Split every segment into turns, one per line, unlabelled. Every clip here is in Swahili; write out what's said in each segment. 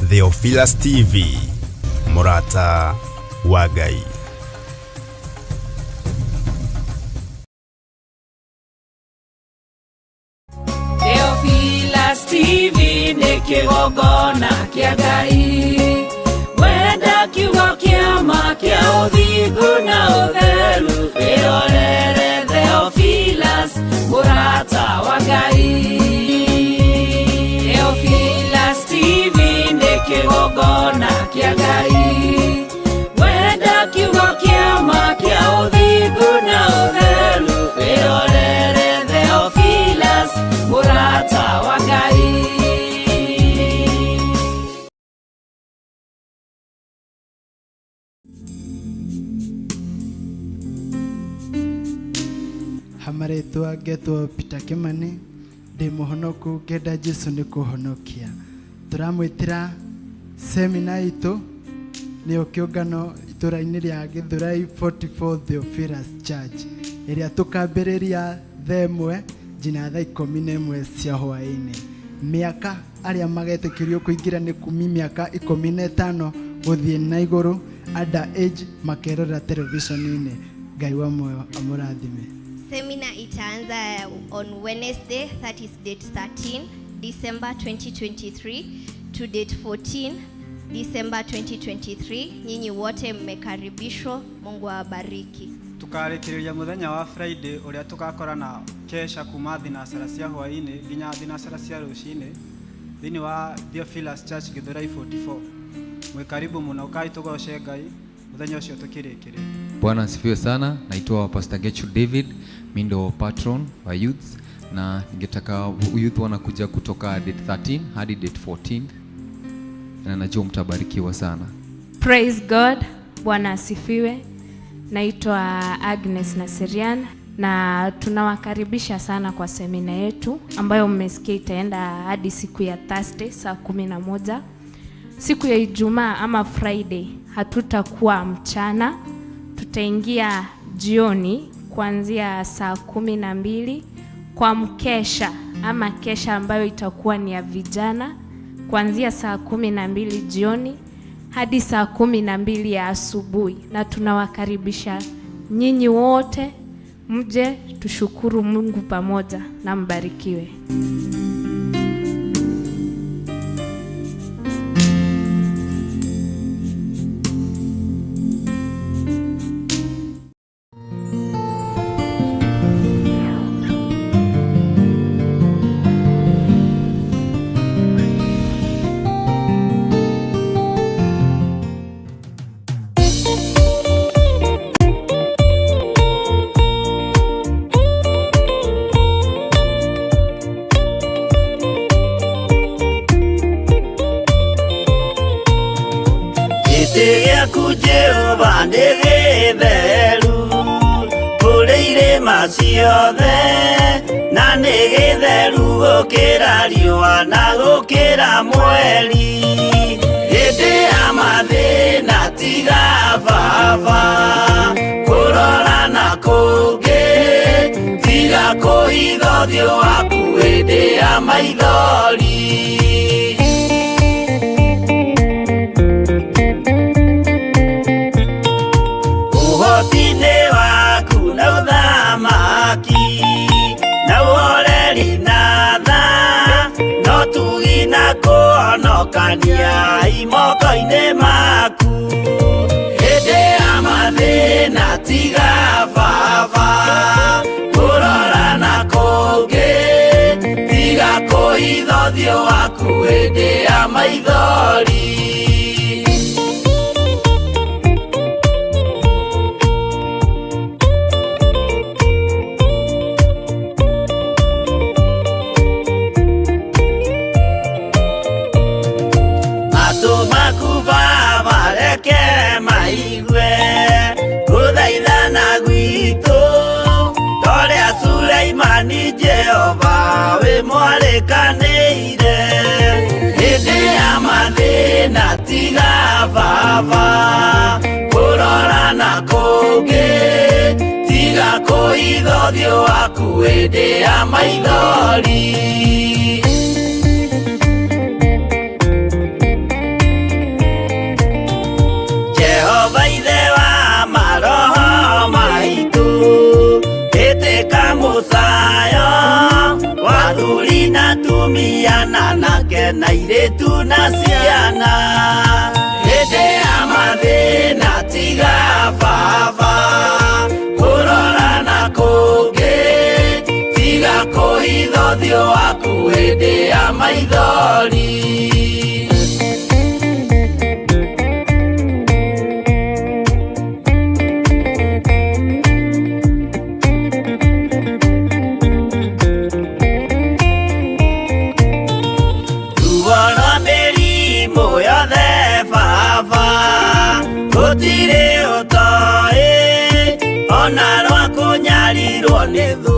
Theophilus TV, Murata wa Ngai.
Theophilus TV ni kigongona kia Ngai, wenda kiugo kia ma kia uthingu na utheru, irorere Theophilus Murata wa Ngai. Theophilus TV ni kigongona kia Ngai, wenda kiugo kia ma kia uthingu na utheru, irorere Theophilus Murata wa Ngai.
Hamaretwa getwo Peter Kimani, ndi muhonoku ngenda Jesu ni kuhonokia. Turamwitira semina itu ni kiungano ituraini ria Githurai 44 Theophilus Church iria tukambiriria themwe jina thaa 11 cia hwaini. Miaka aria magetikirio kuingira ni kumi miaka 15 guthie na iguru, under age makerora television-ini. Ngai wa moyo amurathime.
Seminar itaanza on Wednesday, that is date 13 December 2023 to date 14 December 2023. Nyinyi wote mmekaribishwa. Mungu awabariki.
Tukarikiriria muthenya wa Friday uria tukakora na kesha kuma thinasara cia hwaini nginya thinasara cia rucini thini wa Theophilus Church Githurai 44. Mwikaribu muno, kai tugoce Ngai muthenya ucio tukirikire.
Bwana asifiwe sana. Naitwa Pastor Gechu David, mimi ndo patron wa youth, na ningetaka youth wanakuja kutoka date 13 hadi date 14, na najua mtabarikiwa sana.
Praise God. Bwana asifiwe. Naitwa Agnes Nasirian na tunawakaribisha sana kwa semina yetu ambayo mmesikia itaenda hadi siku ya Thursday saa 11. Siku ya Ijumaa ama Friday hatutakuwa mchana, tutaingia jioni kuanzia saa 12 kwa mkesha ama kesha ambayo itakuwa ni ya vijana kuanzia saa 12 jioni hadi saa 12 ya asubuhi, na tunawakaribisha nyinyi wote mje tushukuru Mungu pamoja, na mbarikiwe.
Tia kujehova ndegetheru kuleire masiothe na negetheru gukira riua na gukira mweri hinde ya mathina tiga baba kurora na kungi tiga kuhitho thio waku hinde ya maithori. Uhotine waku na uthamaki na uoreri na tha no tugina kuonokania imoko-ini maku hinde ya mathina tiga baba kurora na kungi tiga kuhitho thio waku hinde ya maithori. Suleimani Jehova we mwalekanire hinde ya mathina tiga baba kurora na kungi tiga kuhitho thio waku hinde ya maithori. atumia na nake na iretu na ciana hĩndĩ ya mathĩna tiga baba kũrora na kũngĩ tiga kũhitha ũthiũ waku hĩndĩ ya maithori gũtirĩ ũtoĩ ona rwa kũnyarirwo nĩ thu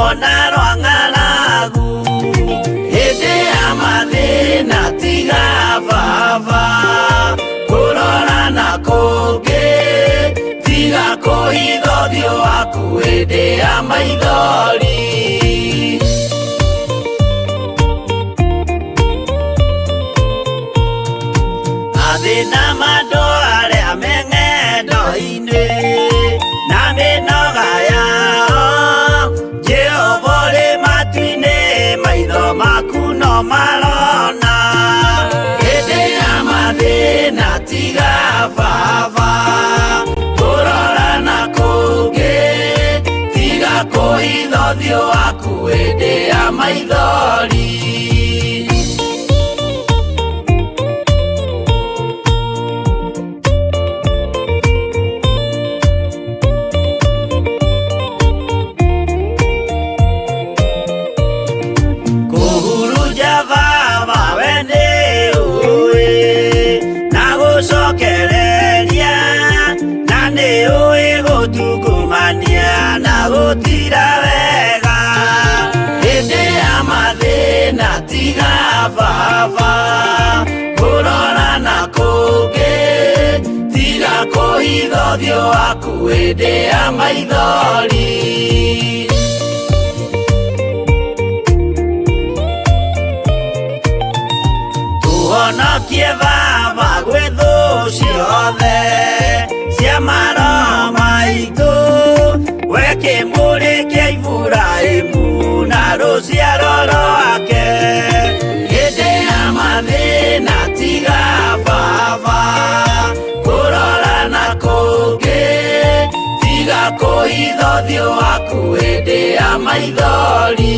ona rwa ng'aragu hĩndĩ ya mathĩna tiga baba kũrora na kũngĩ tiga kũhitha ũthiũ waku hĩndĩ ya maithori mathĩna mandũ arĩa me ng'endo-inĩ na mĩnoga yao Jehova ũrĩ matu-inĩ maitho maku no marona hĩndĩ ya mathĩna tiga baba kũrora na kũngĩ tiga kũhitha ũthiũ waku hĩndĩ ya maithori gũtira wega hĩndĩ ya mathĩna tiga baba kũrora na kũngĩ tiga kũhitha ũthiũ waku hĩndĩ ya maithori tũhonokie baba gwĩ thũ ciothe cia maroho maitũ we kĩmũrĩ kĩa Iburahĩmu na rũciaro rwake hĩndĩ ya mathĩna tiga baba kũrora na kũngĩ tiga kũhitha ũthiũ waku hĩndĩ ya maithori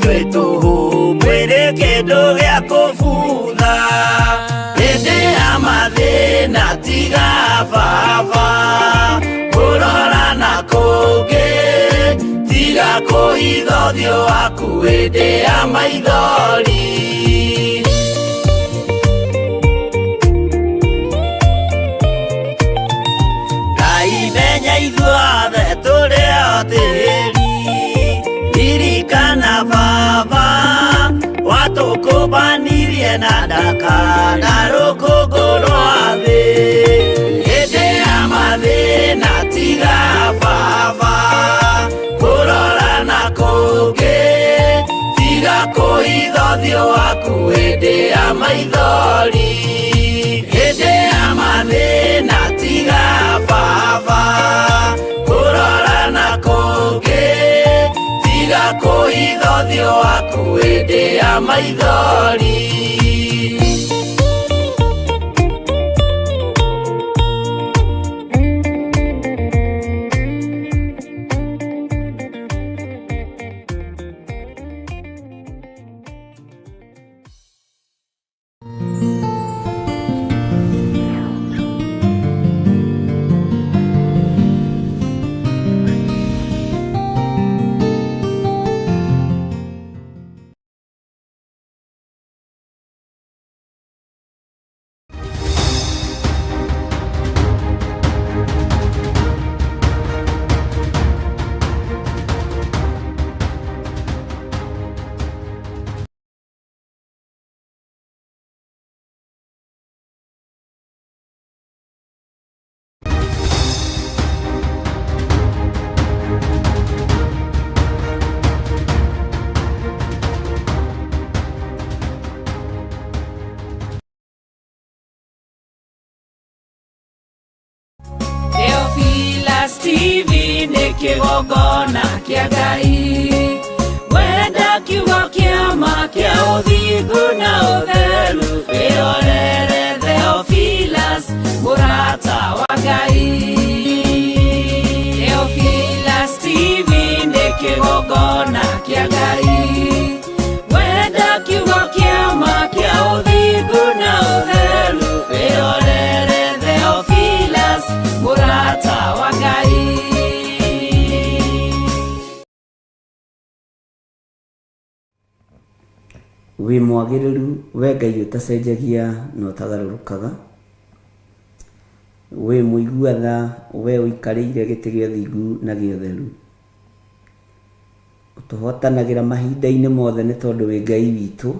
twĩ tũhũ mwĩrĩ kĩndũ gĩa kũbutha hĩndĩ ya mathĩna tiga baba kũrora na kũngĩ tiga kũhitha ũthiũ waku hĩndĩ ya maithori Ngai menya ithuothe tũrĩ o tĩri ririkana baba watũkũmbanirie na ndaka na rũkũngũ rwa thĩ hĩndĩ ya mathĩna tiga baba kũrora na kũngĩ tiga kũhitha ũthiũ waku hĩndĩ ya maithori hĩndĩ ya mathĩna tiga baba kũrora na kũngĩ tiga kũhitha ũthiũ waku hĩndĩ ya maithori
kĩgongona kĩa Ngai. Wenda kiugo kĩa ma kĩa ũthingu na ũtheru, wĩrorere Theophilus mũrata wa Ngai. Theophilus TV nĩ kĩgongona kĩa Ngai. Wenda kiugo kĩa ma kĩa ũthingu na ũtheru, wĩrorere Theophilus mũrata wa Ngai.
Wĩ mwagĩrĩru we Ngai ũtacenjagia na ũtagarũrũkaga, wĩ mũigua-tha we ũikarĩire gĩtĩ gĩa ũthingu na gĩa ũtheru, ũtũhotanagĩra mahinda-inĩ mothe nĩ tondũ wĩ Ngai witũ,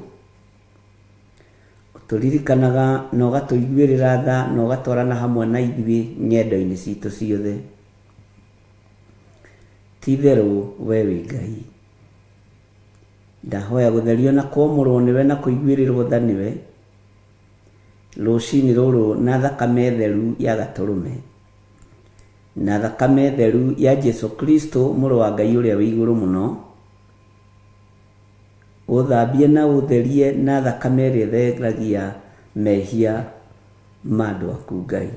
ũtũririkanaga na ũgatũiguĩrĩra tha na ũgatwarana hamwe na ithuĩ ng'endo-inĩ citũ ciothe. Ti-itherũ we wĩ Ngai. Ndahoya gũtherio na kwamũrwo nĩwe na kũiguĩrĩrwo tha nĩwe rũcinĩ rũrũ na thakame theru ya Gatũrũme, na thakame theru ya Jesu Kristo mũrũ wa Ngai ũrĩa wĩ igũrũ mũno, ũthambie na ũtherie na thakame ĩrĩa ĩtheragia mehia ma andũ aku Ngai.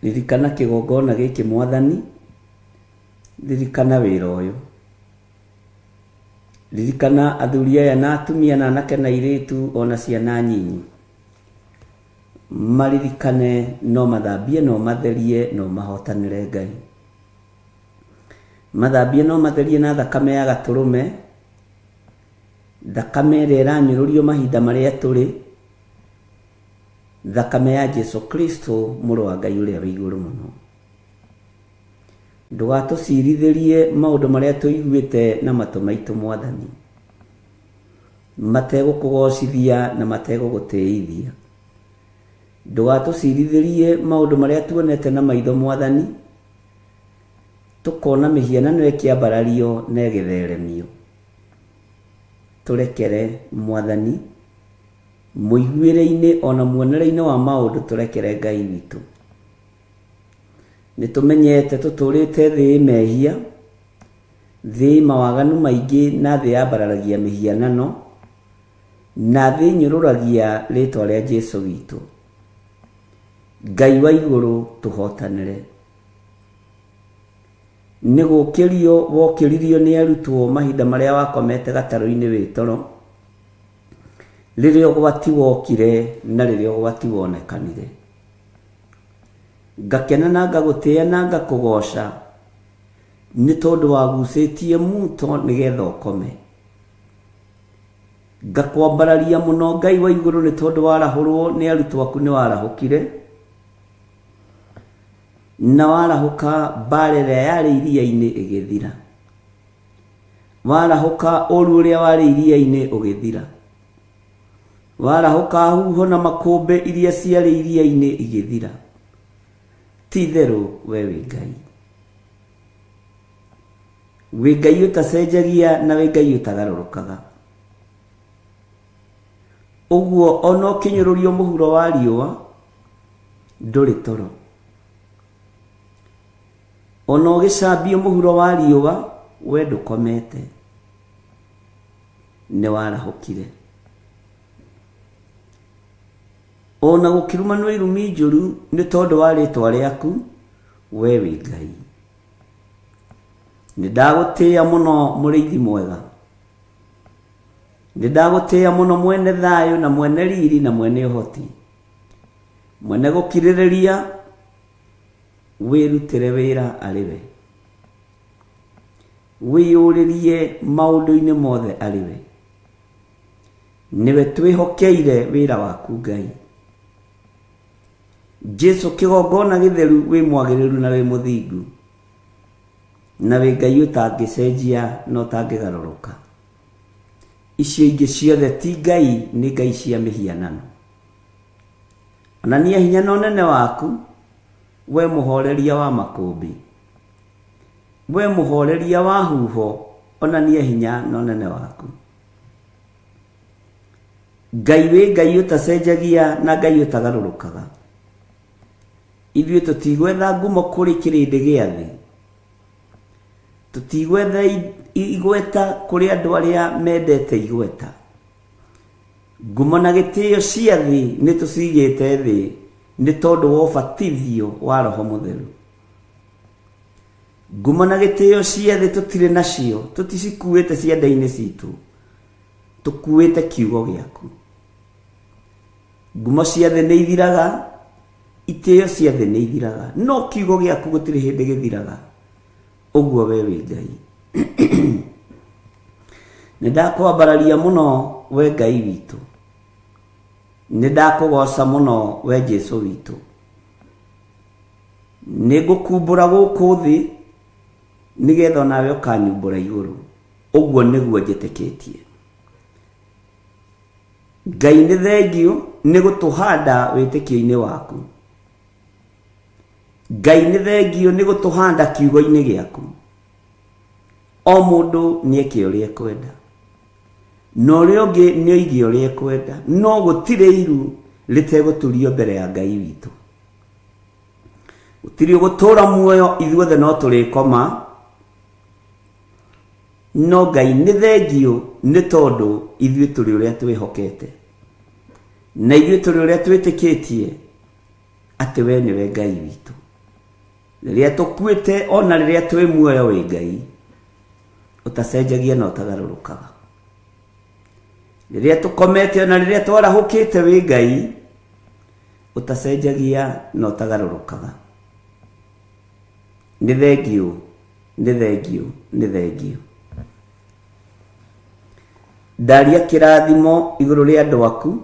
Ririkana kĩgongona gĩkĩ Mwathani, ririkana wĩra ũyũ, ririkana athuri aya na atumia na anake na airĩtu ona ciana nyinyi, maririkane no mathambie no matherie no mahotanĩre Ngai. Mathambie no matherie na thakame ya Gatũrũme, thakame ĩrĩa ĩranyũrũrio mahinda marĩa tũrĩ, thakame ya Jesu Kristo mũrũ wa Ngai ũrĩa wĩ igũrũ mũno. Ndũgatũcirithĩrie maũndũ marĩa tũiguĩte na matũ maitũ Mwathani, mategũkũgocithia na mategũgũtĩithia. Ndũgatũcirithĩrie maũndũ marĩa tuonete na maitho Mwathani, tũkona mĩhianano ĩkĩambarario na ĩgĩtheremio. Tũrekere Mwathani, mũiguĩre-inĩ ona muonere-inĩ wa maũndũ tũrekere Ngai witũ. Nĩtũmenyete tũtũrĩte thĩ mehia, thĩ mawaganu maingĩ na thĩ yambararagia mĩhianano, na thĩ nyũrũragia rĩtwa rĩa Jesu witũ. Ngai wa igũrũ tũhotanĩre. Nĩgũkĩrio wokĩririo nĩ arutwo mahinda marĩa wakomete gatarũ-inĩ wĩ toro, rĩrĩa ũgwati wokire na rĩrĩa ũgwati wonekanire. Ngakena na ngagũtĩĩa na ngakũgoca nĩ tondũ wagucĩtie muto nĩgetha ũkome. Ngakwambararia mũno Ngai wa igũrũ nĩ tondũ warahũrwo nĩ arutwo aku nĩ warahũkire, na warahũka mbara ĩrĩa yarĩ iria-inĩ ĩgĩthira, warahũka ũru ũrĩa warĩ iria-inĩ ũgĩthira, warahũka huho na makũmbĩ iria ciarĩ iria-inĩ igĩthira. Ti-itherũ we wĩ Ngai. Wĩ Ngai ũtacenjagia na wĩ Ngai ũtagarũrũkaga. Ũguo ona ũkĩnyũrũrio mũhuro wa riũa ndũrĩ toro, ona ũgĩcambio mũhuro wa riũa we ndũkomete, nĩ warahũkire. Ona gũkĩrumanwo irumi njũru nĩ tondũ wa rĩtwa rĩaku we wĩ Ngai. Nĩndagũtĩĩa mũno mũrĩithi mwega, nĩndagũtĩĩa mũno mwene thayũ na mwene riri na mwene ũhoti, mwene gũkirĩrĩria, wĩrutĩre wĩra arĩ we, wĩyũrĩrie maũndũ-inĩ mothe arĩ we. Nĩwe twĩhokeire wĩra waku Ngai. Jesu kĩgongona gĩtheru wĩ mwagĩrĩru na wĩ mũthingu, na wĩ Ngai ũtangĩcenjia na ũtangĩgarũrũka. Icio ingĩ ciothe ti Ngai, nĩ ngai cia mĩhianano. Onania hinya na ũnene waku, we mũhoreria wa makũmbĩ, we mũhoreria wa huho, onania hinya na ũnene waku. Ngai wĩ Ngai ũtacenjagia na Ngai ũtagarũrũkaga. ithuĩ tũtigwetha ngumo kũrĩ kĩrĩndĩ gĩa thĩ, tũtigwetha igweta kũrĩ andũ arĩa mendete igweta. Ngumo na gĩtĩo cia thĩ nĩ tũcigĩte thĩ nĩ tondũ wa ũbatithio wa Roho Mũtheru. Ngumo na gĩtĩo cia thĩ tũtirĩ nacio, tũticikuĩte ciande-inĩ citũ, tũkuĩte kiugo gĩaku. Ngumo cia thĩ nĩ ithiraga, itĩo cia thĩ nĩ ithiraga, no kiugo gĩaku gũtirĩ hĩndĩ gĩthiraga. Ũguo we wĩ Ngai. Nĩ ndakwambararia mũno we Ngai witũ, nĩ ndakũgoca mũno we Jesũ witũ. Nĩ ngũkumbũra gũkũ thĩ nĩgetha nawe ũkanyumbũra igũrũ. Ũguo nĩguo njĩtĩkĩtie. Ngai nĩ thengio nĩ gũtũhanda wĩtĩkio-inĩ waku. Ngai nĩ thengio nĩ gũtũhanda kiugo-inĩ gĩaku. O mũndũ nĩ eke ũrĩa ekwenda, na ũrĩa ũngĩ nĩ oige ũrĩa ekwenda, no gũtirĩ iru rĩtegũturio mbere ya Ngai witũ. Gũtirĩ gũtũũra muoyo, ithuothe no tũrĩkoma, no Ngai nĩ thengio nĩ tondũ ithuĩ tũrĩ ũrĩa twĩhokete, na ithuĩ tũrĩ ũrĩa twĩtĩkĩtie atĩ we nĩwe Ngai witũ. Rĩrĩa tũkuĩte ona rĩrĩa twĩ muoyo wĩ Ngai, ũtacenjagia na ũtagarũrũkaga. Rĩrĩa tũkomete ona rĩrĩa twarahũkĩte wĩ Ngai, ũtacenjagia na ũtagarũrũkaga. Nĩ thengio, nĩ thengio, nĩ thengio. Ndaria kĩrathimo igũrũ rĩa andũ aku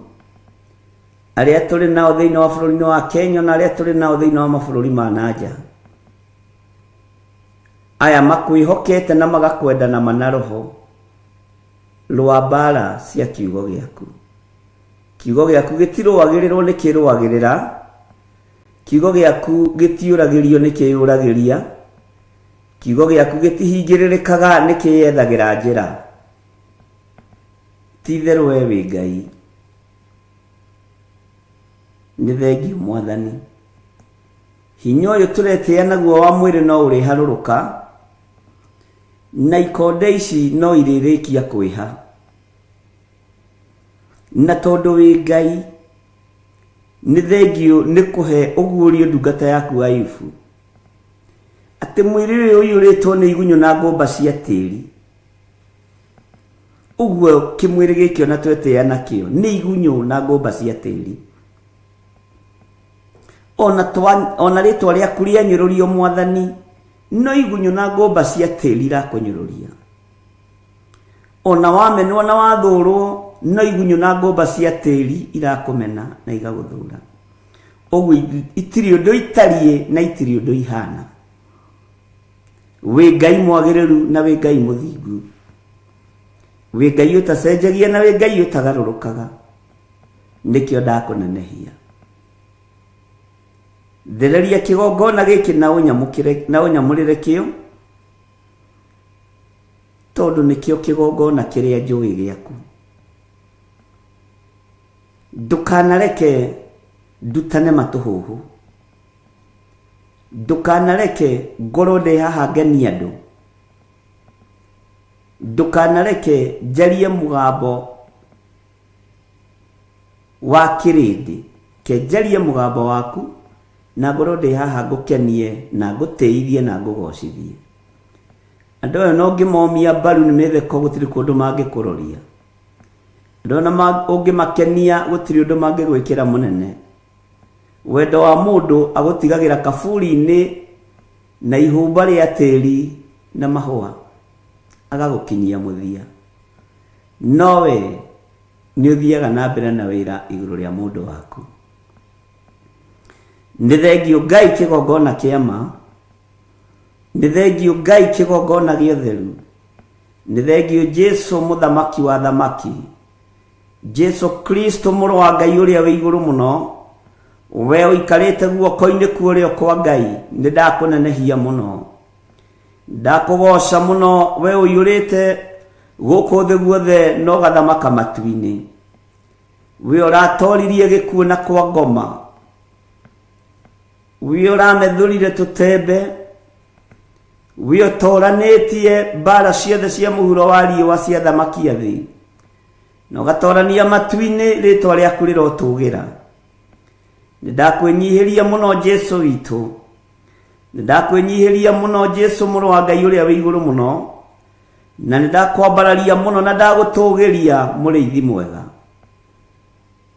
arĩa tũrĩ nao thĩinĩ wa bũrũri wa Kenya na arĩa tũrĩ nao thĩinĩ wa mabũrũri ma nanja. Aya makwĩhokete na magakwenda na mana roho rwa mbara cia kiugo gĩaku. Kiugo gĩaku gĩtirũagĩrĩrwo nĩ kĩrũagĩrĩra, kiugo gĩaku gĩtiũragĩrio nĩ kĩyũragĩria, kiugo gĩaku gĩtihingĩrĩrĩkaga nĩ kĩyethagĩra njĩra. Ti-itherũ we wĩ Ngai. Nĩ thengio Mwathani. Hinya ũyũ tũretĩĩa naguo wa mwĩrĩ no ũrĩharũrũka, na ikonde ici no irĩrĩkia kwĩha. Na tondũ wĩ Ngai, nĩ thengio nĩ kũhe ũguũrio ndungata yaku Ayubu atĩ mwĩrĩ ũyũ ũiyũrĩtwo nĩ igunyũ na ngũmba cia tĩĩri. Ũguo kĩmwĩrĩ gĩkĩ ona twetĩĩa nakĩo nĩ igunyũ na ngũmba cia tĩĩri. Ona rĩtwa rĩaku rĩanyũrũrio Mwathani, no igunyũ na ngũmba cia tĩĩri irakũnyũrũria. Ona wamenwo na wathũũrwo, no igunyũ na ngũmba cia tĩĩri irakũmena na igagũthũũra. Ũguo itirĩ ũndũ itariĩ na itirĩ ũndũ ihana. Wĩ Ngai mwagĩrĩru na wĩ Ngai mũthingu. Wĩ Ngai ũtacenjagia na wĩ Ngai ũtagarũrũkaga. Nĩkĩo ndakũnenehia. Thereria kĩgongona gĩkĩ na ũnyamũrĩre kĩo, tondũ nĩkĩo kĩgongona kĩrĩa njũĩ gĩaku. Ndũkanareke ndutane matũhũhũ, ndũkanareke ngorwo ndĩ haha ngenia andũ, ndũkanareke njarie mũgambo wa kĩrĩndĩ, ke njarie mũgambo waku na ngorwo ndĩ haha ngũkenie na ngũtĩithie na ngũgocithie. Andũ aya no ngĩmomia mbaru nĩ mĩtheko, gũtirĩ kũndũ mangĩkũroria. Andũ ona ũngĩmakenia gũtirĩ ũndũ mangĩgwĩkĩra mũnene. Wendo wa mũndũ agũtigagĩra kaburi-inĩ na ihumba rĩa tĩĩri na mahũa, agagũkinyia mũthia. Nowe nĩ ũthiaga na mbere na wĩra igũrũ rĩa mũndũ waku. Nĩ thengio Ngai kĩgongona kĩa ma, nĩ thengio Ngai kĩgongona gĩa ũtheru, nĩ thengio Jesũ mũthamaki wa thamaki, Jesũ Kristo mũrũ wa Ngai ũrĩa wĩ igũrũ mũno, we ũikarĩte guoko-inĩ kũrĩa kwa Ngai. Nĩ ndakũnenehia mũno, ndakũgoca mũno, we ũiyũrĩte gũkũ thĩ guothe no gathamaka matu-inĩ. We ũratoririe gĩkuũ na kwa ngoma, we ũramethũrire tũtembe, we ũtoranĩtie mbara ciothe cia mũhuro wa riũa cia thamaki a thĩ, na ũgatorania matu-inĩ rĩtwa rĩaku rĩrotũgĩra. Nĩndakwĩnyihĩria mũno Jesũ witũ, nĩndakwĩnyihĩria mũno Jesũ mũrũ wa Ngai ũrĩa wĩ igũrũ mũno, na nĩndakwambararia mũno na ndagũtũgĩria mũrĩithi mwega.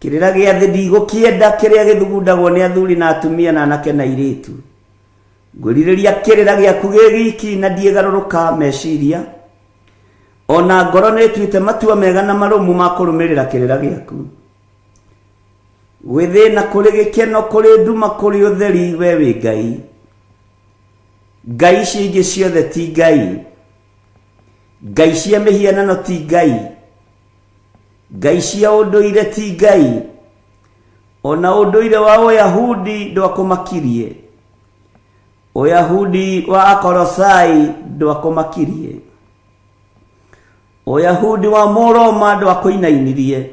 Kĩrĩra gĩa thĩ ndigũkĩenda kĩrĩa gĩthugundagwo nĩ athuri na atumia na anake na airĩtu. Ngwĩrirĩria kĩrĩra gĩaku gĩ giki na ndiĩgarũrũka meciria, ona ngoro nĩĩtuĩte matua mega na marũmu ma kũrũmĩrĩra kĩrĩra gĩaku. Gwĩthĩna kũrĩ gĩkeno, kũrĩ nduma, kũrĩ ũtheri, we wĩ Ngai. Ngai ici ingĩ ciothe ti Ngai. Ngai cia mĩhianano ti Ngai. Ngai cia ũndũire ti Ngai. Ona ũndũire wa Ũyahudi ndwakũmakirie. Ũyahudi wa Akolosai ndwakũmakirie. Ũyahudi wa Mũroma ndwakũinainirie.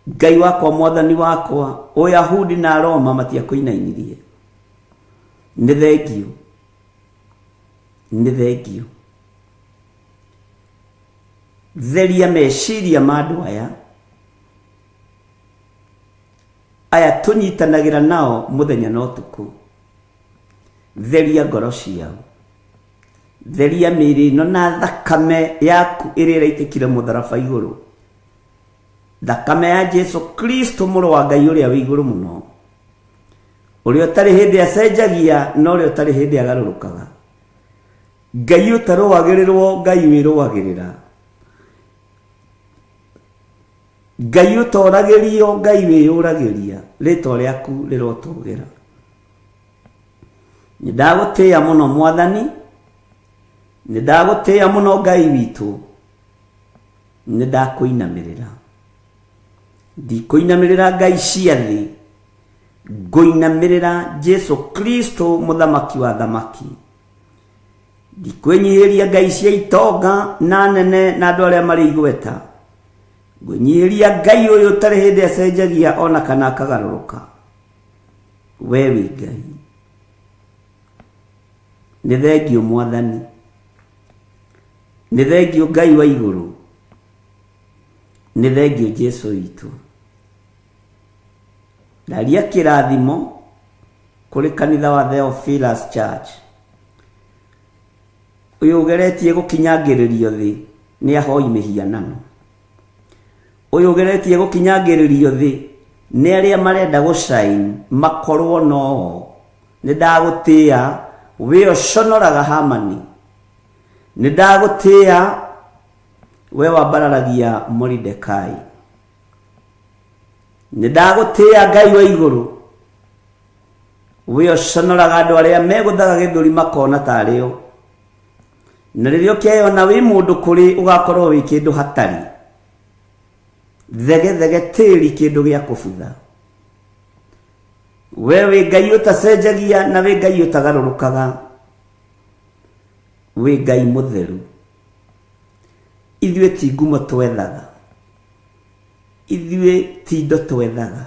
Ngai wakwa mwathani wakwa, Ũyahudi na Roma matiakũinainirie. Nĩ thengio. Nĩ thengio. Theria meciria ma andũ aya tũnyitanagĩra nao mũthenya na ũtukũ. Theria ngoro ciao. Theria mĩĩrĩ ĩno na thakame yaku ĩrĩa ĩraitĩkire mũtharaba igũrũ. Thakame ya Jesũ Kristo mũrũ wa Ngai ũrĩa wĩ igũrũ mũno, ũrĩa ũtarĩ hĩndĩ acenjagia na ũrĩa ũtarĩ hĩndĩ agarũrũkaga. Ngai ũtarũagĩrĩrwo, Ngai wĩrũagĩrĩra. Ngai ũtoragĩrio, Ngai wĩyũragĩria. Rĩtwa rĩaku rĩrotũgĩra. Nĩndagũtĩĩa mũno Mwathani, nĩndagũtĩĩa mũno Ngai witũ, nĩndakũinamĩrĩra. Ndikũinamĩrĩra ngai cia thĩ, ngũinamĩrĩra Jesũ Kristo mũthamaki wa thamaki. Ndikwĩnyihĩria ngai cia itonga na nene na andũ arĩa marĩ igweta. Ngũnyihĩria Ngai ũyũ ũtarĩ hĩndĩ acenjagia ona kana akagarũrũka. We wĩ Ngai. Nĩ thengio Mwathani, nĩ thengio Ngai wa igũrũ, nĩ thengio Jesũ witũ. Ndaria kĩrathimo kũrĩ kanitha wa Theophilus Church. Ũyũ ũgeretie gũkinyangĩrĩrio thĩ nĩ ahoi mĩhianano. Ũyũ ũgeretie gũkinyangĩrĩrio thĩ nĩ arĩa marenda gũcaini makorwo no. Nĩndagũtĩĩa we ũconoraga Hamani. Nĩndagũtĩĩa we wambararagia Moridekai. Nĩndagũtĩĩa Ngai wa igũrũ, we ũconoraga andũ arĩa megũthaga gĩthũri makona tarĩo. Na rĩrĩa ũkeyona wĩ mũndũ kũrĩ ũgakorwo wĩ kĩndũ hatarĩ. Thege thege tĩri kĩndũ gĩa kũbutha. We wĩ Ngai ũtacenjagia na wĩ Ngai ũtagarũrũkaga. Wĩ Ngai mũtheru. Ithuĩ ti ngumo twethaga, ithuĩ ti indo twethaga,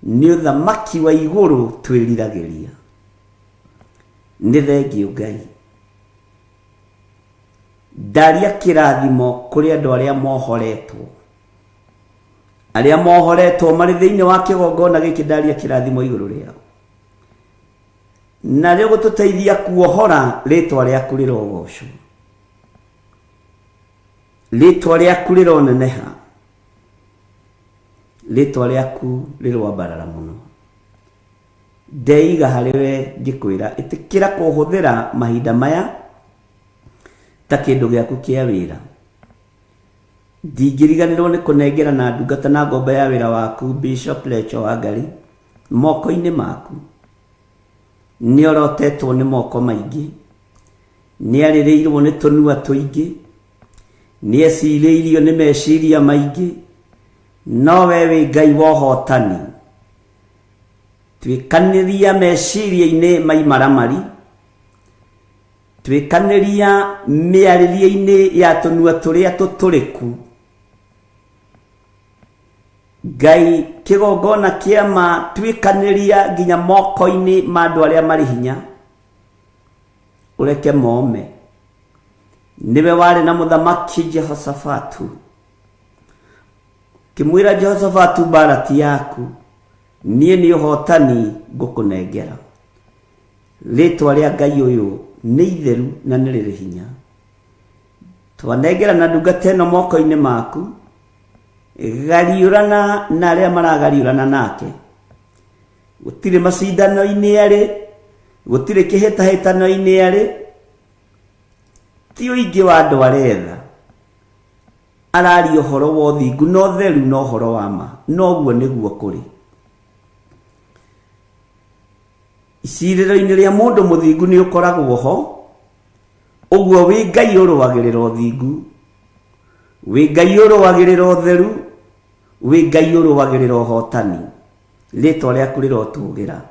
nĩ ũthamaki wa igũrũ twĩriragĩria. Nĩ thengio Ngai. Ndaria kĩrathimo kũrĩ andũ arĩa mohoretwo, arĩa mohoretwo marĩ thĩinĩ wa kĩgongona gĩkĩ. Ndaria kĩrathimo igũrũ rĩao, na rĩo gũtũteithia kuohora. Rĩtwa rĩaku rĩrogocwo, rĩtwa rĩaku rĩroneneha, rĩtwa rĩaku rĩrwambarara mũno. Ndeiga harĩ we ngĩkwĩra, ĩtĩkĩra kũhũthĩra mahinda maya ta kĩndũ gĩaku kĩa wĩra. Ndingĩriganĩrwo nĩ kũnengera na ndungata na ngombo ya wĩra waku Bishop Lecho Wangari moko-inĩ maku. Nĩ orotetwo nĩ moko maingĩ, nĩ arĩrĩirwo nĩ tũnua tũingĩ, nĩ ecirĩirio nĩ meciria maingĩ, no we wĩ Ngai wa ũhotani. Twĩkanĩria meciria-inĩ maimaramari, twĩkanĩria mĩarĩrie-inĩ ya tũnua tũrĩa tũtũrĩku. Ngai kigongona kia matwikaniria nginya moko-ini ma andu aria mari hinya ureke mome. Niwe wari na muthamaki Jehoshafatu, kimwira Jehoshafatu, barati yaku nie ni uhotani ngukunengera. Ritwa ria Ngai uyu ni itheru na ni riri hinya. Twanengera na ndungata ino moko-ini maku, gariurana na aria maragariurana nake. Gutire macindano-ini ari, gutire kihitahitano-ini ari. Ti uingi wa andu aretha arari uhoro wa uthingu no theru no uhoro wa ma, noguo niguo kuri. Iciriro-ini ria mundu muthingu ni ukoragwo ho, uguo wi Ngai uruagirira uthingu, wi Ngai uruagirira utheru, wi Ngai uruagirira uhotani. Ritwa riaku rirotugira.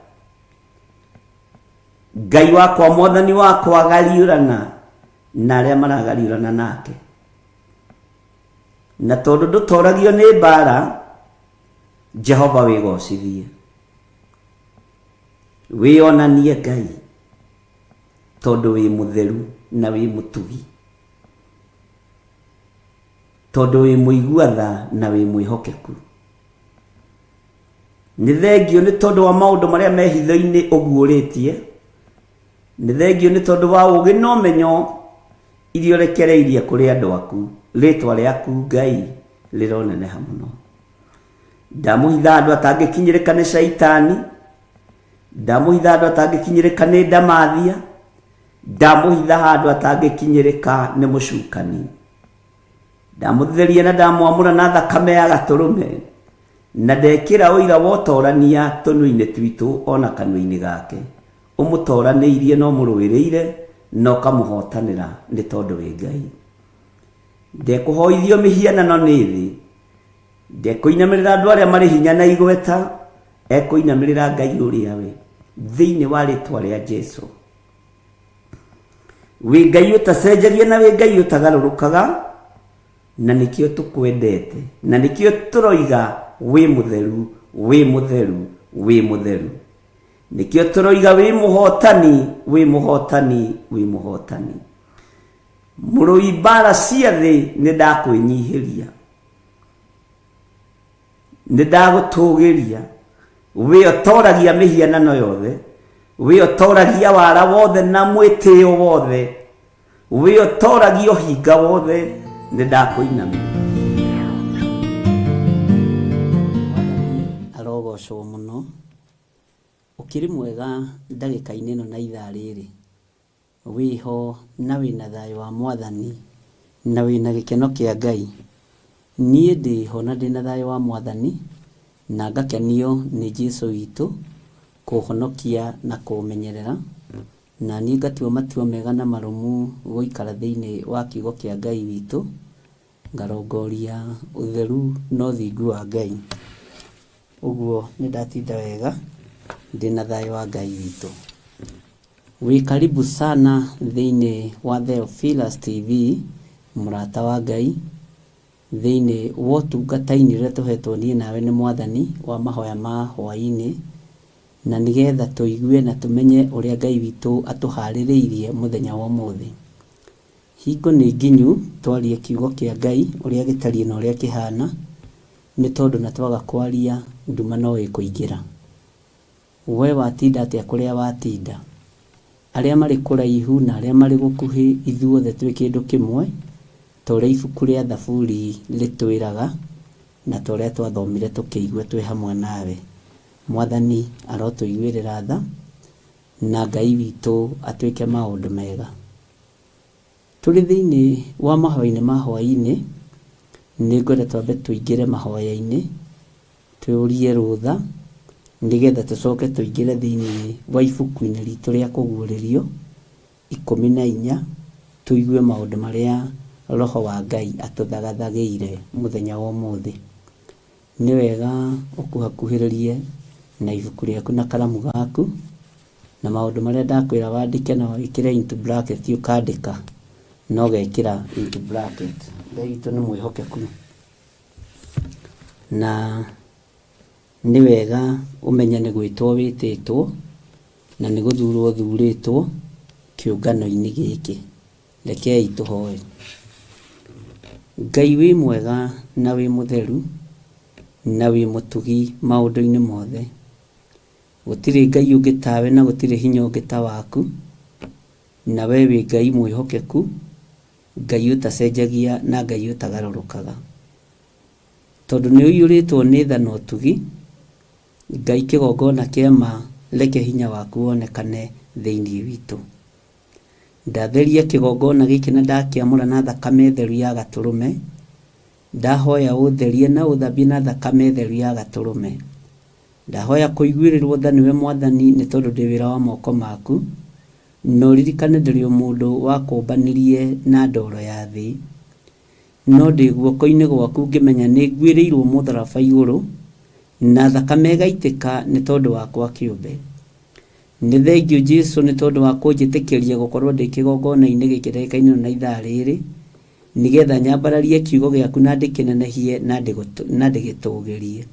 Ngai wakwa, mwathani wakwa, gariurana na aria maragariurana nake. Na tondu ndutoragio ni mbara, Jehova wigocithie, wionanie Ngai, tondu wi mutheru na wi mutugi, tondu wi muiguatha na wi mwihokeku. Ni thengio ni tondu wa maundu maria mehitho-ini uguuritie, ni thengio ni tondu wa ugi no menyo irio rekereirie kuri andu aku. Ritwa riaku Ngai rironeneha muno. Ndamuhitha andu atangikinyirika ni Shaitani, ndamuhitha andu atangikinyirika ni ndamathia, ndamuhitha andu atangikinyirika ni mucukani. Ndamutheria na ndamwamura na thakame ya gaturume, na ndekira uira wotorania tunu-ini twitu ona kanua-ini gake. Umutoraniirie no muruwiriire no kamuhotanira ni tondu wi Ngai. Ndekuhoithio mihianano ni thi, ndekuinamirira andu aria mari hinya na igweta, ekuinamirira Ngai uria we thiini wa ritwa ria Jesu. Wi Ngai utacenjagia na wi Ngai utagarurukaga, na nikio tukwendete, na nikio turoiga wi mutheru, wi mutheru, wi mutheru. Nikio turoiga wi muhotani, wi muhotani, wi muhotani. Murui mbara cia thi ni ndakwinyihiria, ni ndagutugiria. Wi otoragia mihianano yothe, wi otoragia wara wothe na mwitio wothe, wi otoragia uhinga wothe, ni ndakuinamia. Arogocwo muno, ukiri mwega ndagika-ini ino na ithaa riri. Wiho na wina thayo wa Mwathani, na wina gikeno kia Ngai. Nie ndiho na ndina thayo wa Mwathani, na ngakenio ni Jesu witu kuhonokia na kumenyerera, na ni ngatua matua mega na marumu guikara thiini wa kiugo kia Ngai witu, ngarongoria utheru no thingu wa Ngai. Uguo ni ndatinda wega ndina thayo wa Ngai witu. Wi karibu sana thiini wa Theophilus TV, murata wa Ngai, thiini wa utungata-ini uria tuhetwo nie nawe ni Mwathani wa mahoya ma hwaini, na nigetha tuigue na tumenye uria Ngai witu atuhaririirie muthenya wa umuthi. Hingo ni nginyu twarie kiugo kia Ngai uria gitarie na uria kihana, ni tondu na twaga kwaria nduma no ikuingira. We watinda atia kuria watinda, aria mari kuraihu na aria mari gukuhi, ithuothe twi kindu kimwe, toria ibuku ria Thaburi ritwiraga na toria twathomire tukiigua twi hamwe nawe. Mwathani arotuiguirira tha, na Ngai witu atwike maundu mega. Turi thiini wa mahoya-ini ma hwaini, ni ngwenda twambe tuingire mahoya-ini, twiurie rutha nigetha tucoke tuingire thiini wa ibuku-ini ritu ria kuguuririo 14, tuigue maundu maria Roho wa Ngai atuthagathagiire muthenya wa umuthi. Ni wega ukuhakuhiririe na ibuku riaku na karamu gaku, na maundu maria ndakwira wandike na wikire into bracket, ukandika no gekira into bracket. Ngai witu ni mwihokeku, na nĩ wega ũmenye nĩ gwĩtwo wĩtĩtwo na nĩ gũthurwo thurĩtwo kĩũngano-inĩ gĩkĩ. Rekei tũhoe. Ngai wĩ mwega na wĩ mũtheru na wĩ mũtugi maũndũ-inĩ mothe. Gũtirĩ Ngai ũngĩ tawe na gũtirĩ hinya ũngĩ ta waku, na we wĩ Ngai mwĩhokeku, Ngai ũtacenjagia na Ngai ũtagarũrũkaga. Tondũ nĩ ũiyũrĩtwo nĩ tha na ũtugi, Ngai kĩgongona kĩa ma, reke hinya waku wonekane thĩinĩ witũ. Ndatheria kĩgongona gĩkĩ na ndakĩamũra na thakame theru ya Gatũrũme, ndahoya ũtherie na ũthambie na thakame theru ya Gatũrũme. Ndahoya kũiguĩrĩrwo tha nĩwe Mwathani nĩ tondũ ndĩ wĩra wa moko maku, no ririkane ndĩrĩ o mũndũ wakũmbanĩrie na ndoro ya thĩ, no ndĩ guoko-inĩ gwaku ngĩmenya nĩ nguĩrĩirwo mũtharaba igũrũ na thakame ĩgaitĩka nĩ tondũ wakwa kĩũmbe. Nĩ thengiũ Jesũ nĩ tondũ wa kũnjĩtĩkĩria gũkorwo ndĩ kĩgongona-inĩ gĩkĩ ndagĩka-inĩ na ithaa rĩrĩ, nĩgetha nyambararie kiugo gĩaku na ndĩkĩnenehie na ndĩgĩtũgĩrie.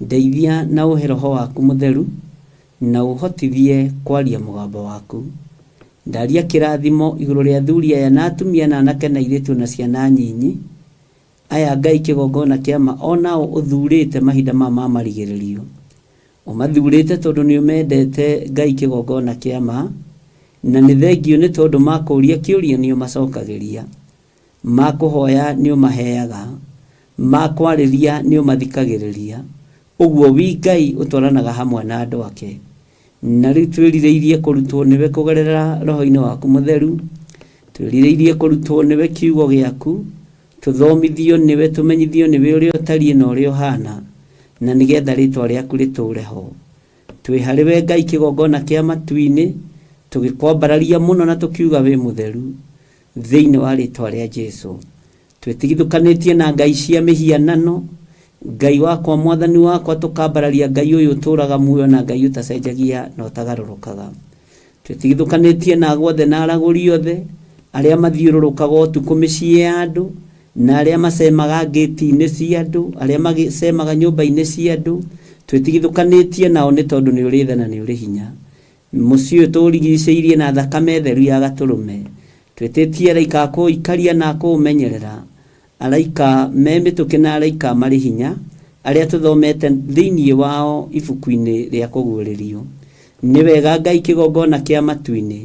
Ndeithia na ũhe Roho waku mũtheru na ũhotithie kwaria mũgambo waku. Ndaria kĩrathimo igũrũ rĩa athuri aya na atumia na anake na airĩtu na ciana nyinyi, aya Ngai kĩgongona kĩa ma, onao ũthurĩte mahinda ma marigĩrĩrio. Ũmathurĩte tondũ nĩ ũmendete Ngai kĩgongona kĩa ma, na nĩ thengio nĩ tondũ makũria kĩũria nĩ ũmacokagĩria, makũhoya nĩ ũmaheaga, makwarĩria nĩ ũmathikagĩrĩria. Ũguo wi Ngai ũtwaranaga hamwe na andũ ake. Na rĩu twĩrirĩirie kũrutwo nĩwe kũgerera Roho-inĩ waku mũtheru, twĩrirĩirie kũrutwo nĩwe kiugo gĩaku, tũthomithio nĩwe, tũmenyithio nĩwe ũrĩa ũtariĩ na ũrĩa ũhana, na nĩgetha rĩtwa rĩaku rĩtũre ho. Twĩ harĩwe Ngai kĩgongona kĩa matu-inĩ, tũgĩkwambararia mũno na tũkiuga wĩ mũtheru thĩinĩ wa rĩtwa rĩa Jesũ. Twĩtigithũkanĩtie na ngai cia mĩhianano, Ngai wakwa Mwathani wakwa, tũkambararia Ngai ũyũ ũtũraga muoyo na Ngai ũtacenjagia na ũtagarũrũkaga. Twĩtigithũkanĩtie na guothe na aragũri othe arĩa mathiũrũrũkaga ũtukũ mĩciĩ ya andũ, na arĩa macemaga ngĩti-inĩ cia andũ, arĩa macemaga nyũmba-inĩ cia andũ. Twĩtigithũkanĩtie nao nĩ tondũ nĩ ũrĩ tha na nĩ ũrĩ hinya. Mũciĩ ũyũ tũũrigicĩirie na thakame theru ya Gatũrũme. Twĩtĩtie araika a kũũikaria na kũũmenyerera, araika me mĩtũkĩ na araika marĩ hinya, arĩa tũthomete thĩinĩ wao ibuku-inĩ rĩa kũguũrĩrio. Nĩ wega Ngai kĩgongona kĩa matu-inĩ,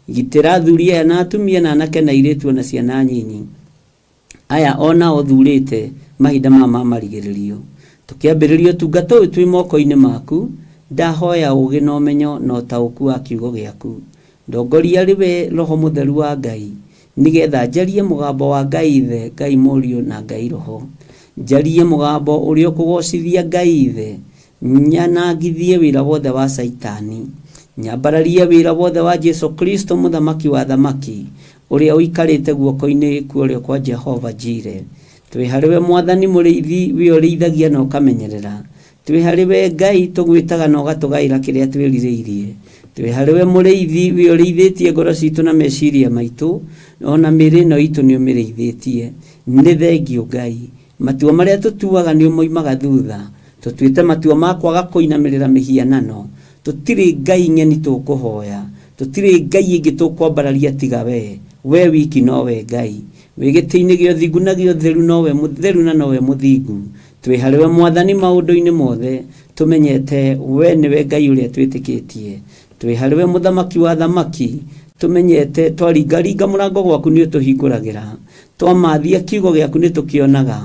gitĩra athuri aya na atumia na anake na airĩtu na ciana nyinyi, aya ona ũthurĩte mahinda ma marigĩrĩrio. Tũkĩambĩrĩria ũtungata ũyũ twĩ moko-inĩ maku, ndahoya ũũgĩ na ũmenyo na ũtaũku wa kiugo gĩaku. Ndongoria rĩwe Roho mũtheru wa Ngai, nĩgetha njarie mũgambo wa Ngai Ithe, Ngai Mũriũ na Ngai Roho. Njarie mũgambo ũrĩa ũkũgocithia Ngai Ithe, nyanangithie wĩra wothe wa Saitani, nyambararie wĩra wothe wa Jesũ Kristo mũthamaki wa thamaki, ũrĩa ũikarĩte guoko-inĩ kuorio kwa Jehova Jire. Twĩ harĩwe Mwathani mũrĩithi, we ũrĩithagia na ũkamenyerera. Twĩ harĩwe Ngai tũgwĩtaga na ũgatũgaĩra kĩrĩa twĩrirĩirie. Twĩ harĩwe mũrĩithi, we ũrĩithĩtie ngoro citũ na meciria maitũ, ona mĩĩrĩ ĩno itũ nĩ ũmĩrĩithĩtie. Nĩ thengio Ngai, matua marĩa tũtuaga nĩ ũmoimaga thutha. Tũtuĩte matua ma kwaga kũinamĩrĩra mĩhianano. Tũtirĩ Ngai ng'eni tũkũhoya, tũtirĩ Ngai ĩngĩ tũkwambararia tiga we wiki nowe Ngai, wĩ gĩtĩ-inĩ gĩa ũthingu na gĩa ũtheru, nowe mũtheru na nowe mũthingu. Twĩ harĩwe Mwathani maũndũ-inĩ mothe, tũmenyete we nĩwe Ngai ũrĩa twĩtĩkĩtie. Twĩ harĩwe mũthamaki wa thamaki, tũmenyete twaringaringa mũrango gwaku nĩ ũtũhingũragĩra. Twamathia kiugo gĩaku nĩ tũkĩonaga,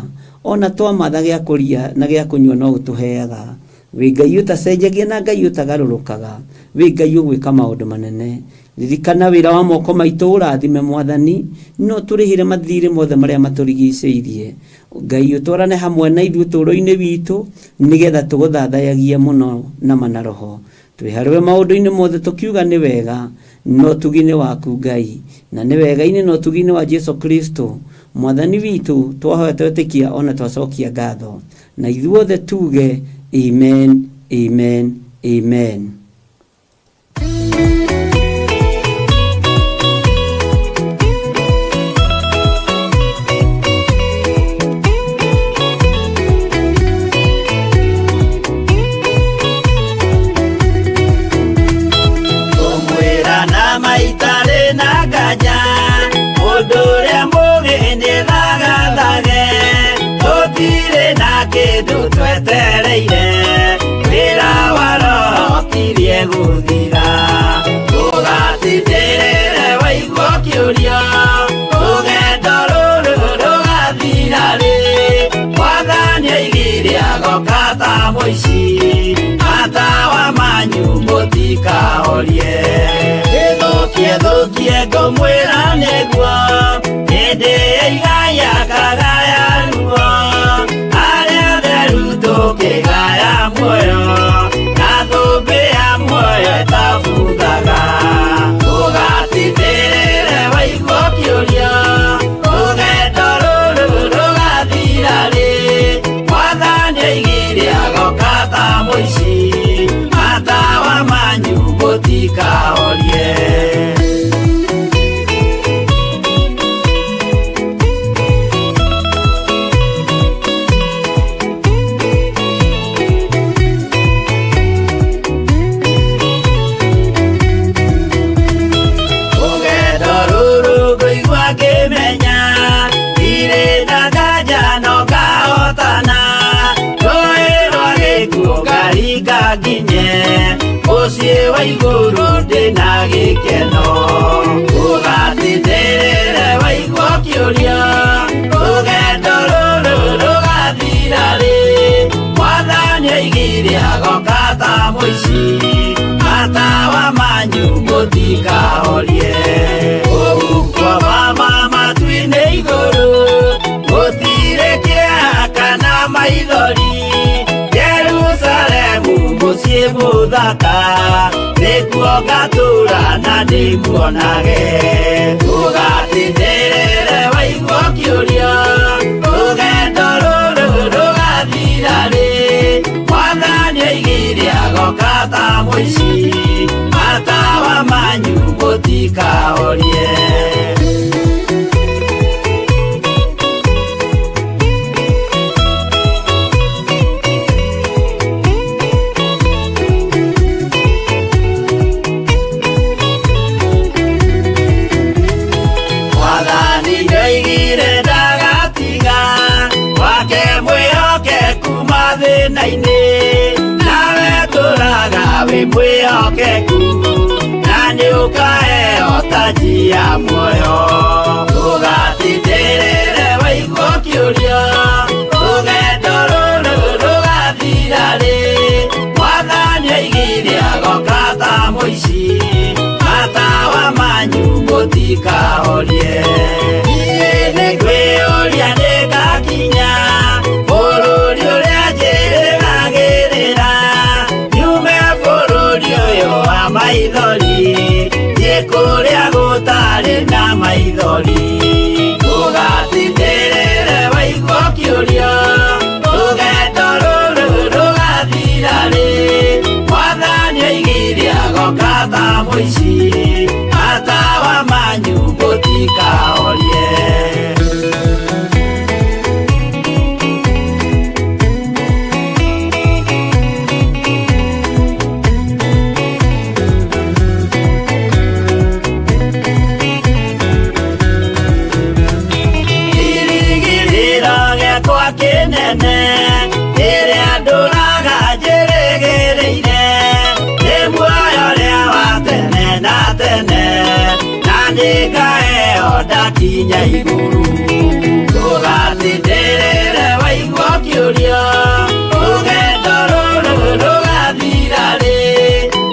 ona twamatha gĩa kũria na gĩa kũnyua no ũtũheaga. Wĩ Ngai ũtacenjagia na Ngai ũtagarũrũkaga, wĩ Ngai ũgwĩka maũndũ manene. Ririkana wĩra wa moko maitũ ũrathime Mwathani, no tũrĩhĩre mathirĩ mothe marĩa matũrigicĩirie. Ngai ũtwarane hamwe na ithuĩ ũtũũro-inĩ witũ, nĩgetha tũgũthathayagie mũno na mana Roho. Twĩ harĩwe maũndũ-inĩ mothe tũkiuga nĩ wega, no tugi-inĩ waku Ngai, na nĩ wega-inĩ no tugi-inĩ wa Jesũ Kristo Mwathani witũ. Twahoya twetĩkia ona twacokia ngatho, na ithuothe tuge amen, amen, amen.
gũthira ũgatindĩrĩre waigua kĩũria rũgendo rũrũ rũgathira rĩ mwathani aigire agoka ta mũici matawa manyu mũtikahorie gĩthũkie ngũmwĩra nĩguo hĩndĩ ĩigaya kagaya ruo arĩa theru tũkĩgaya muoyo na thũmbĩ ya muoyo ĩtabuthaga ũgatindĩrĩre waigua kĩũria rũgendo rũrũ rũgathira rĩ mwathani aigire agoka ta mũici matawa manyu mũtikahorie nginye mũciĩ wa igũrũ ndĩna gĩkeno ũgatindĩrĩre waigua kĩũria rũgendo rũrũ rũgathira rĩ mwathani aigire agoka ta mũici matawa manyu mũtikahorie ũgukwo mama matu-inĩ igũrũ gũtirĩ kĩeha kana maithori mũciĩ mũthaka nĩkuo ngatũũra na ndĩmuonage ũgatindĩrĩre waigua kĩũria rũgendo rũrũ rũgathira rĩ mwathani aigire agoka ta mũici matawa manyu mũtikahorie nawe tũraga wĩ mwĩhokeku na nĩ ũkaheo taji ya muoyo ũgatindĩrĩre waigua kĩũria rũgendo rũrũ rũgathira rĩ mwathani aigire agoka ta mũici matawa manyu mũtikahorie niĩ nĩ ngwĩyũria nĩngakinya bũrũri ũrĩa njĩrĩgagĩrĩra nyume bũrũri ũyũ wa maithori thiĩ kũrĩa gũtarĩ na maithori ũgatindĩrĩre waigua kĩũria rũgendo rũrũ rũgathira rĩ mwathani aigire agoka ta mũici matawa manyu mũtikahorie kĩnene ĩrĩa ndũraga njĩrĩgĩrĩire nĩ muoyo ũrĩa wa tene na tene na nĩ ngaheo ndakinya igũrũ ũgatindĩrĩre waigua kĩũria rũgendo rũrũ rũgathira rĩ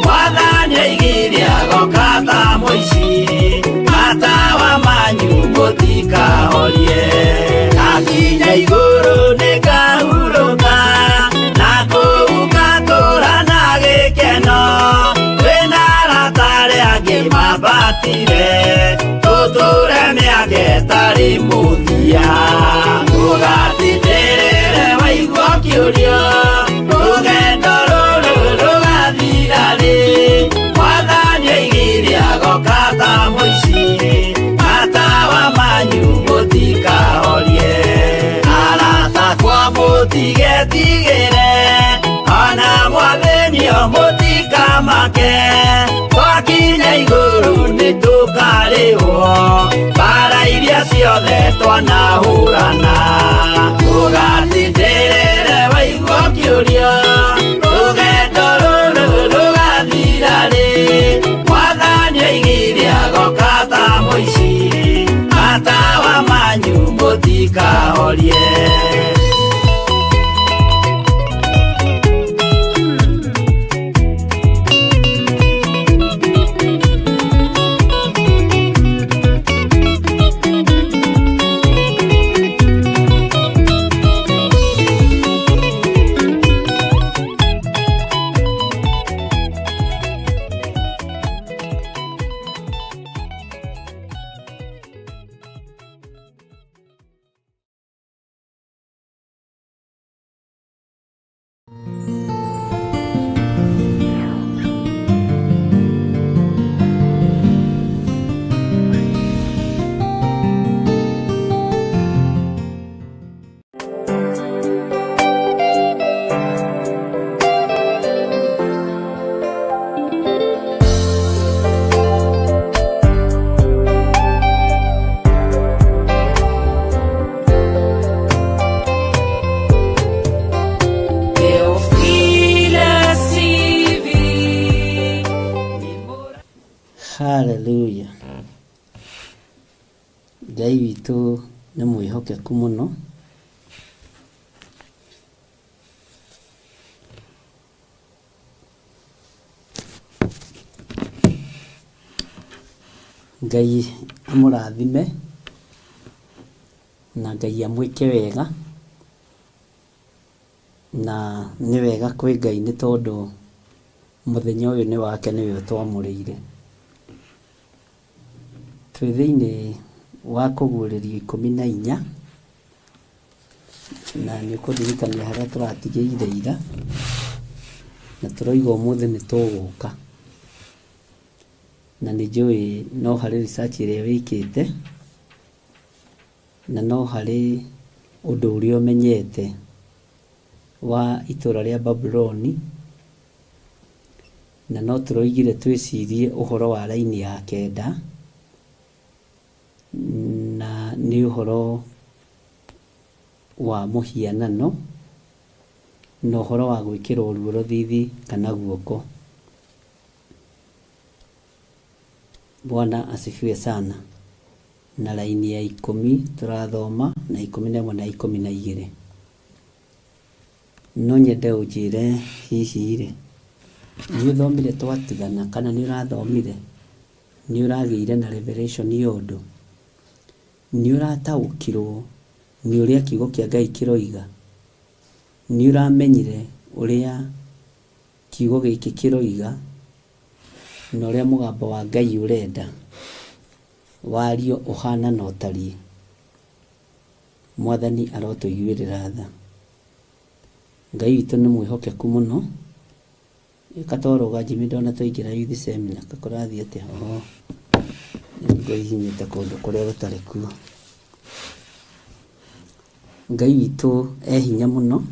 mwathani aigire agoka ta mũici matawa manyu mũtikahorie akinya igũrũ nĩngahurũka na kũu ngatũũra na gĩkeno kwĩna arata arĩa angĩ mambatire tũtũũre mĩaka ĩtarĩ mũthia ũgatindĩrĩre waigua kĩũria rũgendo rũrũ rũgathira rĩ mwathani aigire agoka ta mũici matawa manyu mũtikahorie mũtigetigĩre ona mwathĩnio mũtikamake twakinya igũrũ nĩtũkarĩhwo mbara iria ciothe twanahũrana ũgatindĩrĩre waigua kĩũria rũgendo rũrũ rũgathira ndikahorie
Haleluya. Ngai witũ nĩ mwĩhokeku mũno. Ngai amũrathime na Ngai amwĩke wega, na nĩ wega kwĩ Ngai nĩ tondũ mũthenya ũyũ nĩ wake, nĩwe twamũrĩire. Twĩ thĩinĩ wa kũguũrĩrio 14 na nĩ kũririkania harĩa tũratigĩire ira, na tũroiga ũmũthĩ nĩ tũgũka, na nĩ njũĩ no harĩ research ĩrĩa wĩkĩte, na no harĩ ũndũ ũrĩa ũmenyete wa itũũra rĩa Babuloni, na no tũroigire twĩcirie ũhoro wa raini ya 9, na nĩ ũhoro wa mũhianano na ũhoro wa gwĩkĩrwo ruo rũthithi kana guoko. Bwana asifiwe sana. Na raini ya 10 tũrathoma na 11 na 12. No nyende ũnjĩre hihi-rĩ, nĩ ũthomire twatigana kana nĩ ũrathomire, nĩ ũragĩire na revelation ya ũndũ, nĩ ũrataũkirwo nĩ ũrĩa kiugo kĩa Ngai kĩroiga, nĩ ũramenyire ũrĩa kiugo gĩkĩ kĩroiga na ũrĩa mũgambo wa Ngai ũrenda wario ũhana na ũtariĩ. Mwathani arotũiguĩrĩra tha. Ngai witũ nĩ mwĩhokeku mũno. Katoroga Jimmy ndona twaingĩra youth seminar kakũrathiĩ atĩa? Ngai hinyĩte kũndũ kũrĩa gũtarĩ kuo. Ngai witũ hinya mũno,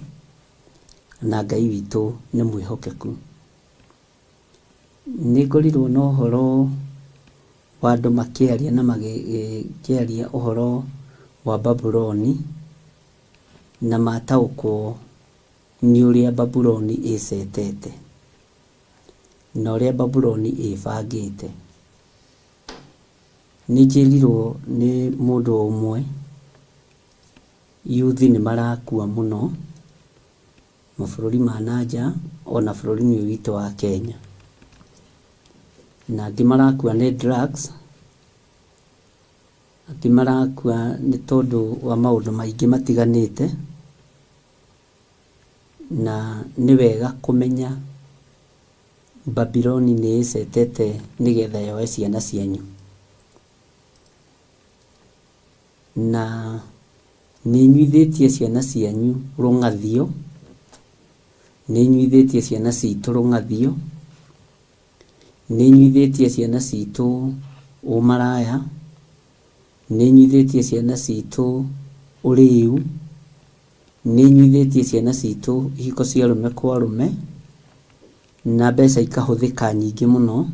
na Ngai witũ nĩ mwĩhokeku. Nĩ ngorirwo na ũhoro wa andũ makĩaria na magĩkĩaria ũhoro wa Babuloni, na mataũkwo nĩ ũrĩa Babuloni ĩcetete na ũrĩa Babuloni ĩbangĩte. Nĩ njĩrirwo nĩ mũndũ ũmwe youth nĩ marakua mũno mabũrũri ma nanja ona bũrũri-inĩ ũyũ witũ wa Kenya, na angĩ marakua nĩ drugs, angĩ marakua nĩ tondũ wa maũndũ maingĩ matiganĩte, na nĩ wega kũmenya Babuloni nĩ ĩcetete nĩgetha yoe ciana cianyu, na nĩ inyuithĩtie ciana cianyu rũng'athio, nĩ inyuithĩtie ciana citũ rũng'athio, nĩ inyuithĩtie ciana citũ ũmaraya, nĩ inyuithĩtie ciana citũ ũrĩu, nĩ inyuithĩtie ciana citũ ihiko cia arũme kwa arũme, na mbeca ikahũthĩka nyingĩ mũno,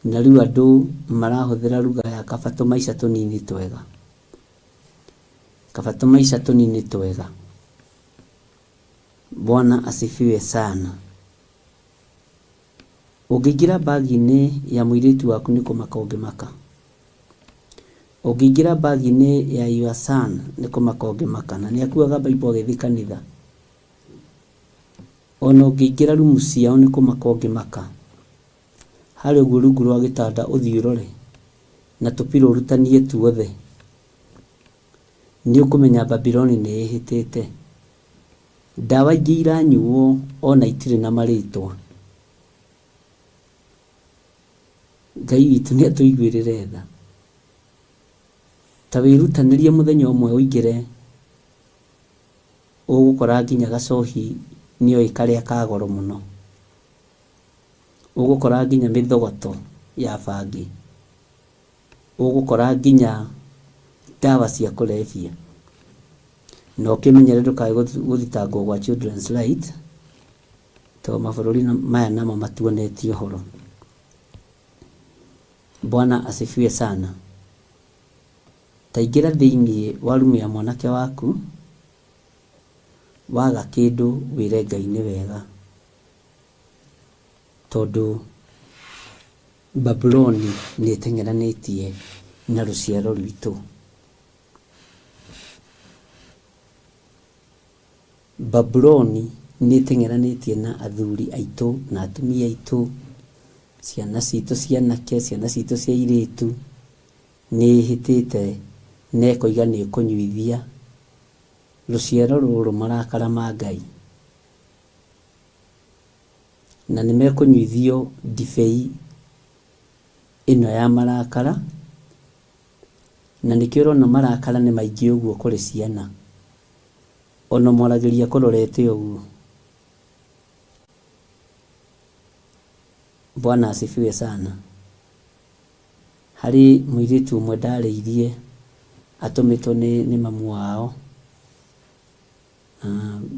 na rĩu andũ marahũthĩra lugha ya kaba tũmaica tũnini twega, kaba tũmaica tũnini twega. Bwana asifiwe sana. Ũngĩingĩra bagi-inĩ ya mũirĩtu waku nĩ kũmaka ũngĩmaka. Ũngĩingĩra bagi-inĩ ya your son nĩ kũmaka ũngĩmaka, na nĩ akuaga Bible agĩthiĩ kanitha. Ona ũngĩingĩra rumu ciao nĩ kũmaka ũngĩmaka. Harĩ ũguo rungu rwa gĩtanda ũthiĩ ũrore na tũpiro ũrutanie tuothe, nĩ ũkũmenya Babyloni nĩ ĩhĩtĩte. Ndawa ingĩ iranyuo ona itirĩ na marĩtwa. Ngai witũ nĩ atũiguĩrĩre tha. Ta wĩrutanĩrie mũthenya ũmwe ũingĩre, ũgũkora nginya gacohi nĩoĩ karĩa ka goro mũno. Ũgũkora nginya mĩthogoto ya bangi. Ũgũkora nginya ndawa cia kũrebia. Na ũkĩmenyere ndũkae gũthitangwo gwa Children's Right, tondũ mabũrũri maya namo matuonetie ũhoro. Bwana asifiwe sana. Taingĩra thĩinĩ wa rumu ya mwanake waku, waga kĩndũ wĩre Ngai nĩ wega, tondũ Babyloni nĩ ĩteng'eranĩtie na rũciaro rwitũ. Babyloni nĩ ĩteng'eranĩtie na athuri aitũ na atumia aitũ, ciana citũ cia anake, ciana citũ cia airĩtu. Nĩ ĩhĩtĩte na ĩkoiga nĩ ĩkũnyuithia rũciaro rũrũ marakara ma Ngai, na nĩ mekũnyuithio ndibei ĩno ya marakara. Na nĩkĩo ũrona marakara nĩ maingĩ ũguo kũrĩ ciana, ona mwaragĩria kũrorete ũguo. Bwana asifiwe sana. Harĩ mũirĩtu ũmwe ndarĩirie atũmĩtwo nĩ mamu wao.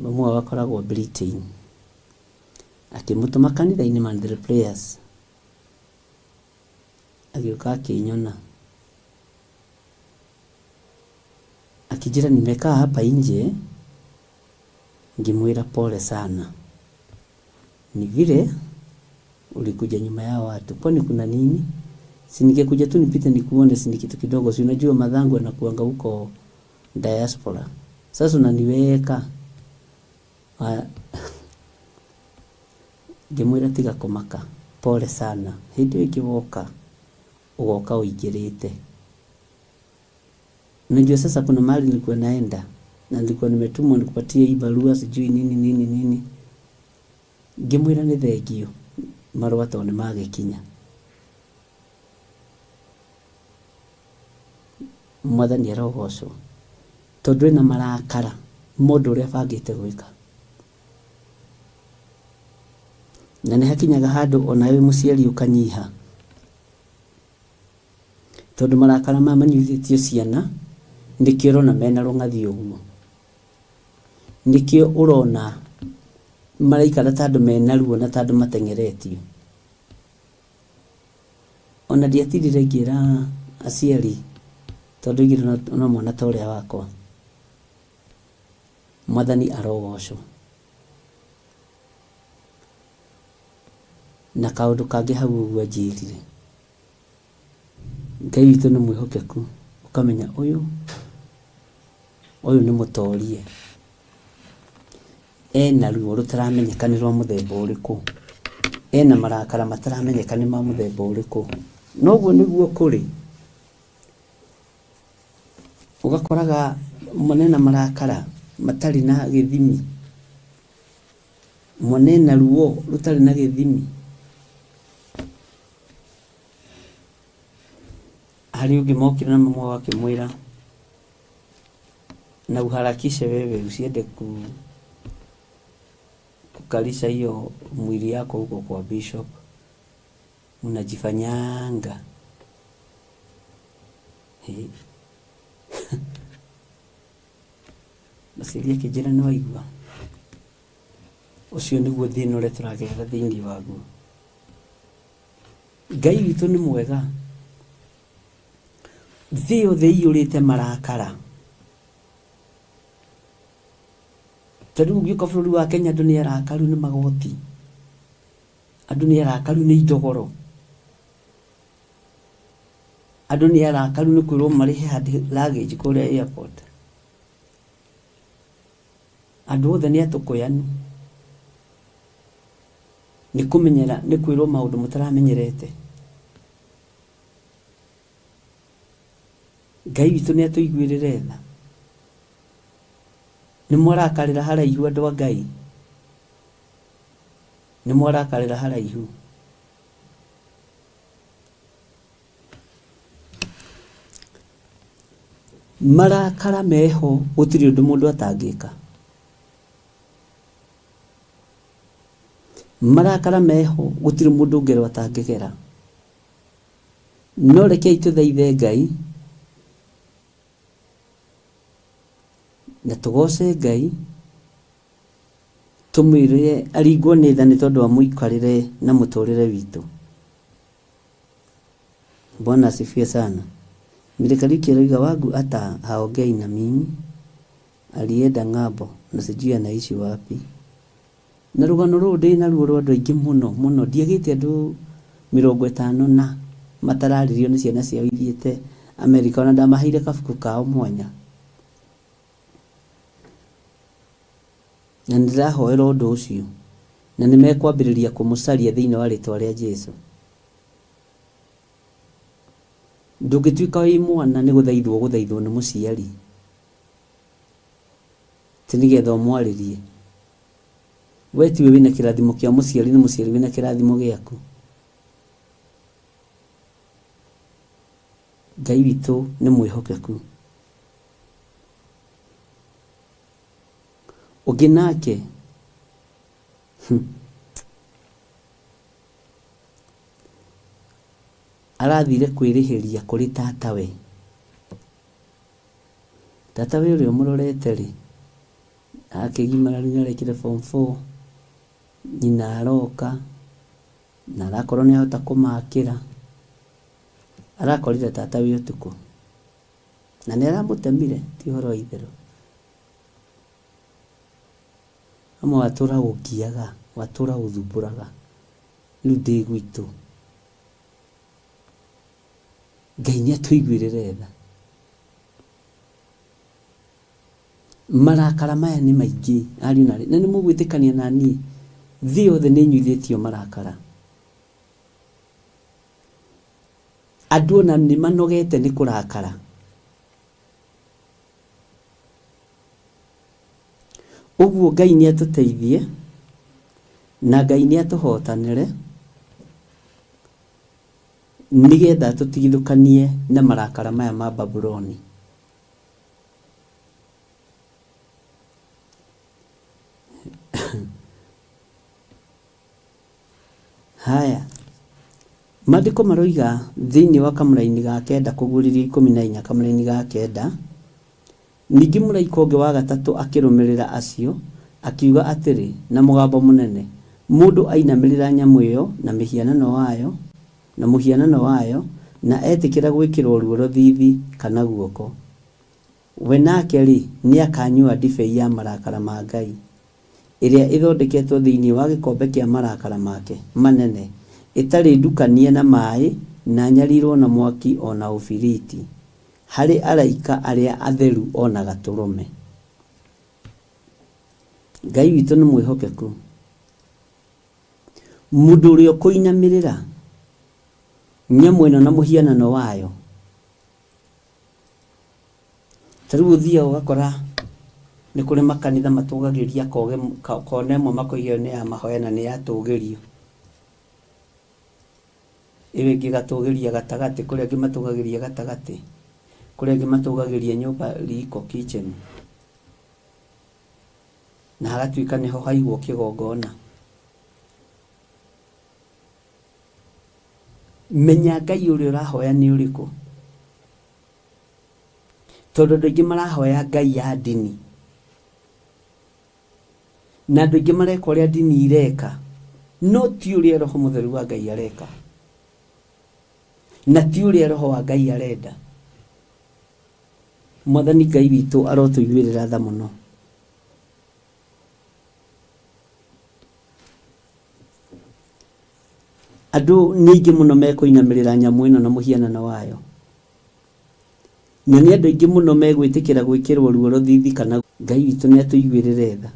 Mamu wao akoragwo Britain. Akĩmũtũma kanitha-inĩ Monday prayers. Agĩũka akĩnyona. Akijira nimekaa hapa nje, ngimwira pole sana. Ni vile ulikuja nyuma ya watu. Kwani kuna nini? Si ningekuja tu nipite nikuone, si ni kitu kidogo. Si unajua madhangu yanakuanga huko diaspora. Sasa unaniweka. Ngimwira tiga kũmaka. Pole sana. Hĩndĩ ĩngĩwoka ugoka uingĩrĩte. Unajua sasa kuna mahali nilikuwa naenda na nilikuwa nimetumwa nikupatie hii barua sijui nini. Ngimwira nĩ thengio. Marũa to nĩ magĩkinya. Mwathani arogocwo. Tondũ ena marakara mũndũ ũrĩa bangĩte gwĩka. Na nĩ hakinyaga handũ ona we mũciari ũkanyiha. Tondũ marakara maya manyuithĩtio ciana, nĩkĩo ũrona mena rũng'athi ũguo. Nĩkĩo ũrona maraikara tandũ mena ruo na tandũ mateng'eretio. Ona ndiatirire ngĩra aciari, tondũ igĩrĩ ona mwana ta ũrĩa wakwa. Mwathani arogocwo. Na kaũndũ kangĩ hau ũguo njĩrire. Ngai witũ nĩ mwĩhokeku, ũkamenya ũyũ nĩ mũtorie. Ena ruo rũtaramenyeka nĩ rwa mũthemba ũrĩkũ. Ena marakara mataramenyeka nĩ ma mũthemba ũrĩkũ. Noguo nĩguo kũrĩ. Ũgakoraga mwana marakara matarĩ na gĩthimi. Mwana na ruo rũtarĩ na gĩthimi. Hari ũngĩmokĩra na mama wake mwĩra na uharakishe wewe usiende kukalisha hiyo mwili yako huko kwa bishop, unajifanyanga Basiria kijana nĩ waigua. Ũcio nĩguo thĩna ũrĩa tũragerera thĩinĩ waguo. Ngai witũ nĩ mwega. Thĩ yothe ĩiyũrĩte marakara. Tondũ ũngĩũka bũrũri wa Kenya andũ nĩ arakaru nĩ magoti. Andũ nĩ arakaru nĩ indogoro. andũ nĩ arakaru nĩ kwĩrwo marĩhe luggage kũrĩa airport. Andũ othe nĩ atũkũyanu, nĩ kũmenyera, nĩ kwĩrwo maũndũ mũtaramenyerete. Ngai witũ nĩ atũiguĩrĩre tha. Nĩ mũrakarĩra haraihu andũ a Ngai, nĩ mũrakarĩra haraihu. Marakara meho gũtirĩ ũndũ mũndũ atangĩka. Marakara meho gũtirĩ mũndũ ngero atangĩgera. No rekei tũthaithe Ngai na tũgoce Ngai, tũmwĩre aringwo nĩ tha nĩ tondũ wa mũikarĩre na mũtũrĩre witũ. Bwana asifiwe sana. Mirikariki aroiga wangu hata haongei na mimi, alienda ng'ambo na sijui anaishi wapi. Na rugano rũrũ ndĩ naruo rwa andũ aingĩ mũno, ndiagĩte andũ 50 na matararĩrio nĩ ciana ciao ithiĩte Amerika, ona ndamaheire kabuku kao mwanya. Na ndĩrahoera ũndũ ũcio, na nĩ mekwambĩrĩria kũmũcaria thĩinĩ wa rĩtwa rĩa Jesũ. Ndũngĩtuĩka wĩ mwana nĩ gũthaithwo nĩ mũciari, ti nĩgetha ũmwarĩrie. We tiwe wĩna kĩrathimo kĩa mũciari, nĩ mũciari wĩna kĩrathimo gĩaku. Ngai witũ nĩ mwĩhokeku. Ũngĩ nake arathire kwĩrĩhĩria kũrĩ tatawe. Tatawe ũrĩa mũrorete rĩ, akĩgimara rĩu arekire form 4, nyina aroka na arakorwo nĩ ahota kũmakĩra. Arakorire tatawe ũtukũ na nĩ aramũtemire, ti ũhoro wa itherũ. Amwe watũra ũngiaga, watũra ũthumbũraga, rĩu ndĩ gwitũ. Ngai nĩ atũiguĩrĩre tha. Marakara maya nĩ maingĩ ariũ na nĩ mũgwĩtĩkania na niĩ, thĩ yothe nĩ nyuithĩtio marakara. Andũ ona nĩ manogete nĩ kũrakara. Ũguo Ngai nĩ atũteithie na Ngai nĩ atũhotanĩre, nĩgetha tũtigithũkanie na marakara maya ma Babuloni. Haya, maandĩko maroiga thĩinĩ wa kamũra-inĩ ga 9 kũgũrĩrio 14 kamũra-inĩ ga 9, ningĩ mũraika ũngĩ wa gatatũ akĩrũmĩrĩra acio akiuga atĩrĩ na mũgambo mũnene, mũndũ ainamĩrĩra nyamũ ĩyo na mũhianano wayo na etĩkĩra gwĩkĩrwo ruo rũthithi kana guoko. We nake rĩ, nĩ akanyua ndibei ya marakara ma Ngai, ĩrĩa ĩthondeketwo thĩinĩ wa gĩkombe kĩa marakara make manene, ĩtarĩ ndukanie na maĩ na nyarirwo na mwaki ona ũbiriti, harĩ araika arĩa atheru ona gatũrũme. Ngai witũ nĩ mwĩhokeku. Mũndũ ũrĩa ũkũinamĩrĩra nyamũ ĩno na mũhianano wayo, tarĩu ũthiaga ũgakora nĩ kũrĩ makanitha matũgagĩria kona ĩmwe makoigĩrwo nĩ ya mahoya na nĩ yatũgĩrio, ĩyo ĩngĩ gatũgĩria gatagatĩ, kũrĩa ĩngĩ matũgagĩria gatagatĩ, kũrĩa ĩngĩ matũgagĩria nyũmba riko kitchen, na hagatuĩka nĩho haigwo kĩgongona. Menya Ngai ũrĩa ũrahoya nĩ ũrĩkũ, tondũ andũ aingĩ marahoya Ngai ya ndini, na andũ aingĩ mareka ũrĩa ndini ireka, no ti ũrĩa Roho Mũtheru wa Ngai areka, na ti ũrĩa Roho wa Ngai arenda. Mwathani Ngai witũ arotũiguĩrĩra tha mũno. Andũ nĩ aingĩ mũno mekũinamĩrĩra nyamũ ĩno na mũhianano wayo, na nĩ andũ aingĩ mũno megwĩtĩkĩra gwĩkĩrwo ruo rũthithi kana Ngai witũ nĩ atũiguĩrĩre tha.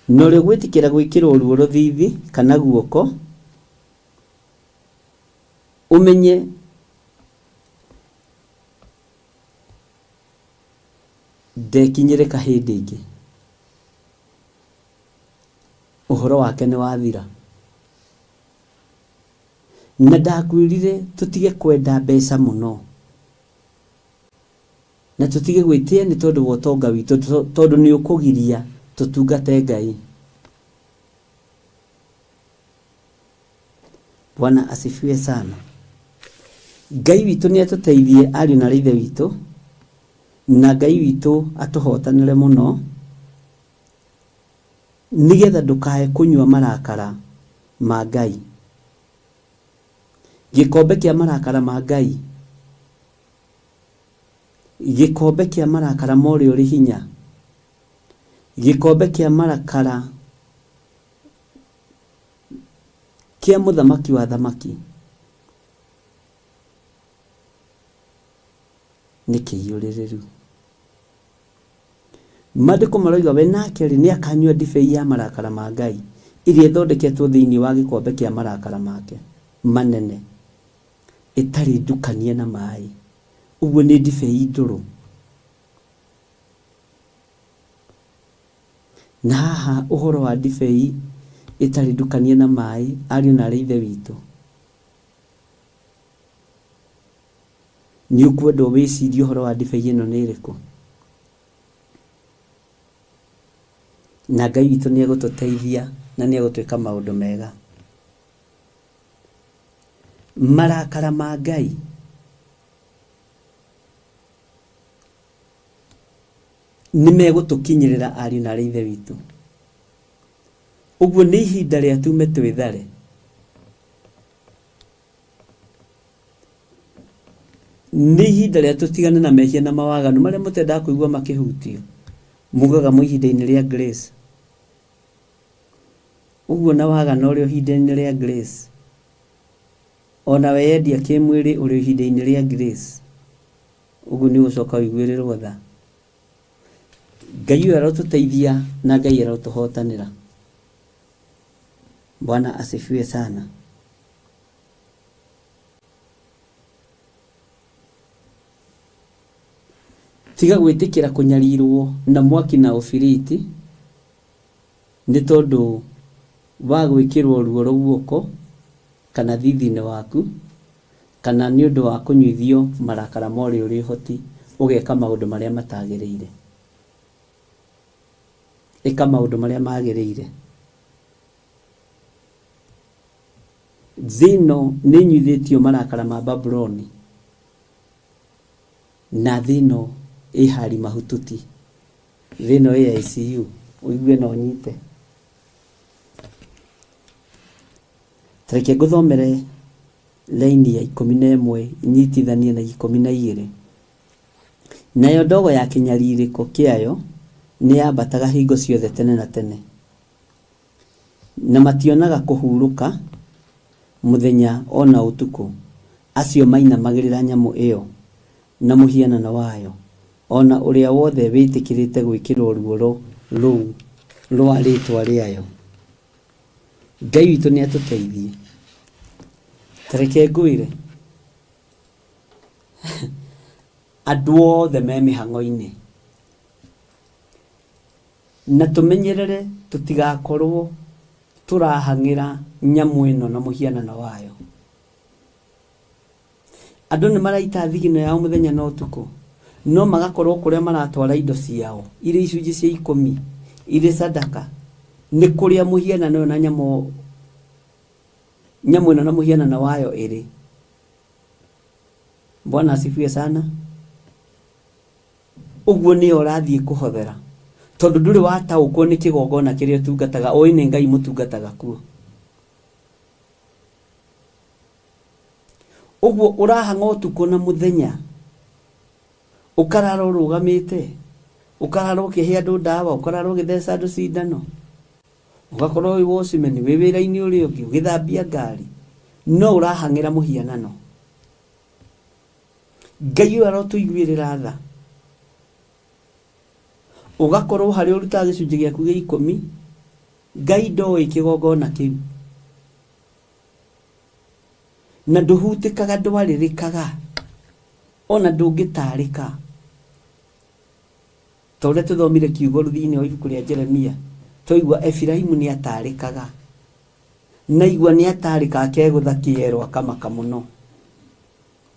No rĩo gwĩtĩkĩra gwĩkĩrwo ruo rũthithi kana guoko, ũmenye ndekinyĩrĩka hĩndĩ ĩngĩ, ũhoro wake nĩ wathira. Na ndakwĩrire tũtige kwenda mbeca mũno, na tũtige gwĩtĩa nĩ tondũ wa ũtonga witũ, tondũ nĩ ũkũgiria tũtungate Ngai. Bwana asifiwe sana. Ngai witũ nĩ atũteithie ariũ na ithe witũ, na Ngai witũ atũhotanĩre mũno, nigetha ndũkae kũnyua marakara ma Ngai. Gĩkombe kĩa marakara ma Ngai, gĩkombe kĩa marakara ma ũrĩa ũrĩ hinya, gĩkombe kĩa marakara kĩa mũthamaki wa thamaki nĩ kĩiyũrĩrĩru. Maandĩko maroiga we nake rĩ nĩ akanyua ndibei ya marakara ma Ngai iria ithondeketwo thĩinĩ wa gĩkombe kĩa marakara make manene, ĩtarĩ ndukanie na maĩ. Ũguo nĩ ndibei ndũrũ. Na haha ũhoro wa ndibei ĩtarĩ ndukanie na maĩ, ariũ na ithe witũ, nĩ ũkwenda wĩcirie ũhoro wa ndibei ĩno nĩ ĩrĩkũ. Na Ngai witũ nĩ egũtũteithia na nĩ egũtwĩka maũndũ mega. Marakara ma Ngai nĩ megũtũkinyĩrĩra ariũ na ithe witũ. Ũguo nĩ ihinda rĩa tume twĩthare. Nĩ ihinda rĩa tũtigane na mehia na mawaganu marĩa mũtendaga kũigua makĩhutio, mugaga mu ihinda-inĩ rĩa grace. Ũguo na wagana ũrĩ ihinda-inĩ rĩa grace, ona weyendia kĩmwĩrĩ ũrĩ ihinda-inĩ rĩa grace, ũguo nĩ ũgũcoka wĩiguĩrĩrwo tha. Ngai arotũteithia na Ngai arotũhotanĩra. Bwana asifiwe sana. Tiga gwĩtĩkĩra kũnyarirwo na mwaki na ũbiriti nĩ tondũ wa gwĩkĩrwo ruo rwa guoko kana thithi-inĩ waku, kana nĩ ũndũ wa kũnyuithio marakara ma ũrĩa ũrĩ hoti ũgeka maũndũ marĩa matagĩrĩire. Ĩka maũndũ marĩa magĩrĩire. Thĩno nĩ nyuithĩtio marakara ma Babuloni, na thĩno ĩhari mahututi, thĩno ĩ ICU, ũigue na ũnyite. Tareke ngũthomere laini ya 11 inyitithanie na 12. Nayo ndogo ya kĩnyarirĩko kĩayo nĩ yambataga hingo ciothe tene na tene, na mationaga kũhurũka mũthenya ona ũtukũ. Acio mainamagĩrĩra nyamũ ĩyo na mũhianano wayo, ona ũrĩa wothe wĩtĩkĩrĩte gwĩkĩrwo ruo rũu rwa rĩtwa rĩayo. Ngai witũ nĩ atũteithie. Tareke ngwĩre andũ othe me mĩhang'o-inĩ, na tũmenyerere tũtigakorwo tũrahang'ĩra nyamũ ĩno na mũhianano wayo. Andũ nĩ maraita thigino yao mũthenya na ũtukũ, no magakorwo kũrĩa maratwara indo ciao irĩ icunjĩ cia 10 irĩ sadaka nĩ kũrĩa mũhianano na nyamũ ĩno na mũhianano wayo ĩrĩ. Bwana asifiwe sana. Ũguo nĩ ũrathiĩ kũhothera, tondũ ndũrĩ wataũkwo nĩ kĩgongona kĩrĩa ũtungataga, oĩ nĩ Ngai mũtungataga kuo. Ũguo ũrahang'a ũtukũ na mũthenya, ũkarara ũrũgamĩte, ũkarara ũkĩhe andũ ndawa, ũkarara ũgĩtheca andũ cindano, ũgakorwo wĩ watchman wĩ wĩra-inĩ ũrĩa ũngĩ ũgĩthambia ngari, no urahang'ira muhianano. Ngai uyu arotuiguirira tha ugakorwo hari uruta gicunji giaku gia 10 Ngai ndoi kigongona kiu na nduhutikaga ndwaririkaga ona ndungitarika tore tuthomire kiugo ruthini wa ibuku ria Jeremia toigwa Efiraimu ni atarikaga na igwa ni atarika akegutha kierwa akamaka muno.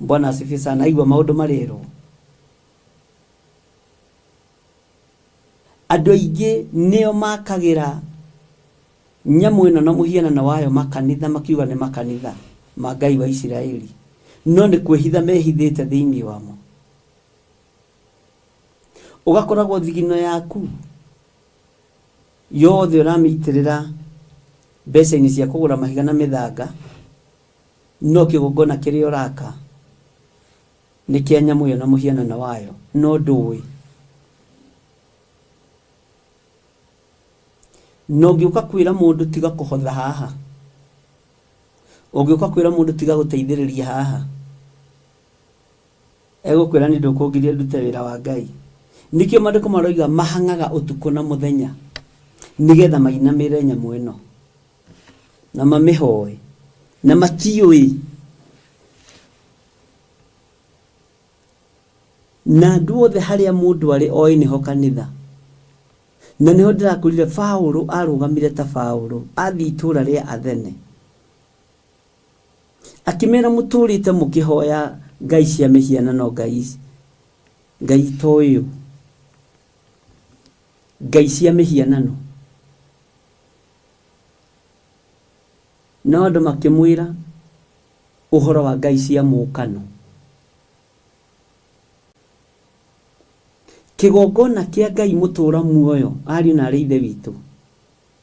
Bwana asifiwe sana. Igwa maundu marero andu aingi nio makagira nyamu ino na muhianano wayo makanitha makiuga ni makanitha ma Ngai wa Isiraeli, no ni kwihitha mehithite thiini wamo. Ugakoragwo thigino yaku yothe uramiitirira mbeca-ini cia kugura mahiga na mithanga, no kigongona kiria uraka ni kia nyamu iyo na muhianano wayo, no ndui. No ngiuka kwira mundu tiga kuhotha haha, ungiuka kwira mundu tiga guteithiriria haha, egukwira ni ndukungiria ndute wira wa Ngai. Nikio maandiko maroiga mahangaga utuku na muthenya nigetha mainamire nyamu ino na mamihoe na matiui. Na andu othe haria mundu ari oi niho kanitha, na niho ndirakurire Paulo arugamire ta Paulo athi itura ria Athene akimera muturite mukihoya ngai cia mihianano, ngai toyo ngai cia mihianano. No andu makimwira uhoro wa ngai cia mukano. Kigongona kia Ngai mutura muoyo ari na ithe witu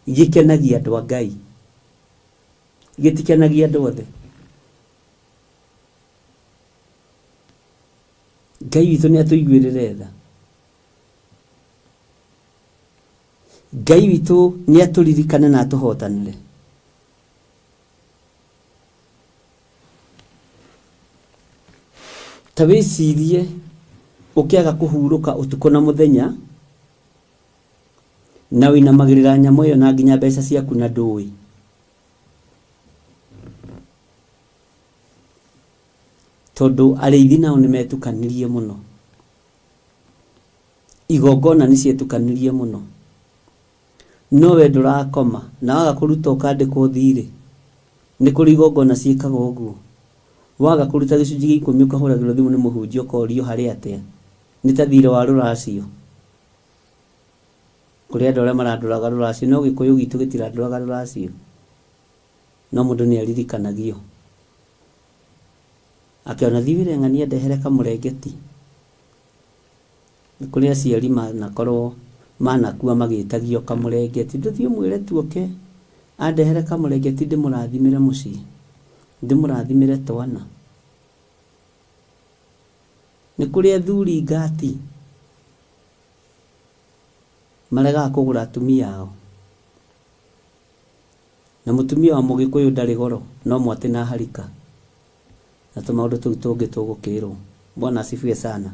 gikenagia andu a Ngai, gitikenagia andu othe. Ngai witu ni atuiguirire tha, Ngai witu ni aturirikane na atuhotanire. Tabicirie ukiaga kuhuruka utuko na muthenya na winamagirira nyamu iyo na nginya mbeca ciaku na ndui. Tondu ariithi nao ni metukanirie muno, igongona ni cietukanirie muno, no we ndurakoma na waga kuruta ukandikwo thiri. Ni kuri igongona ciikagwo uguo, waga kuruta gicunji gia 10 ukahuragirwo thimu ni muhunjia ukorio hari atia ni ta thire wa ruracio. Kuri andu aria maranduraga ruracio, no gikuyu gitu gitiraduraga ruracio, no mundu ni aririkanagio akiona thivire ng'ania ndehere kamurengeti. Ni kuri aciari manakorwo manakua magitagio kamurengeti, nduthie mwire tuoke andehere kamurengeti ndimurathimire mucii, ndimurathimire twana. Ni kuri athuri ngati marega kugura atumia ao, na mutumia wa mugikuyu ndari goro no mwate na harika, na tumaundu tuu tungi tugukirwo. Bwana asifiwe sana.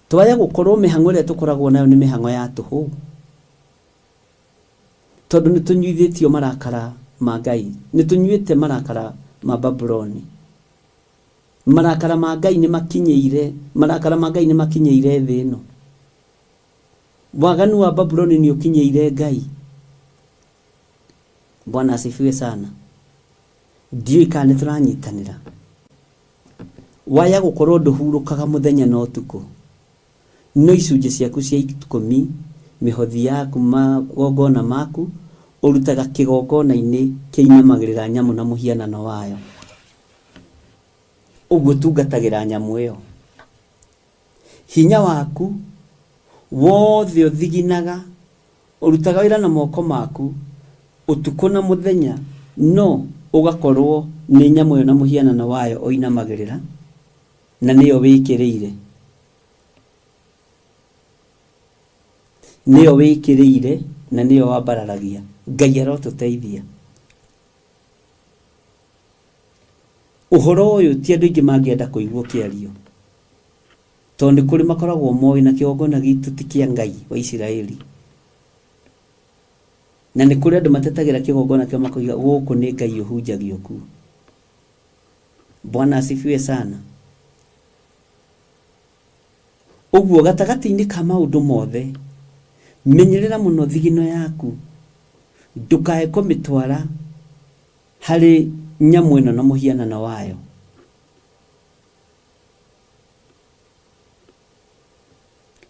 Twaya gukorwo mihango iria tukoragwo nayo ni mihango ya tuhu, tondu ni tunyuithitio marakara ma Ngai, ni tunyuite marakara ma Babuloni. Marakara ma Ngai ni makinyeire, marakara ma Ngai ni makinyeire thi ino. Waganu wa Babuloni ni ukinyeire Ngai. Bwana asifiwe sana. Ndiyo ikane turanyitanira. Waya gukorwo nduhurukaga muthenya na utuku, no icunji ciaku cia 10 mihothi yaku magongona maku urutaga kigongona-ini kiinamagirira nyamu na muhianano wayo, uguo tungatagira nyamu iyo. Hinya waku wothe uthiginaga urutaga wira na moko maku utuku na muthenya, no ugakorwo ni nyamu iyo na muhianano wayo oinamagirira na niyo wikiriire, niyo wikiriire na niyo wabararagia. Ngai arotuteithia. uhoro uyu ti andu ingi mangienda kuigua kiario tondu kuri makoragwo moi na kiogona gitu ti kia Ngai wa Isiraeli na ni kuri andu matetagira kigogona kio makoiga guku ni Ngai uhunjagio ku. Bwana asifiwe sana. Uguo gatagati-ini ka maundu mothe menyerera muno thigino yaku ndukae kumitwara hari nyamu ino na muhianano wayo.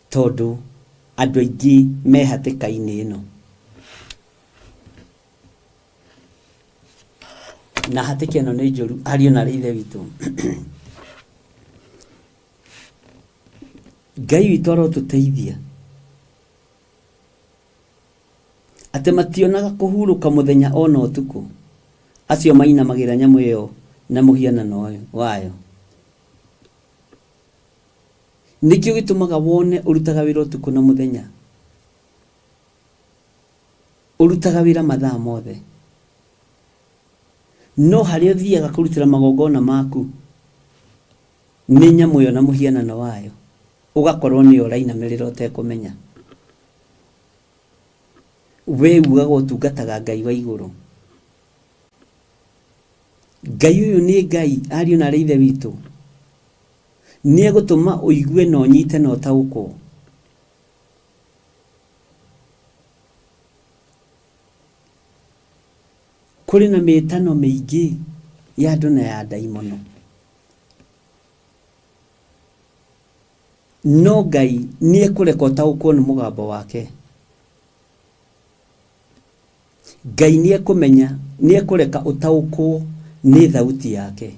Tondu andu aingi me hatikaini ino na hatike ino ni njuru ario na rithe witu. Ngai witu arotuteithia ati mationaga kuhuruka muthenya ona utuku acio mainamagira nyamu iyo na muhianano wayo. Nikio gitumaga wone urutaga wira utuku na muthenya, urutaga wira mathaa mothe, no haria thiaga kurutira magongona maku ni nyamu iyo na muhianano wayo ugakorwo ni urainamirira utekumenya. We ugaga utungataga Ngai wa iguru. Ngai uyu ni Ngai ario na rithe witu ni egutuma uigue no nyite no tauko. Kuri na mitano miingi ya andu na ya daimono, no Ngai ni ekureka utauko ni mugambo wake. Ngai ni ekumenya ni ekureka utauko ni thauti yake.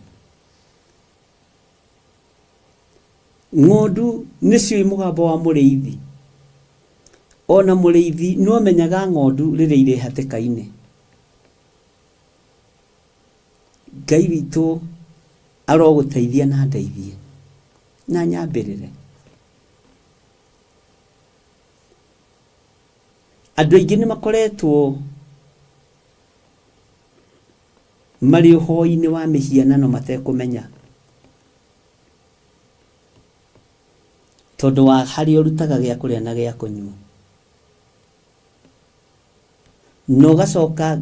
Ng'ondu nicio mugambo wa muriithi, ona muriithi no menyaga ng'ondu riria iri hatikaine. Ngai witu aroguteithia na ndeithie na nyambirire. Andu aingi ni makoretwo mari uhoi-ini wa mihianano matekumenya tondu wa hari urutaga gia kuria na gia kunyua, no gacoka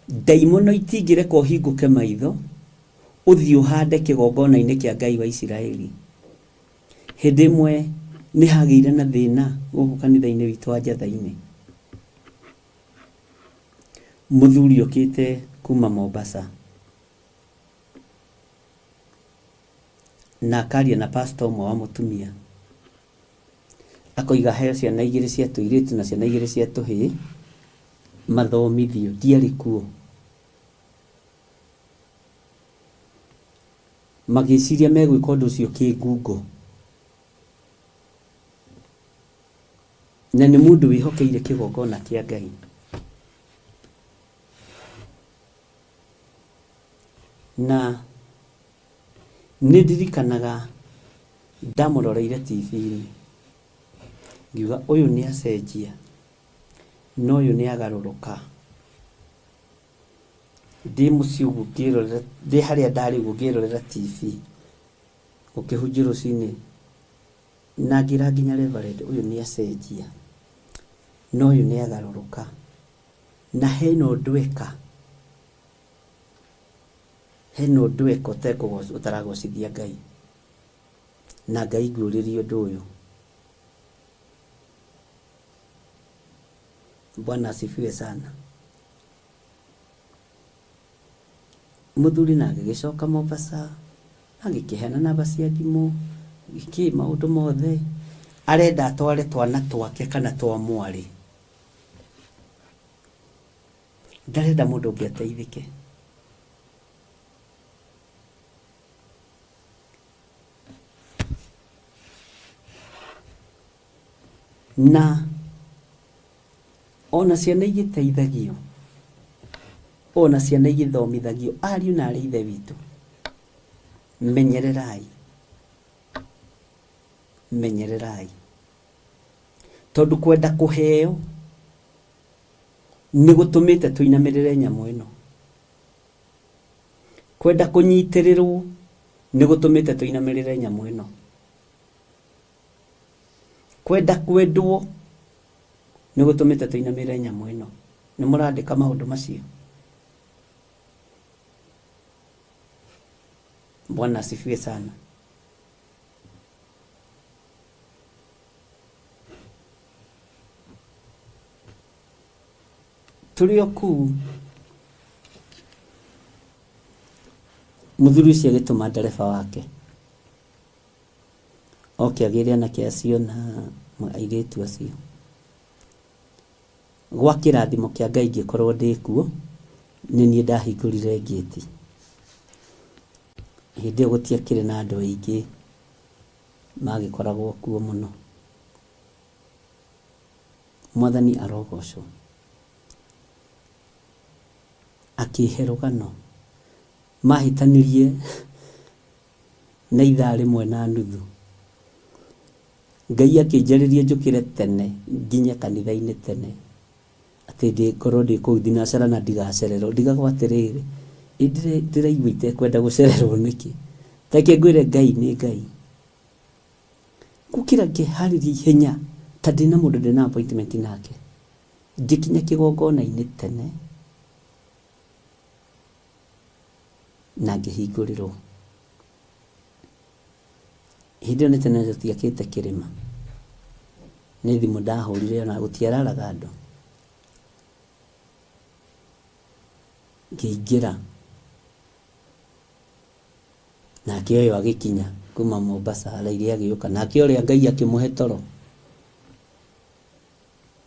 daimono itingire ko hinguke maitho uthii uhande kigongona-ini kia Ngai wa Isiraeli. Hindi imwe ni hagiire na thina guku kanitha-ini witu wa Njatha-ini. Muthuri ukite kuma Mombasa na akaria na pastor umwe wa mutumia, akoiga heo ciana igiri cia tuiritu na ciana igiri cia tuhii mathomithio. Ndiari kuo, magiciria megwika undu ucio kingungo, na ni mundu wihokeire kigongona kia Ngai. Na nidirikanaga ndamuroreire TV-ini ngiuga uyu ni acenjia no uyu ni agaruruka. Ndi mucii uguo ngirorera, ndi haria ndari uguo ngirorera TV ukihunjia rucini na ngira nginya Reverend uyu ni acenjia no uyu ni agaruruka na heno ndweka uteko utaragocithia Ngai na Ngai nguririe undu uyu. Bwana asifiwe sana. Muthuri na agicoka Mombasa agikihena namba cia thimu iki maundu mothe arenda atware twana twake kana twa mwari, ndarenda mundu ungiateithike. Na ona ciana igiteithagio, ona ciana igithomithagio, ariu na ari ithe witu, menyererai tondu kwenda kuheo ni gutumite tuinamirire nyamu ino. kwenda kunyitirĩrwo nĩ gũtũmĩte tũinamĩrĩre nyamũ ĩno. Kwenda kwendwo nĩ gũtũmĩte tũinamĩrĩre nyamũ ĩno. Nĩ mũrandĩka maũndũ macio? Bwana asifiwe sana. Tũrĩ o kũu, mũthuri ũcio agĩtũma ndereba wake oke agĩre anake acio na airĩtu acio. Gwa kĩrathimo kĩa Ngai ngĩkorwo ndĩkuo, nĩ niĩ ndahingũrire ngĩti. Hĩndĩ ĩyo gũtiakĩrĩ na andũ aingĩ magĩkoragwo kuo mũno. Mwathani arogocwo. Akĩhe rũgano mahĩtanirie na ithaa rĩmwe na nuthu. Ngai akĩnjarĩria njũkĩre tene nginye kanitha-inĩ tene, atĩ ndĩkorwo ndĩ kũu thinacara na ndigacererwo. Ndigagwo atĩrĩrĩ, ndĩraigua itekwenda gũcererwo nĩkĩ? Reke ngwĩre Ngai nĩ Ngai. Gũkĩra ngĩharĩria ihenya ta ndĩna mũndũ ndĩna appointment nake, ngĩkinya kĩgongona-inĩ tene na ngĩhingũrĩrwo. Hĩndĩ ĩyo nĩ tene tũtiakĩte kĩrĩma, nĩ thimũ ndahũrire ona gũtiararaga andũ. Ngĩingĩra nake ũyũ agĩkinya kuma Mombasa araire agĩũka, nake ũrĩa Ngai akĩmũhe toro,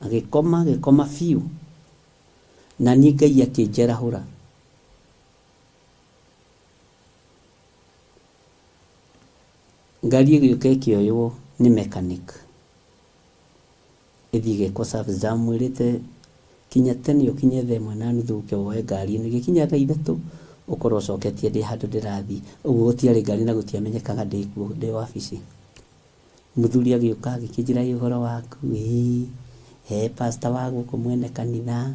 agĩkoma biũ, na niĩ Ngai akĩnjerahũra. Ngari ĩgĩũka ĩkĩoywo nĩ mechanic ĩthiĩ gĩkwo service. Ndamwĩrĩte kinya tene ũkinye thaa ĩmwe na nuthu ũke woe ngari ĩno, gĩkinya thaa ithatũ ũkorwo ũcoketie ndĩ handũ ndĩrathiĩ. Ũguo gũtiarĩ ngari na gũtiamenyekaga ndĩkuo, ndĩ wabici. Mũthuri agĩũka agĩkĩnjĩra ũhoro waku, pastor wa gũkũ mwene kanitha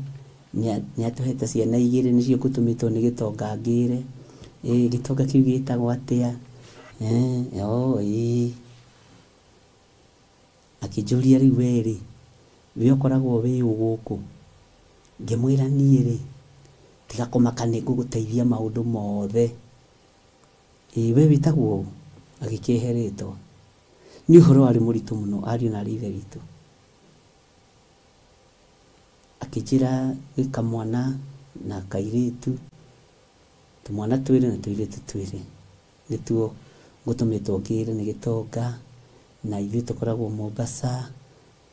nĩ atũhete ciana 2 nĩcio ngũtũmĩtwo nĩ gĩtonga ngĩre. Gĩtonga kĩu gĩtagwo atĩa? Akĩnjũria rĩu we we ũkoragwo wĩ gũkũ? Ngĩmwĩra niĩ tiga kũmaka nĩ ngũgũteithia maũndũ mothe. We wĩtagwo ũũ? Agĩkĩhe rĩtwa. Nĩ ũhoro warĩ mũritũ mũno, ariũ na ithe witũ. Akĩnjĩra kamwana na kairĩtu, tũmwana twĩrĩ na tũirĩtu twĩrĩ nĩtuo ngũtũmĩtwo ngĩre nĩ gĩtonga, na ithuĩ tũkoragwo Mombasa,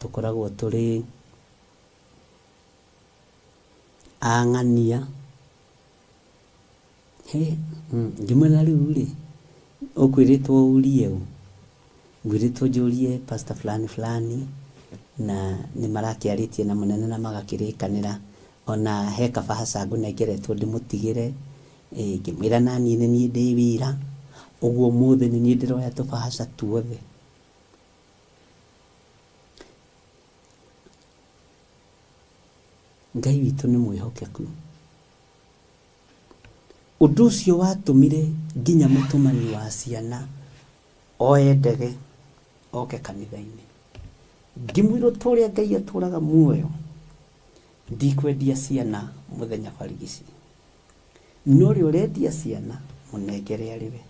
tũkoragwo tũrĩ ang'ania. Ngĩmwĩra rĩu ũkwĩrĩtwo ũrie ũ? Ngwĩrĩtwo njũrie pastor fulani na nĩ marakĩarĩtie na mũnene na magakĩrĩkanĩra, ona he kabahaca ngũnengeretwo ndĩmũtigĩre. Ngĩmwĩra naniĩ nĩ niĩ ndĩ wĩra, ũguo ũmũthĩ nĩ niĩ ndĩroya tũbahaca tuothe. Ngai witũ nĩ mwĩhokeku. Ũndũ ũcio watũmire nginya mũtũmani wa ciana oe ndege oke kanitha-inĩ. Ngĩmwĩra ũrĩa Ngai atũraga muoyo, ndikwendia ciana mũthenya barigici. No rĩo ũrendia ciana mũnengere arĩ we,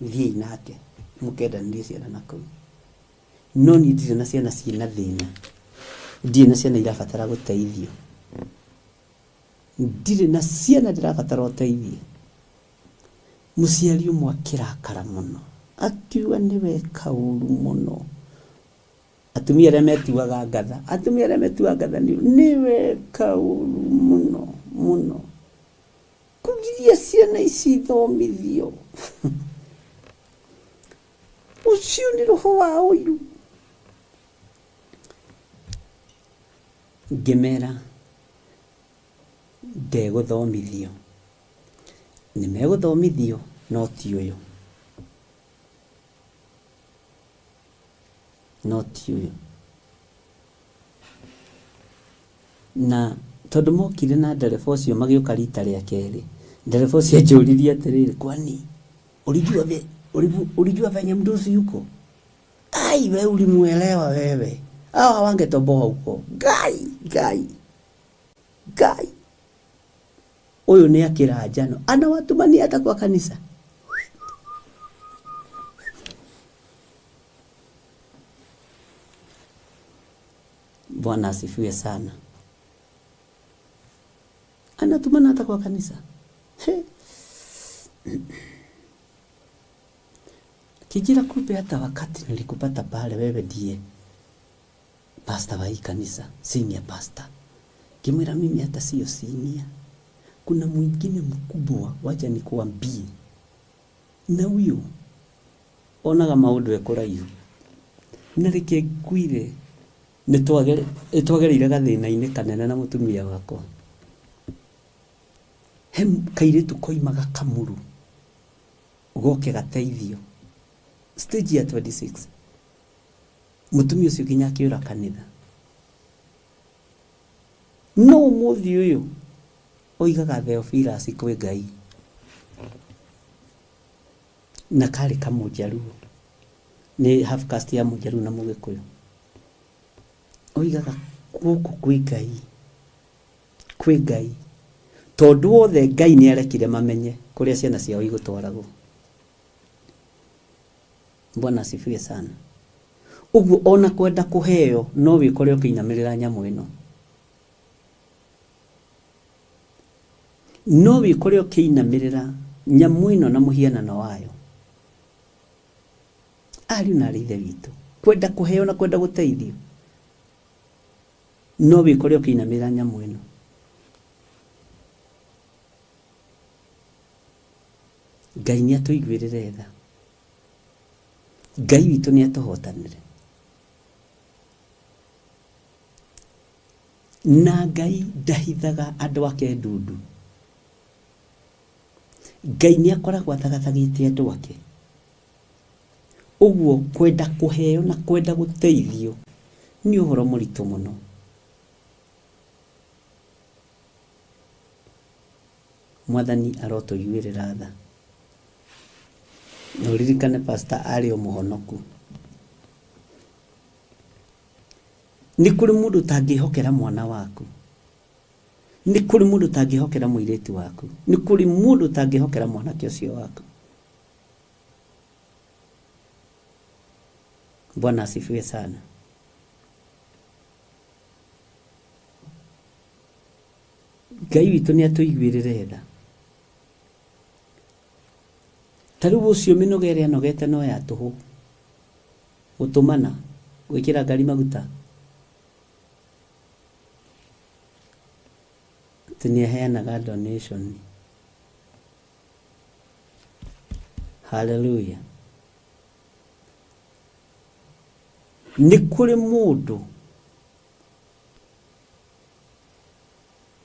thiĩ nake mũkendanĩrie ciana na kũu. No niĩ ndirĩ na ciana ciĩna thĩna, ndirĩ na ciana irabatara gũteithio, ndirĩ na ciana ndĩrabatara ũteithio. Mũciari ũmwe akĩrakara mũno, akiuga nĩwe kaũru mũno. Atumia arĩa metuaga ngatha nĩwe kaũru mũno mũno, kũgiria ciana ici ithomithio. Ũcio nĩ roho wa ũiru. Ngĩmera ndegũthomithio, nĩ megũthomithio no ti ũyũ, no ti ũyũ. Na tondũ mokire na ndereba ũcio magĩũka rita rĩa kerĩ, Ndereba ucio anjũririe atĩrĩrĩ, kwani ulijua venye mdosi yuko? Ai, wewe ulimuelewa wewe. Hawa wangetoboa huko. Gai. Huyu ni akira jano. Anawatumania hata kwa kanisa. Bwana asifiwe sana. Anatumana hata kwa kanisa. Kijira kumbe hata wakati nilikupata pale wewe ndiye pastor wa hii kanisa, senior pastor. Kimwira mimi hata sio senior. Kuna mwingine mkubwa, wacha nikuambie. Na huyo onaga maundu ekuraihu. Nareke kwire nitwagereire gathina-ini kanene na mutumia wakwa. Kairitu koimaga Kamuru. Goke gateithio. Stage ya 26. Mutumia ucio kinya akiura kanitha. No muthi uyu oigaga Theophilus kwĩ Ngai. Na kari kamũjaruo. Ni half caste ya mũjaruo na mũgĩkũyũ. Oigaga gũkũ kwĩ Ngai. Tondu wothe Ngai nĩ arekire mamenye kũrĩa ciana ciao igũtwaragwo. Bwana asifiwe sana. Uguo ona kwenda kuheo no wikore ukiinamirira nyamu ino. No wikore ukiinamirira nyamu ino na muhianano wayo. Ari na rithe witu. Kwenda kuheo na kwenda guteithio. No wikore ukiinamirira nyamu ino. Ngai nĩ atuiguĩrĩre tha. Ngai witũ nĩ atuhotanire. Na Ngai ndahithaga andũ ake ndundu. Ngai nĩ akoragwo athagathagitie andũ ake. Uguo kwenda kuheo na kwenda guteithio nĩ ũhoro mũritũ mũno. Mwathani arotũiguĩrĩra tha. Na uririkane pastor ari o muhonoku. Ni kuri mundu tangihokera mwana waku. Ni kuri mundu tangihokera muireti waku. Ni kuri mundu tangihokera mwanake ucio waku. Bwana asifiwe sana. Ngai witũ nĩ atuiguĩrĩre tha. Tariu ucio minogere anogete no ya tuhu. Gutumana gwikira ngari maguta. Tenia heanaga donation. Hallelujah. Ni kuri mundu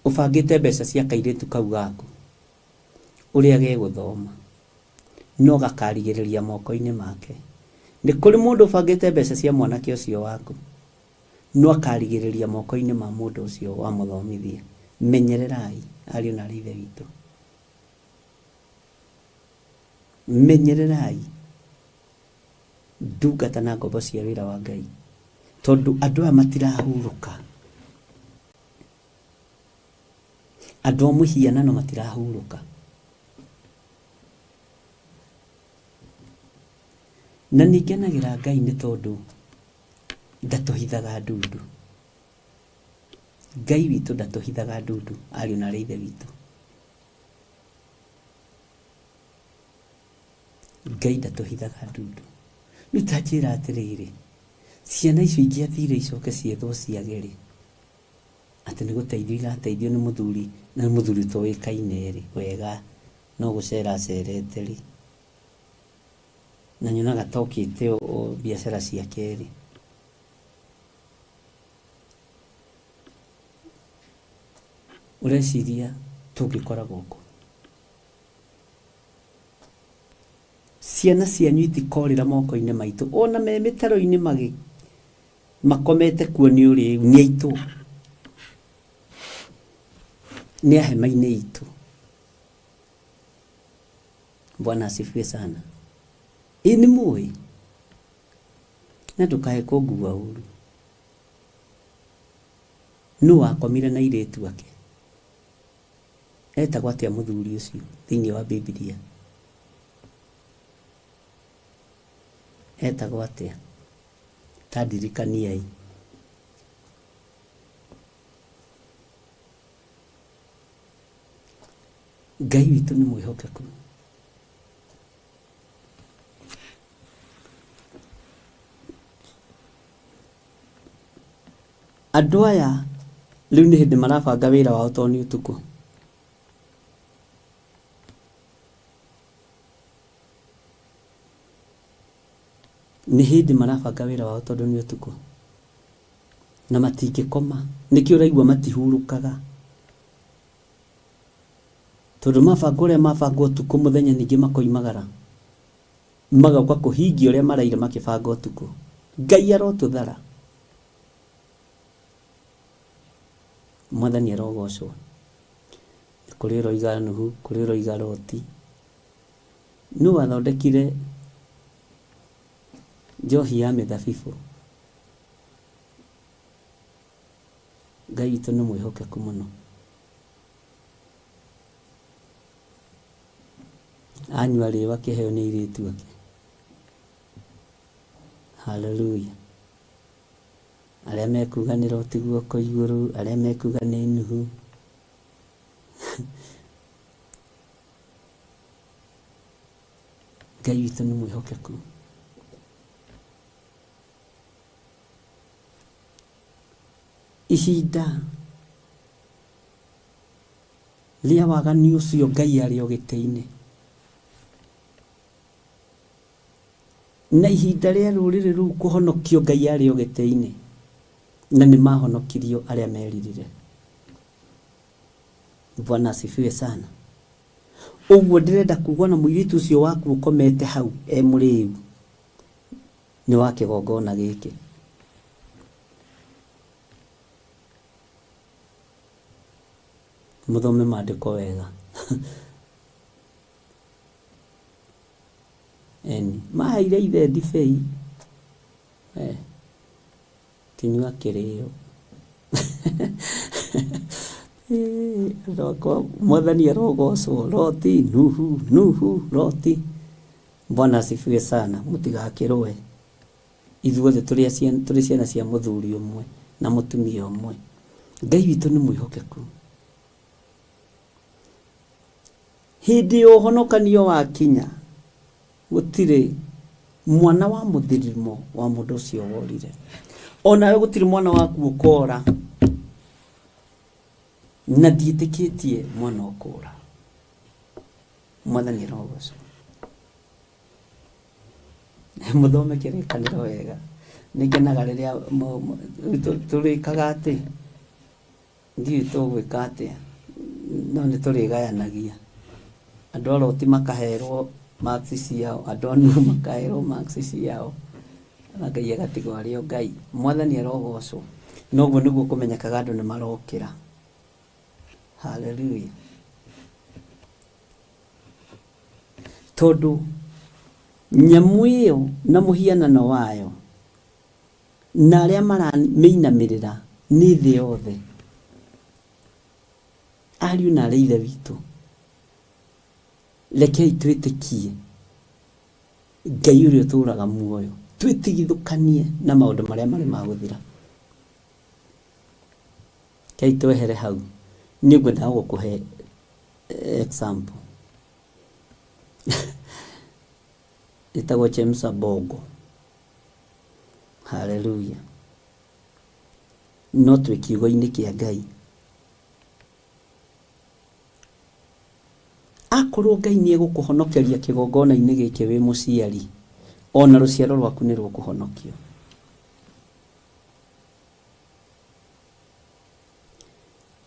ufangite mbeca cia kairitu kau gaku uria geguthoma no gakarigiriria moko-ini make. Ni kuri mundu ufangite mbeca cia mwanake ucio waku no akarigiriria moko-ini ma mundu ucio wa muthomithia. Menyererai ari na rithe witu. Menyererai ndungata na ngombo cia wira wa Ngai tondu andu aya matirahuruka. Andu a muhianano matirahuruka. Na ningenagira Ngai nĩ tondu ndatuhithaga ndundu. Ngai witũ ndatuhithaga ndundu ari na rithe witu. Ngai ndatuhithaga ndundu. Nitajira atiriri ciana icio ingĩ athire icoke ciethwo ciagere ati nĩ guteithio igateithio nĩ muthuri na muthuri toĩkaine ri wega no gucera cerete ri na nyonaga tokite o biashara ciake ri. Ureciria tungikora gũkũ ciana cianyu itikorĩra moko-inĩ maitũ ona me mĩtaro-inĩ makomete kuo nĩ ũrĩ nĩ aitũ nĩ ahema-inĩ itũ. Bwana asifiwe sana. Hii ni mui na tukae kũngua ũru. Nũ wakomire na airĩtu ake? Etagwo atĩa mũthuri ũcio thĩinĩ wa Biblia? Etagwo atĩa? Ta ndirikaniai. Ngai witũ nĩ mwĩhokeku. Andũ aya rĩu nĩ hĩndĩ marabanga wĩra wao tondũ nĩ ũtukũ. Nĩ hĩndĩ marabanga wĩra wao tondũ nĩ ũtukũ. Na matingĩkoma. Nĩkĩo ũraigua matihurũkaga. Tondũ mabanga ũrĩa mabanga ũtukũ mũthenya ningĩ makoimagara. Magauka kũhingia ũrĩa maraire makĩbanga ũtukũ. Ngai arotũthara. Mwathani arogocwo. Kũrĩ ũroiga Nuhu, kũrĩ ũroiga Loti. Nũũ wathondekire njohi ya mĩthabibũ? Ngai witũ nĩ mwĩhokeku mũno. Anyua rĩũa akĩheo nĩ airĩtu ake. Hallelujah. Arĩa mekuga nĩ Loti guoko igũrũ, arĩa mekuga nĩ Nuhu. Ngai witũ nĩ mwĩhokeku. Ihinda rĩa waganu ũcio Ngai arĩ o gĩtĩ-inĩ. Na ihinda rĩa rũrĩrĩ rũu kũhonokio Ngai arĩ o gĩtĩ-inĩ. Na nĩ mahonokirio arĩa meririre. Bwana asifiwe sana. Ũguo ndĩrenda kuga na mũirĩtu ũcio waku ũkomete hau mũrĩu nĩ wa kĩgongona gĩkĩ. Mũthome maandĩko wega. Maheire ithe ndibei. Kinyua kĩrĩo. Mwathani arogocwo. Loti, Nuhu, Nuhu, Loti. Bwana asifiwe sana. Mũtigakĩrũe. Ithuothe tũrĩ ciana cia mũthuri ũmwe na mũtumia ũmwe. Ngai witũ nĩ mwĩhokeku. Hĩndĩ ya ũhonokanio wa kinya gũtirĩ mwana wa mũthirimo wa mũndũ ũcio worire. Onawe gũtirĩ mwana waku ũkora. Na ndiĩtĩkĩtie mwana ũkũra. Mwathani arogocwo. Mũthome kĩrĩkanĩro wega. Nĩngenaga rĩrĩa tũrĩkaga atĩ. Ndiũĩ tũgwĩka atĩa. No nĩ tũrĩgayanagia. Andũ a Loti makaherwo maksi ciao. Andũ a Nuhu makaherwo maksi ciao. Na Ngai agatigwo arĩ o Ngai. Mwathani arogocwo. Noguo nĩguo kũmenyekaga andũ nĩ marokĩra. Hallelujah. Tondũ nyamũ ĩyo na mũhianano wayo na arĩa maramĩinamĩrĩra nĩ thĩ yothe. Ariũ na aarĩ a Ithe witũ, rekei twĩtĩkie Ngai ũrĩa ũtũũraga muoyo. Twĩtigithũkanie na maũndũ marĩa marĩ ma gũthira. Kei twehere hau. Nĩ ngwenda gũkũhe example. Ĩtagwo James Abongo. Hallelujah. No twĩ kiugo-inĩ kĩa Ngai. Akorwo Ngai nĩ egũkũhonokeria kĩgongona-inĩ gĩkĩ wĩ mũciari, ona rũciaro rwaku nĩ rũkũhonokio.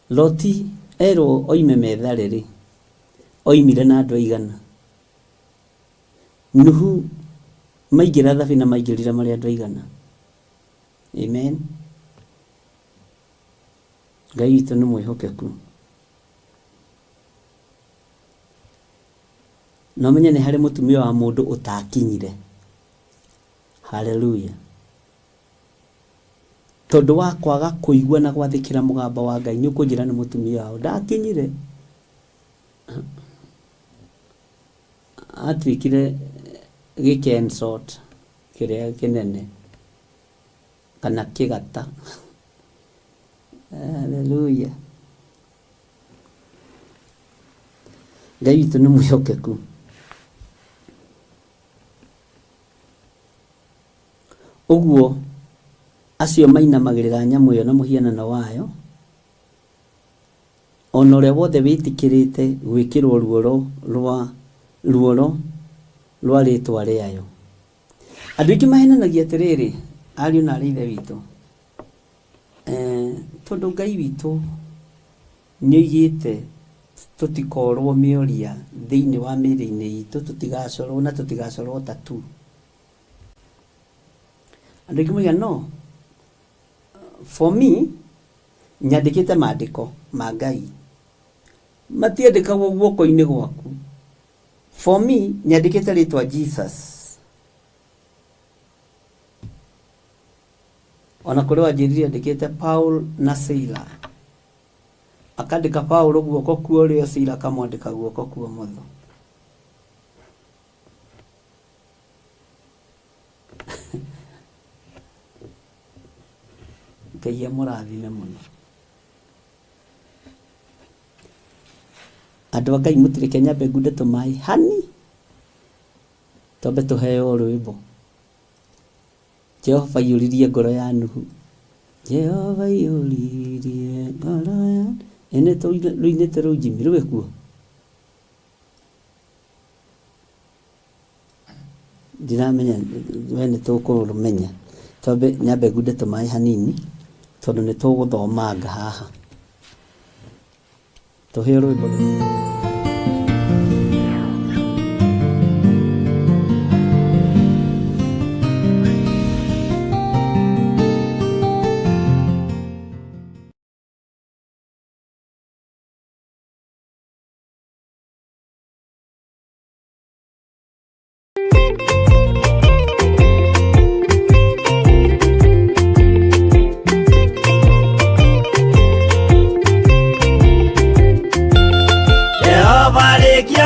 Loti erwo oime metharĩ, oimire na andũ aigana. Nuhu maingĩra thabina maingĩrire marĩ andũ aigana. Amen. Ngai witũ nĩ mwĩhokeku. no menye nĩ harĩ mũtumia wa mũndũ ũtakinyire. Haleluya. Tondũ wa kwaga kũigua na gwathĩkĩra mũgambo wa Ngai nĩ ũkũnjĩra nĩ mũtumia wao ndakinyire. Atuĩkire gĩkensot kĩrĩa kĩnene kana kĩgata. Haleluya. Ngai witũ nĩ mwĩhokeku. Ũguo acio mainamagĩrĩra nyamũ ĩyo na mũhianano wayo, ona ũrĩa wothe wĩtĩkĩrĩte gwĩkĩrwo ruoro rwa rĩtwa rĩayo. Andũ aingĩ mahenanagia atĩrĩrĩ, ariũ na aarĩ a Ithe witũ, tondũ Ngai witũ nĩ oigĩte tũtikorwo mĩoria thĩinĩ wa mĩĩrĩ-inĩ itũ, tũtigacorwo na tũtigacorwo tatu. Andũ aingĩ moiga no, for me nyandĩkĩte maandĩko ma Ngai matiandĩkagwo guoko-inĩ gwaku. For me nyandĩkĩte rĩtwa Jesus. Ona kũrĩ wanjĩrire andĩkĩte Paul na Sila, akandĩka Paul guoko kwa ũrĩo, Sila akamwandĩka guoko kwa ũmotho. Ngai amũrathime mũno. Andũ a Ngai mũtireke nyambe ngunde tũmaĩ hani twambe tũheo rwĩmbo. Jehova iyũririe ngoro ya Nuhu, Jehova iyũririe ngoro ya ene rũinĩte rũu Jimmy rũĩ kuo. Ndiramenya we nĩ tũkũrũmenya. Twambe nyambe ngunde tũmaĩ hanini tondũ nĩ tũgũthomanga haha. Tũheo rwĩmbo.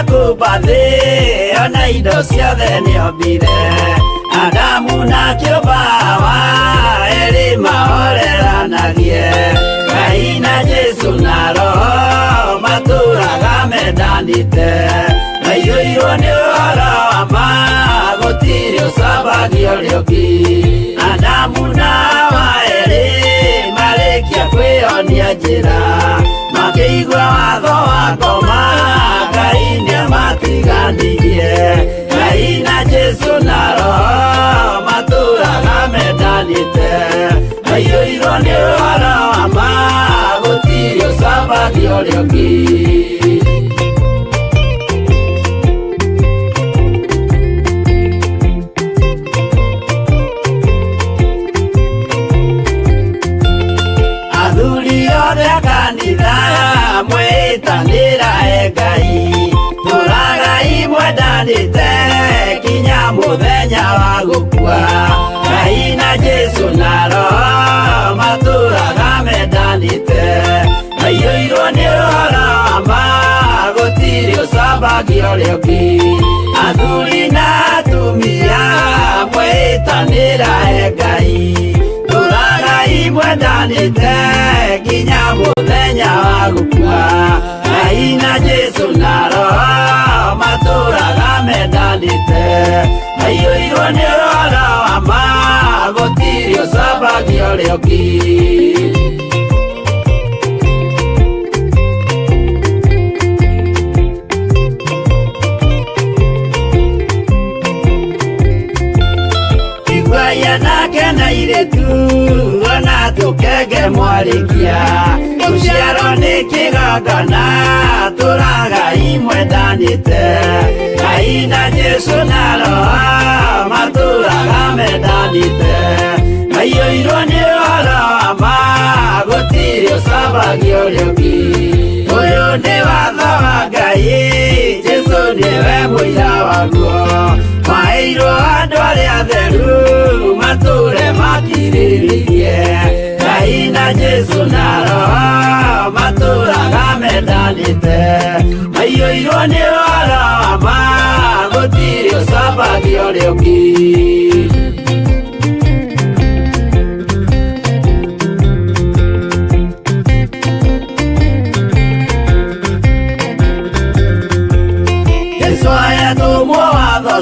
Kubathi ona indo ciothe nĩombire, Adamu na kĩũmba erĩ mahoreranagie. Ngai na Jesu na Roho matũũraga mendanĩte, maiyũirwo nĩ ũhoro wa ma, gũtirĩ ũcambagio rĩũngĩ. Adamu na Hawa erĩ marĩkia kwĩonia njĩra, makĩigua watho wa ngoma, Ngai nĩamatiganirie. Ngai na Jesu na Roho matũũraga mendanĩte, maiyũirwo nĩ ũhoro wa ma, gũtirĩ ũcambagio rĩũngĩ. Athuri othe a kanitha mwĩtanĩra Ngai, tũragai mwendanĩte kinya mũthenya wa gũkua. Ngai na Jesu na Roho matũũraga mendanĩte, maiyũirwo nĩ ũhoro wa ma, gũtirĩ ũcambagio rĩũngĩ. Athuri na atumia mwĩtanĩra Ngai, tũragai mwendanĩte kinya mũthenya wa gũkua. Ngai na Jesu na Roho matũũraga mendanĩte, maiyũirwo nĩ ũhoro wa ma, gũtirĩ ũcambagio rĩũngĩ. Iguaya nake na irĩtu ona tũkenge mwarĩkia, tũciarwo nĩ kĩgongona tũragai mwendanĩte. Ngai na Jesu na Roho matũũraga mendanĩte, maiyũirwo nĩ ũhoro wa ma, gũtirĩ ũcambagio rĩũngĩ. Ũyũ nĩ watho wa Ngai, Jesu niwe mũira waguo maheirwo andũ arĩa atheru matũre makirĩrĩirie Ngai na Jesu na Roho matũraga mendanĩte maiyũirwo nĩ ũhoro wa ma gũtirĩ ũcambagio rĩũki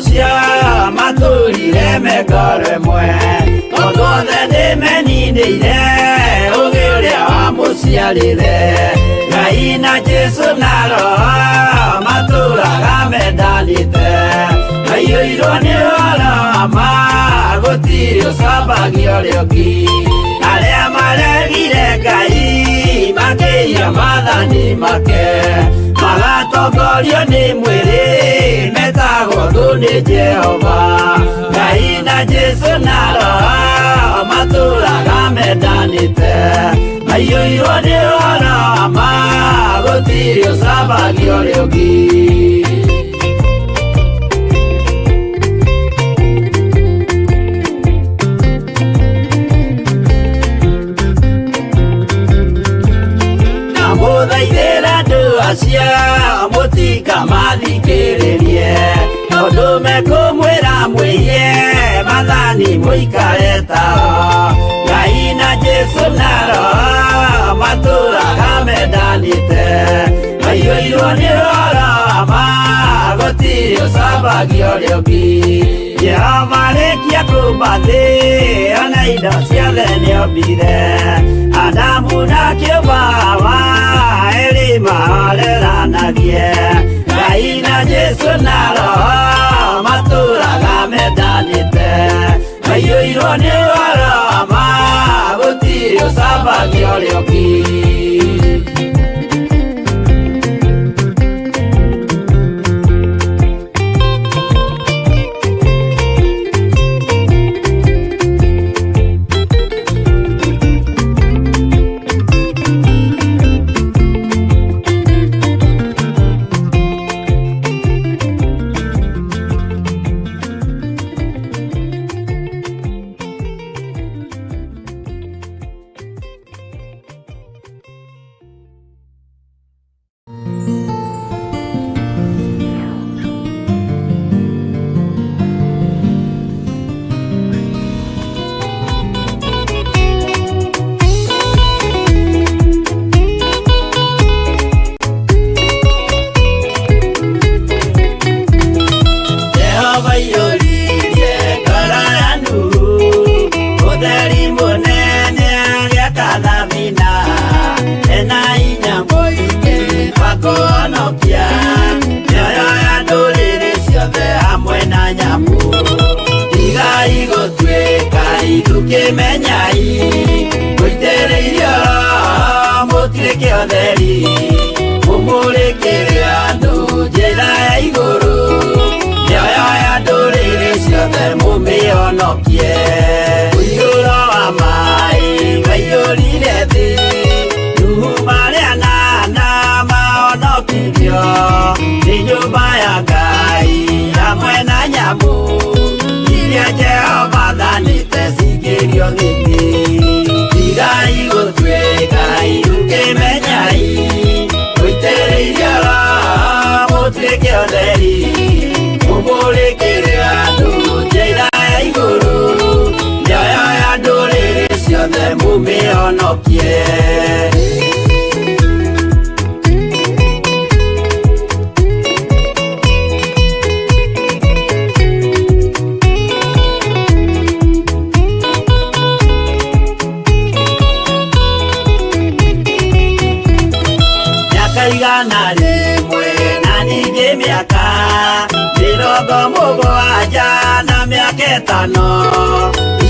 cia matũrire mekore mwe tondũ othe nĩmeninĩire ũgĩ ũrĩa wa mũciarĩre Ngai na Jesu na Roho matũraga mendanĩte maiyũirwo nĩ ũhoro wa ma gũtirĩ ũcambagio rĩũki arĩa maregire Ngai makĩiya maathani make magatongorio nĩ mwĩrĩ metagwo thũ nĩ Jehova Ngai na Jesu na Roho matũraga mendanĩte maiyũirwo nĩ ũhoro wa ma gũtirĩ ũcambagio rĩũki acia mũtika mathikĩrĩrie tondũ mekũmwĩra mwĩhie maathani mũikare tao Ngai na Jesu na Roho matũraga mendanĩte maiyũirwo nĩ ũhoro wa ma gũtirĩ ũcambagio rĩũki Jehova rĩkia kũmba thĩ ona indo ciothe nĩombire Adamu na kĩũmba Hawa erĩ mahoreranagie Ngai na Jesu na Roho matũraga mendanĩte maiyũirwo nĩ ũhoro wa ma gũtirĩ ũcambagio rĩũki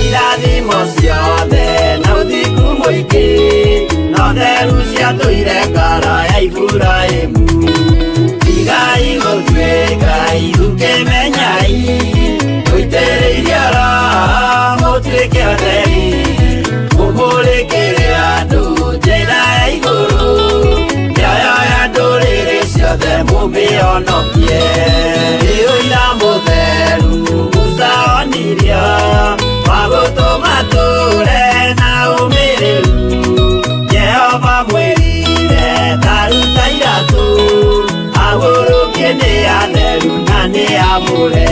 irathimo ciothe na ũthingu mũingĩ na ũtheru ciatũire ngoro ya Iburahĩmu Igai gũtuĩka itũkĩmenyai gũitĩrĩirie Roho mũtuĩke ũtheri mũmũrĩkĩre andũ njĩra ya igũrũ mĩoyo ya ndũrĩrĩ ciothe mumionokie ira mutheru musaonirio wagutumature na umiriru Jehova mwirire taruta iratu agurukie ni atheru na ni amure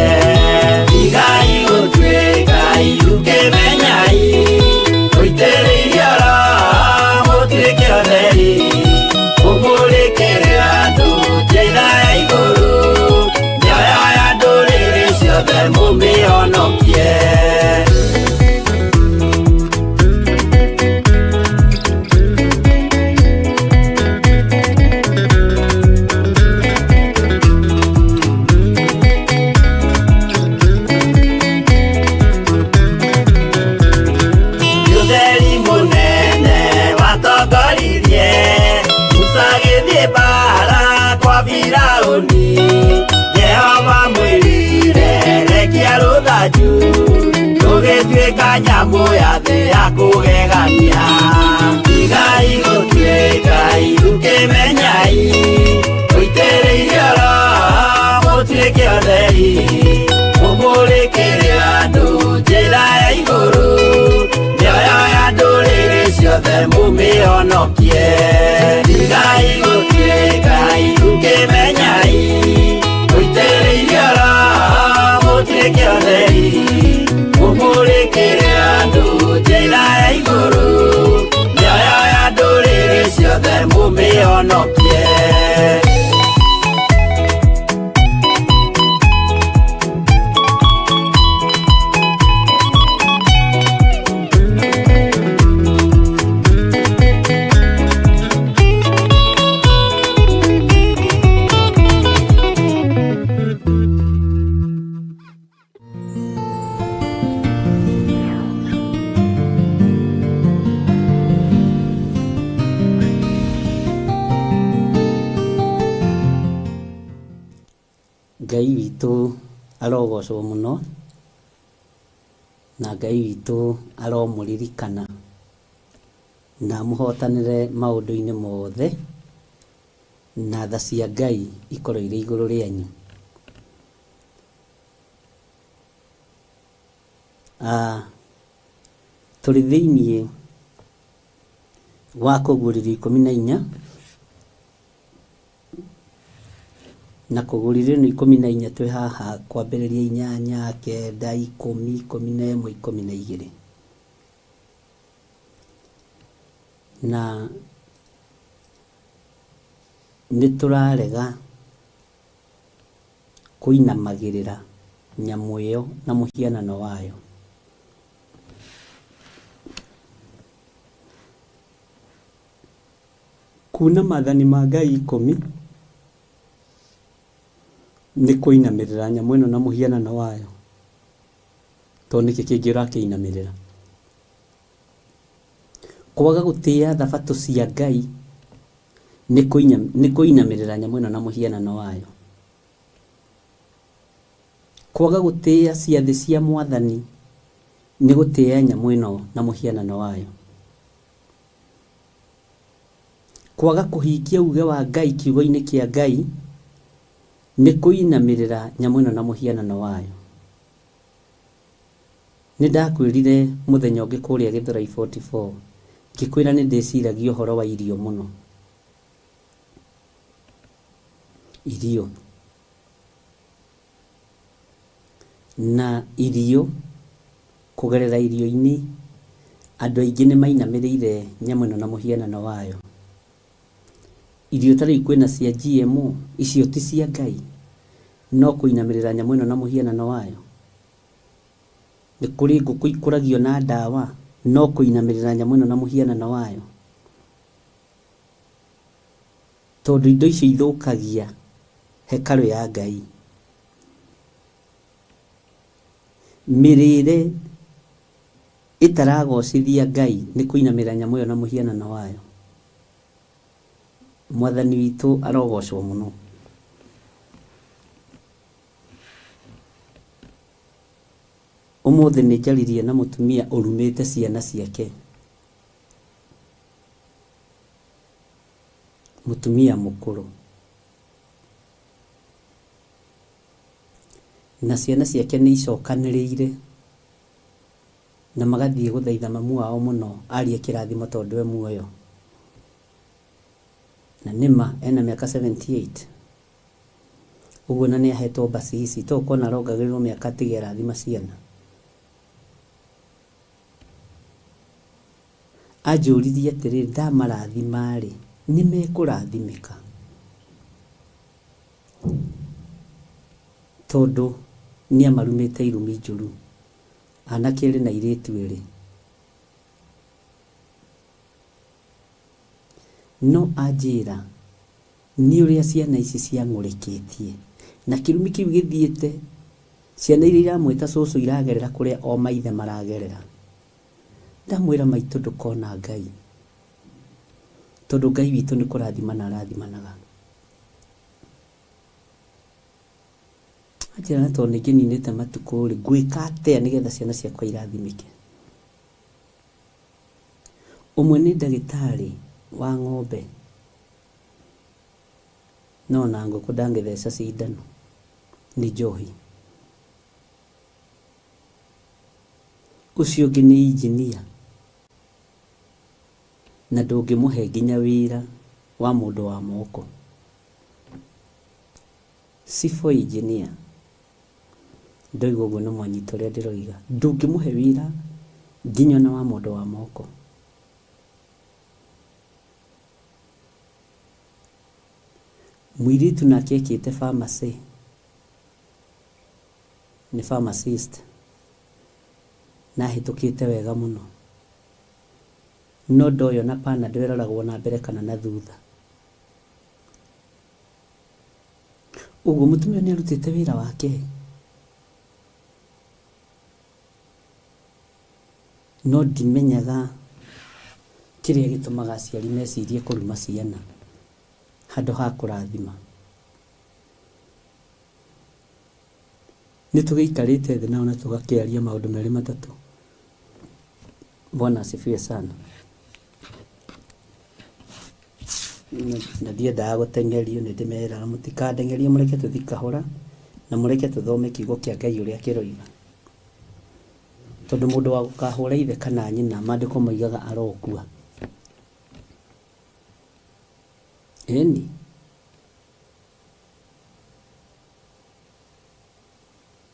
igai gutwika iukimenyai uitiririo mutwike otheri umurikire andu njira ya iguru nyoyo ya nduriri ciothe mumionokie Jehova mwirire rekia ruthanju tugituika nyamu ya thi ya kugegania igai gutwika iukimenyai uitiririo mutwike otheri umurikire andu njira ya iguru nyoyo ya nduriri ciothe mumionokie igai gutwika iukimenyai uitiririo mutwike otheri umurikire andu njira ya iguru nyoyo ya nduriri ciothe mumionokie
Ngai witũ arogocwo mũno na Ngai witũ aromũririkana na mũhotanĩre maũndũ-inĩ mothe na tha cia Ngai ikorwo irĩ igũrũ rĩanyu. Tũrĩ thĩinĩ wa Kũguũrĩrio 14 na Kũguũrĩrio 14 twĩ haha kwambĩrĩria 8 9 10 11 12 na nĩtũrarega kũinamagĩrĩra nyamũ ĩyo na mũhianano wayo. Kuna maathani ma Ngai 10 nĩ kũinamĩrĩra nyamũ ĩno na mũhianano wayo, tondũ nĩkĩ kĩngĩ ũrakĩinamĩrĩra? Kwaga gũtĩĩa thabatũ cia Ngai nĩ kũinamĩrĩra nyamũ ĩno na mũhianano wayo. Kwaga gũtĩĩa ciathĩ cia Mwathani nĩ gũtĩĩa nyamũ ĩno na mũhianano wayo. Kwaga kũhingia uge wa Ngai kiugo-inĩ kĩa Ngai nĩ kũinamĩrĩra nyamũ ĩno na mũhianano wayo. Nĩ ndakwĩrire mũthenya ũngĩ kũrĩa Gĩthũrai 44 ngĩkwĩra nĩ ndĩciragia ũhoro wa irio mũno. Irio na irio, kũgerera irio-inĩ andũ aingĩ nĩ mainamĩrĩire nyamũ ĩno na mũhianano wayo. Irio ta rĩu kwĩna cia GMO, icio ti cia Ngai, no kũinamĩrĩra nyamũ ĩno na mũhianano wayo. Nĩ kũrĩ ngũkũ ikũragio na ndawa, no kũinamĩrĩra nyamũ ĩno na mũhianano wayo. Tondũ indo icio ithũkagia hekarũ ya Ngai. Mĩrĩre ĩtaragocithia Ngai nĩ kũinamĩrĩra nyamũ ĩyo na mũhianano wayo. Mwathani witũ arogocwo mũno. Ũmũthĩ nĩ njaririe na mũtumia ũrumĩte ciana ciake. Mũtumia mũkũrũ. na ciana ciake nĩ icokanĩrĩire na magathiĩ gũthaitha mamu wao mũno arie kĩrathimo tondũ we muoyo. Na nĩma ena mĩaka 78, ũguo na nĩ ahetwo basi ici to kuona arongagĩrĩrwo mĩaka atige rathima ciana. Anjũririe atĩrĩrĩ, ndamarathima-rĩ nĩ mekũrathimĩka tondũ nĩ amarumĩte irumi njũru, anake erĩ na airĩtu erĩ. No anjĩra nĩ ũrĩa ciana ici ciang'ũrĩkĩtie na kĩrumi kĩu gĩthiĩte, ciana iria iramwĩta cũcũ iragerera kũrĩa o maithe maragerera. Ndamwĩra maitũ ndũkona Ngai, tondũ Ngai witũ nĩ kũrathimana arathimanaga. Anjĩra na tondũ ningĩ ninĩte matukũ-rĩ, ngwĩka atĩa nĩgetha ciana ciakwa irathimĩke. Ũmwe nĩ ndagĩtarĩ wa ng'ombe, no na ngũkũ ndangĩtheca cindano, nĩ njohi. Ũcio ũngĩ nĩ injinia, na ndũngĩmũhe nginya wĩra wa mũndũ wa moko. Civil engineer, ndoiga ũguo nĩ mwanyita ũrĩa ndĩroiga, ndũngĩmũhe wĩra nginya na wa mũndũ wa moko. Mũirĩtu nake ekĩte pharmacy, nĩ pharmacist, na hĩtũkĩte wega mũno, no ndoyo na Panadol ĩroragwo na mbere kana na thutha. Ũguo mũtumia nĩ arutĩte wĩra wake, no ndimenyaga kĩrĩa gĩtũmaga aciari mecirie kũruma ciana handũ ha kũrathima. Nĩ tũgĩikarĩte thĩ nao na tũgakĩaria maũndũ merĩ matatũ. Bwana asifiwe sana. Na ndiendaga gũteng'erio, nĩ ndĩmeraga mũtikandeng'erie, mũreke tũthiĩ kahora na mũreke tũthome kiugo kĩa Ngai ũrĩa kĩroiga, tondũ mũndũ wa gũkahũra ithe kana nyina maandĩko moigaga arokua. Eni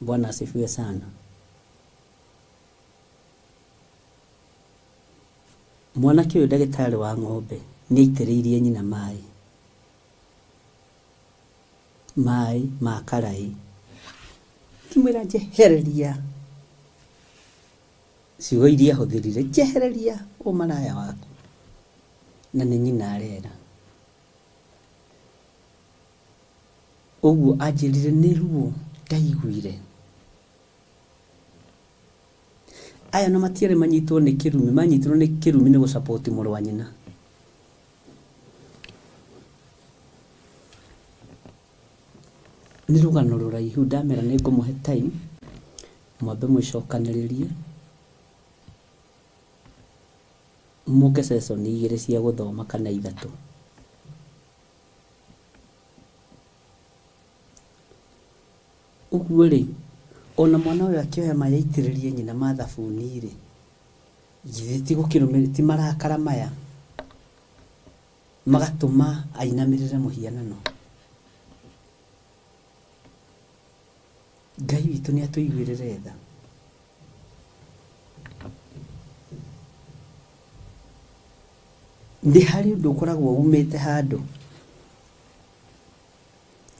Bwana asifiwe sana. Mwanake ũyũ ndagĩtarĩ wa ng'ombe nĩ aitĩrĩirie nyina maĩ ma karai. Kimwĩra njehereria, ciugo iria ahũthĩrire, njehereria ũmaraya waku, na nĩ nyina arera. Ũguo anjĩrire nĩ ruo ndaiguire. Aya no matiarĩ manyitwo nĩ kĩrumi, manyitirwo nĩ kĩrumi nĩ gũcapoti mũrũ wa nyina. Nĩ rũgano rũraihu, ndamera nĩ ngũmũhe time mwambe mwĩcokanĩrĩrie, mũke session 2 cia gũthoma kana 3. Ũguo rĩ, ona mwana ũyũ akĩoya maya aitĩrĩrie nyina mathabuni-rĩ, githĩ ti gũkĩrũmĩrĩra, ti marakara maya magatũma ainamĩrĩre mũhianano. Ngai witũ nĩ atũiguĩrĩre tha. Nĩ harĩ ũndũ ũkoragwo umĩte handũ,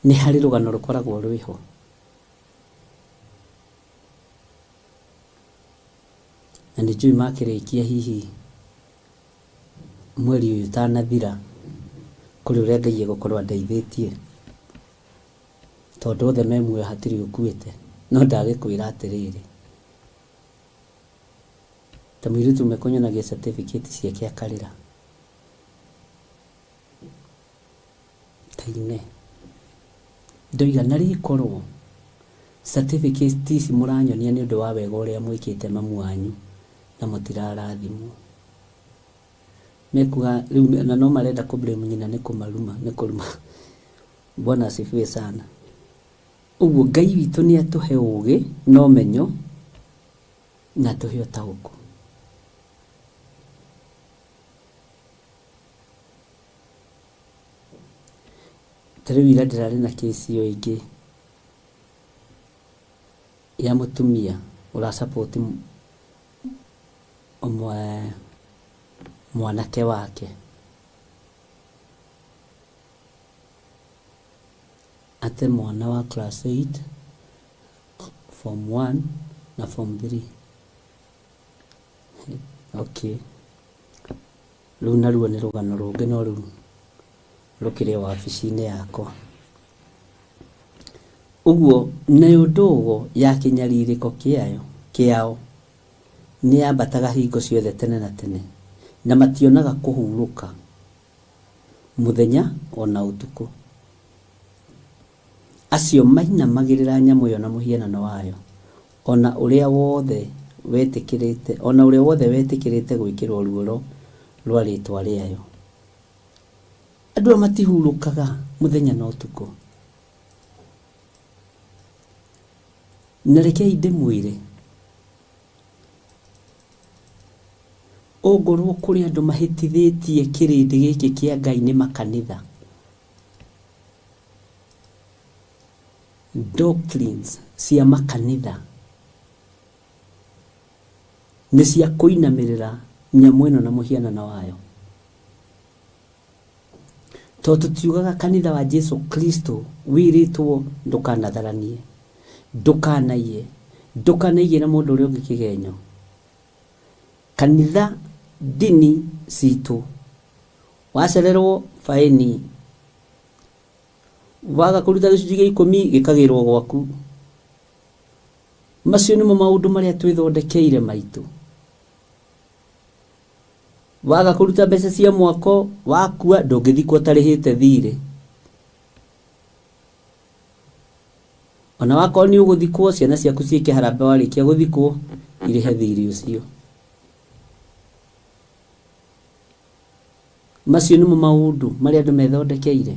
nĩ harĩ rũgano rũkoragwo rwĩho. Na nĩ njũĩ makĩrĩkia hihi mweri ũyũ ũtanathira kũrĩ ũrĩa Ngai egũkorwo andeithĩtie, tondũ othe me muoyo hatirĩ ũkuĩte, no ndagĩkwĩra atĩrĩrĩ, ta mũirĩtu mekũnyonagia certificate ciake akarĩra. Taine ndoiga na rĩkorwo certificate ici mũranyonia nĩ ũndũ wa wega ũrĩa mwĩkĩte mamu wanyu na mũtirarathimwo. Mekuga rĩu na no marenda kũblame nyina nĩ kũmaruma, nĩ kũruma. Bwana asifiwe sana. Uguo Ngai witũ nĩ atũhe ũgĩ na ũmenyo na tũhe ũtaũku. Tarĩu ira ndĩrarĩ na kesi ĩyo ĩngĩ ya mũtumia ũrasapoti mwanake wake ate mwana wa class 8 form 1 na form 3. Okay, rĩu naruo nĩ rũgano rũngĩ no rĩu rũkĩrĩ wabici-inĩ yakwa. Ũguo nayo ndogo ya kĩnyarirĩko kĩao nĩ yambataga hingo ciothe tene na tene na mationaga kũhurũka mũthenya ona ũtukũ. Acio mainamagĩrĩra nyamũ ĩyo na mũhianano wayo ona ũrĩa wothe wetĩkĩrĩte gwĩkĩrwo ruoro rwa rĩtwa rĩayo. Andũ matihurũkaga mũthenya na ũtukũ. Na rekei ndĩmwĩre ongorwo kũrĩ andũ mahĩtithĩtie kĩrĩndĩ gĩkĩ kĩa Ngai nĩ makanitha. Doctrines cia makanitha nĩ cia kũinamĩrĩra nyamũ ĩno na mũhianano wayo. Tondũ tutiugaga kanitha wa Jesu Kristo wĩrĩtwo ndũkanatharanie, ndũkanaiye na mũndũ ũrĩa ũngĩ kĩgenyo. Kanitha dini citũ wacererwo faini, waga kũruta gĩcunjĩ gĩa 10 gĩkagĩrwo gwaku. Macio nĩmo maũndũ marĩa twĩthondekeire maitũ. Waga kũruta mbeca cia mwako wakua ndũngĩthikwo ũtarĩhĩte thirĩ. Ona wakorwo nĩ ũgũthikwo ciana ciaku ciĩke harambee warĩkia gũthikwo irĩhe thirĩ ũcio. Macio nĩmo maũndũ marĩa andũ methondekeire.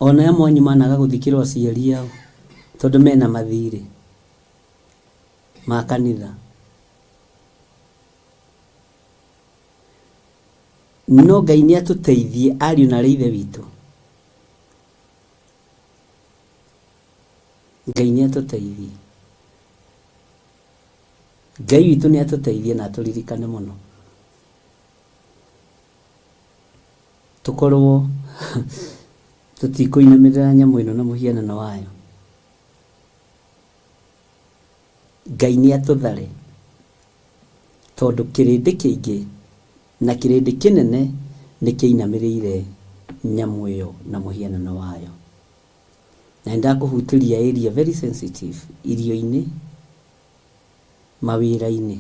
Ona ya mwanyu managa gũthikĩrwo aciari ao tondũ mena mathirĩ ma kanitha. No Ngai nĩ atũteithie ariũ na ithe witũ. Ngai nĩ atũteithie. Ngai witũ nĩ atũteithie na atũririkane mũno. Tũkorwo tutikũinamĩrĩra nyamũ ĩno na mũhianano wayo. Ngai nĩ atũthare tondũ kĩrĩndĩ kĩingĩ na kĩrĩndĩ kĩnene nĩ kĩinamĩrĩire nyamũ ĩyo na mũhianano wayo. Na ndakũhutĩria area very sensitive, irio-inĩ, mawĩra-inĩ.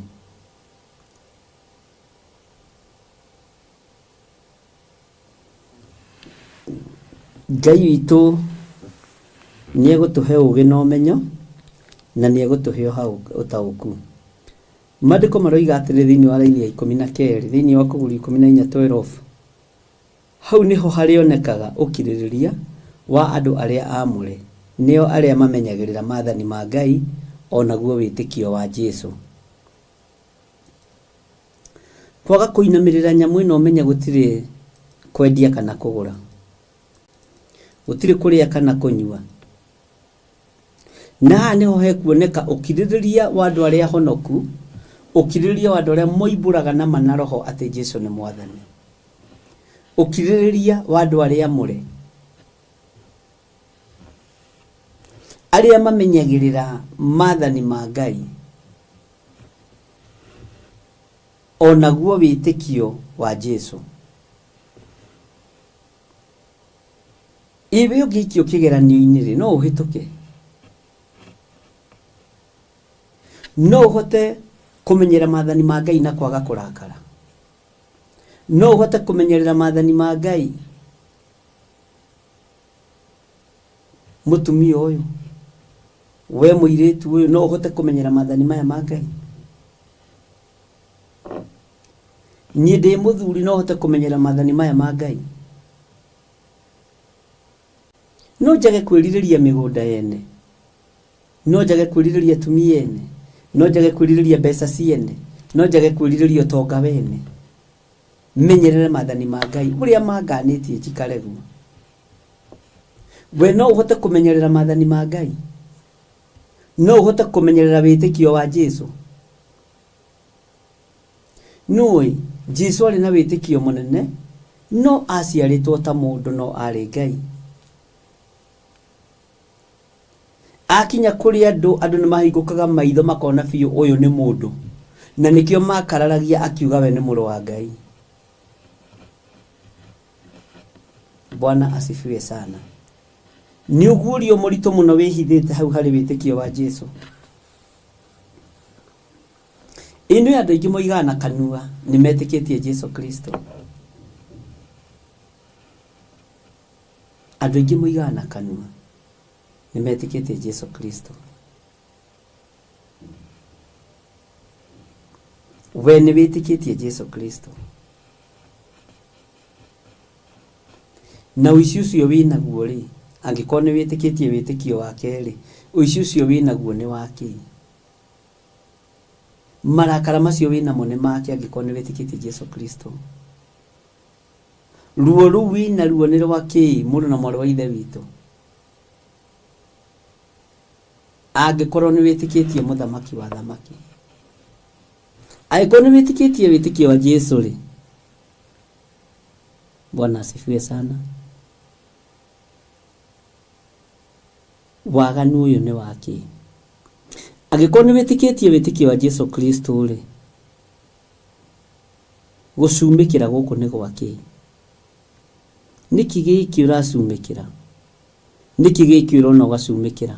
Ngai witũ nĩ egũtũhe ũgĩ na ũmenyo na nĩ egũtũhe ũtaũku. Maandĩko maroiga atĩrĩ thĩinĩ wa raini ya 12 thĩinĩ wa Kũgũri 14:12, hau nĩho harĩonekaga ũkirĩrĩria wa andũ arĩa aamũre, nĩo arĩa mamenyagĩrĩra maathani ma Ngai onaguo wĩtĩkio wa Jesu. Kwaga kũinamĩrĩra nyamũ ĩno ũmenya gũtirĩ kwendia kana kũgũra, gũtirĩ kũrĩa kana kũnyua. Na nĩho hekuoneka ũkirĩrĩria wa andũ arĩa honoku, ũkirĩrĩria wa andũ arĩa moimbũraga na mana roho atĩ Jesu nĩ mwathani, ũkirĩrĩria wa andũ arĩa amũre, arĩa mamenyagĩrĩra maathani ma Ngai onaguo wĩtĩkio wa Jesu. Iwe ũngĩikio kĩgeranio-inĩ rĩ, no ũhĩtũke, no ũhote kũmenyera maathani ma Ngai na kwaga kũrakara, no ũhote kũmenyerera maathani ma Ngai. Mũtumia ũyũ, we mũirĩtu ũyũ, no ũhote kũmenyera maathani maya ma Ngai. Niĩ ndĩ mũthuri no ũhote kũmenyera maathani maya ma Ngai. no njage kwĩrirĩria mĩgũnda yene, no njage kwĩrirĩria atumia ene, no njage kwĩrirĩria mbeca ciene, no njage kwĩrirĩria ũtonga wene. Menyerere maathani ma Ngai ũrĩa manganĩtie njikare guo. We no ũhote kũmenyerera maathani ma Ngai? No ũhote kũmenyerera wĩtĩkio wa Jesũ? Nũĩ Jesũ arĩ na wĩtĩkio mũnene, no aciarĩtwo ta mũndũ, no arĩ Ngai. Akinya kũrĩ andũ nĩ mahingũkaga maitho makona biũ ũyũ nĩ mũndũ, na nĩkĩo makararagia akiuga we nĩ mũrũ wa Ngai. Bwana asifiwe sana. Nĩ ũguũrio mũritũ mũno wĩhithĩte hau harĩ wĩtĩkio wa Jesũ. Ĩno andũ aingĩ moigaga na kanua nĩ metĩkĩtie Jesũ Kristo. Andũ aingĩ moigaga na kanua nĩ metĩkĩtie Jesũ Kristo. We nĩ wĩtĩkĩtie Jesũ Kristo. Na ũici ũcio wĩnaguo rĩ, angĩkorwo nĩ wĩtĩkĩtie wĩtĩkio wake rĩ, ũici ũcio wĩnaguo nĩ wake. Marakara macio wĩnamo nĩ make angĩkorwo nĩ wĩtĩkĩtie Jesũ Kristo. Ruo rũu wĩnaruo nĩ rwake mũndũ na mwarĩ wa ithe witũ, angĩkorwo nĩ wĩtĩkĩtie mũthamaki wa thamaki. Angĩkorwo nĩ wĩtĩkĩtie wĩtĩkio wa Jesũ rĩ, Bwana asifiwe sana. Waganu ũyũ nĩ wake. Angĩkorwo nĩ wĩtĩkĩtie wĩtĩkio wa Jesũ Kristo rĩ, gũcumĩkĩra gũkũ nĩ gwake. Nĩkĩ gĩkĩ ũracumĩkĩra? Nĩkĩ gĩkĩ ũrona ũgacumĩkĩra?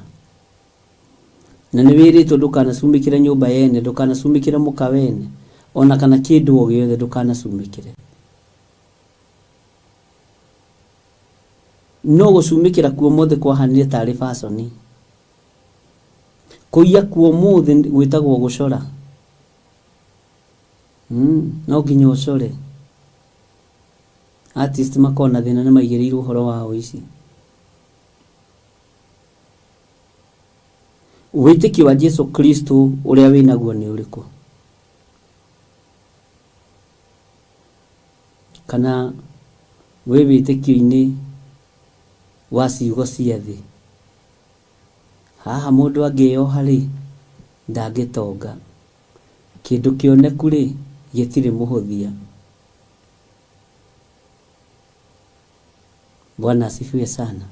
Na nĩ wĩrĩtwo ndũkanacumĩkĩre nyũmba yene, ndũkanacumĩkĩre mũka wene, ona kana kĩndũ o gĩothe ndũkanacumĩkĩre. No gũcumĩkĩra kuo mothe kwahanire tarĩ fashion. Kũiya kuo mothe gwĩtagwo gũcora. No nginya ũcore. Artist makona thĩna nĩ maigĩrĩirwo ũhoro wa ũici. Wĩtĩkio wa Jesũ Kristo ũrĩa wĩnaguo nĩ ũrĩkũ? Kana wĩ wĩtĩkio-inĩ wa ciugo cia thĩ? Haha mũndũ angĩoha rĩ, ndangĩtonga. Kĩndũ kĩoneku rĩ, gĩtirĩ mũhũthia. Bwana asifiwe sana.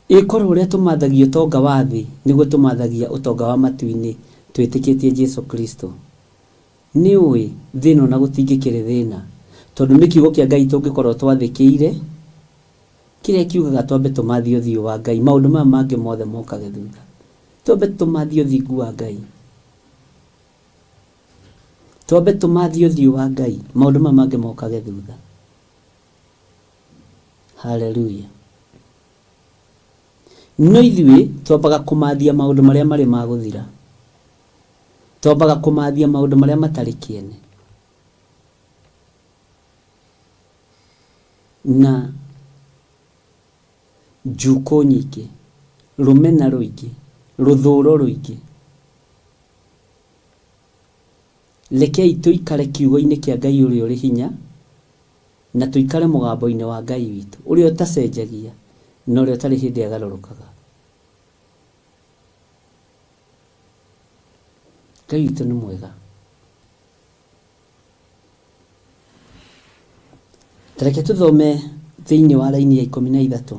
Ĩkorwo ũrĩa tũmathagia ũtonga wa thĩ nĩguo tũmathagia ũtonga wa matu-inĩ twĩtĩkĩtie Jesũ Kristo. Nĩ ũĩ thĩna na gũtingĩkĩrĩ thĩna, tondũ nĩ kiugo kĩa Ngai tũngĩkorwo twathĩkĩire, kĩrĩa kiugaga twambe tũmathie ũthiũ wa Ngai, maũndũ maya mangĩ mothe mokage thutha. Twambe tũmathie ũthingu wa Ngai, twambe tũmathie ũthiũ wa Ngai, maũndũ maya mangĩ mokage thutha. Haleluya. No ithuĩ twambaga kũmathia maũndũ marĩa marĩ ma gũthira, twambaga kũmathia maũndũ marĩa matarĩ kĩene. Na njuko nyingĩ, rũmena rũingĩ, rũthũũro rũingĩ. Rekei tũikare kiugo-inĩ kĩa Ngai ũrĩa ũrĩ hinya, na tũikare mũgambo-inĩ wa Ngai witũ ũrĩa ũtacenjagia na ũrĩa ũtarĩ hĩndĩ agarũrũkaga. Ngai witũ nĩ mwega. Tareke tũthome thĩinĩ wa raini ya 13.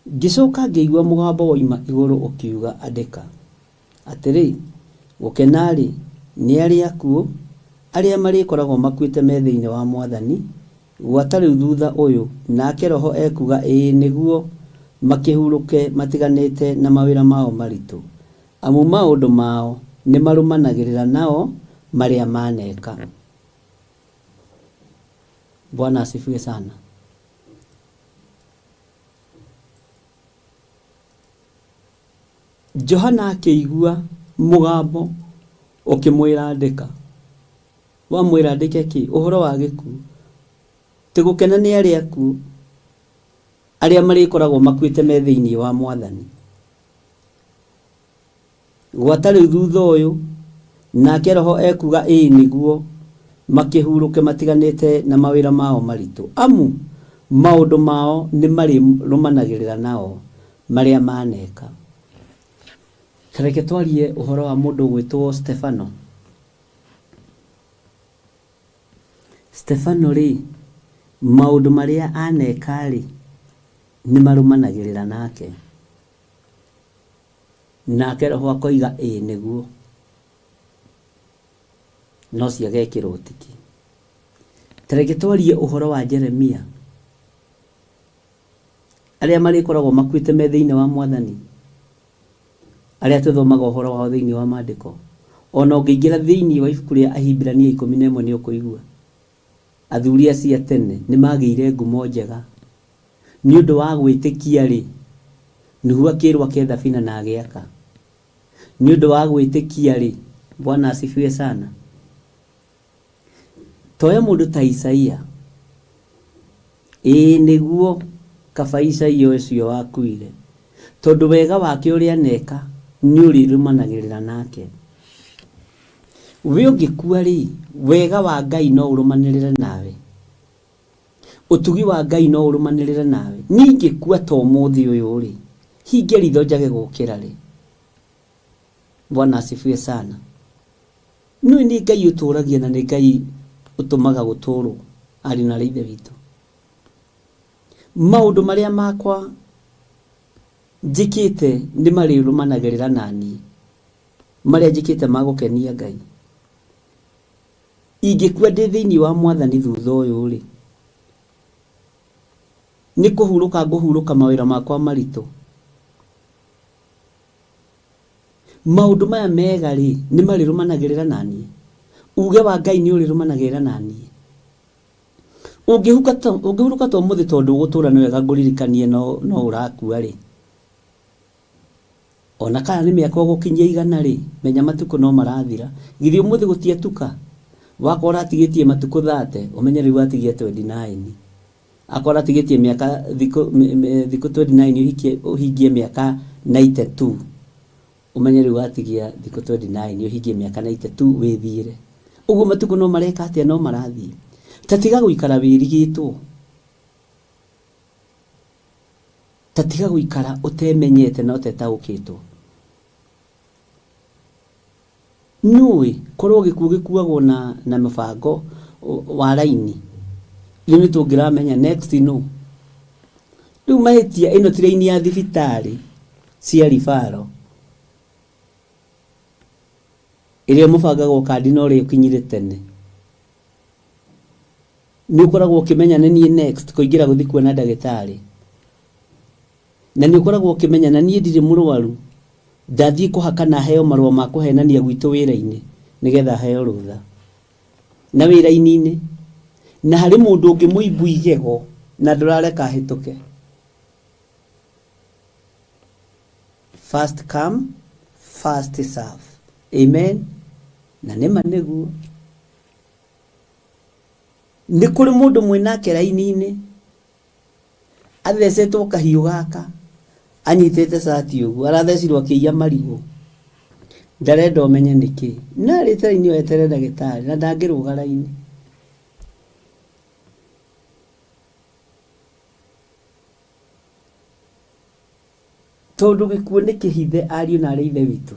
Ngĩcoka ngĩigua mũgambo woima igũrũ ũkiuga, andĩka atĩrĩ, gũkenarĩ nĩ arĩa akuũ arĩa marĩkoragwo makuĩte metha-inĩ wa Mwathani gwata rĩu thutha ũyũ, nake Roho ekuga ĩĩ nĩguo makĩhurũke matiganĩte na mawĩra mao maritũ, amu maũndũ mao nĩ marũmanagĩrĩra nao marĩa maneka. Bwana asifiwe sana. Johana akĩigua mũgambo ũkĩmwĩra andĩka. Wamwĩra andĩke kĩ? Ũhoro wa gĩkuũ. tigukena nĩ arĩa akuũ arĩa marĩkoragwo makuĩte me thĩinĩ wa Mwathani. Gwata rĩu thutha ũyũ nake Roho ekuga ĩĩ nĩguo makĩhurũke matiganĩte na mawĩra mao maritũ, amu maũndũ mao nĩ marĩ rũmanagĩrĩra nao marĩa maneka. Reke twarie ũhoro wa mũndũ gwĩtwo Stefano. Stefano rĩ, maũndũ marĩa aneka rĩ nĩ marũmanagĩrĩra nake. Nake Roho akoiga ĩĩ nĩguo, no ciagekĩrwo tiki. Reke twarie ũhoro wa Jeremia, arĩa marĩkoragwo makuĩte me thĩinĩ wa Mwathani, arĩa tũthomaga ũhoro wao thĩinĩ wa maandĩko. Ona ũngĩingĩra thĩinĩ wa ibuku rĩa Ahibirania 11 nĩ ũkũigua athuri acio tene nĩ magĩire ngumo njega nĩ ũndũ wa gwĩtĩkia rĩ, Nuhu akĩrwo akĩetha thabina na agĩaka. Nĩ ũndũ wa gwĩtĩkia rĩ, Bwana asifiwe sana. Toya mũndũ ta Isaia, ĩĩ nĩguo kaba Isaia ũcio wakuire, tondũ wega wake ũrĩa aneka nĩ ũrĩrũmanagĩrĩra nake. We ũngĩkua rĩ, wega wa Ngai no ũrũmanĩrĩre nawe, ũtugi wa Ngai no ũrũmanĩrĩre nawe. Ningĩkua ta ũmũthĩ ũyũ rĩ, hinge ritho njage gũkĩra rĩ. Bwana asifiwe sana. Nĩ Ngai ũtũragia na nĩ Ngai ũtũmaga gũtũrwo, ari na Ithe witũ. Maũndũ marĩa makwa njĩkĩte nĩ marĩ rũmanagĩrĩra naniĩ, marĩa njĩkĩte magũkenia Ngai. Ingĩkua ndĩ thĩinĩ wa Mwathani thutha ũyũ rĩ, nĩ kũhurũka ngũhurũka mawĩra makwa maritũ. Maũndũ maya mega rĩ nĩ marĩ rũmanagĩrĩra naniĩ, uge wa Ngai nĩ ũrĩ rũmanagĩrĩra naniĩ. Ũngĩhurũka to mũthĩ tondũ gũtũra nĩ wega ngũririkanie no ũrakua rĩ, ona kana nĩ mĩaka ũgũkinyia 100 rĩ, menya matukũ no marathira. Githĩ ũmũthĩ gũtiatuka, wakora atigĩtie matukũ 30 ũmenye rĩu atigie 29. Akora atigĩtie mĩaka thikũ 29 ũhingie mĩaka 92, ũmenye rĩu atigia thikũ 29 ũhingie mĩaka 92 wĩthiĩre. Ũguo matukũ no mareka atĩa, no marathiĩ. Tatiga gũikara wĩrigĩtwo, tatiga gũikara ũtemenyete na ũtetaũkĩtwo. Nũĩ korwo gĩkuagwo na mũbango wa raini, rĩu nĩ tũngĩramenya next no. Rĩu mahĩtia ĩno ti raini ya thibitarĩ cia ribaro, ĩrĩa mũbangagwo kandi no rĩ ũkinyire tene. Nĩ ũkoragwo ũkĩmenya nĩ niĩ next kũingĩra gũthiĩ kuona ndagĩtarĩ, na nĩ ũkoragwo ũkĩmenya na niĩ ndirĩ mũrwaru, ndathiĩ kũhaka na heo marũa ma kũhenania gwitũ wĩra-inĩ nĩgetha heo rũtha na wĩra-inĩ, na harĩ mũndũ ũngĩ mũimbu igego na ndũrareka hĩtũke. First come, first serve. Amen. Na nĩma nĩguo. Nĩ kũrĩ mũndũ mwĩnake raini-inĩ athecetwo kahiũ gaka, anyitĩte cati ũguo, arathecirwo akĩiya marigũ, ndarenda ũmenye nĩkĩ, na rĩte raini ĩyo etere ndagĩtarĩ na ndangĩrũga raini. Tondũ gĩkuũ nĩ kĩhithe, ariũ na arĩ Ithe witũ,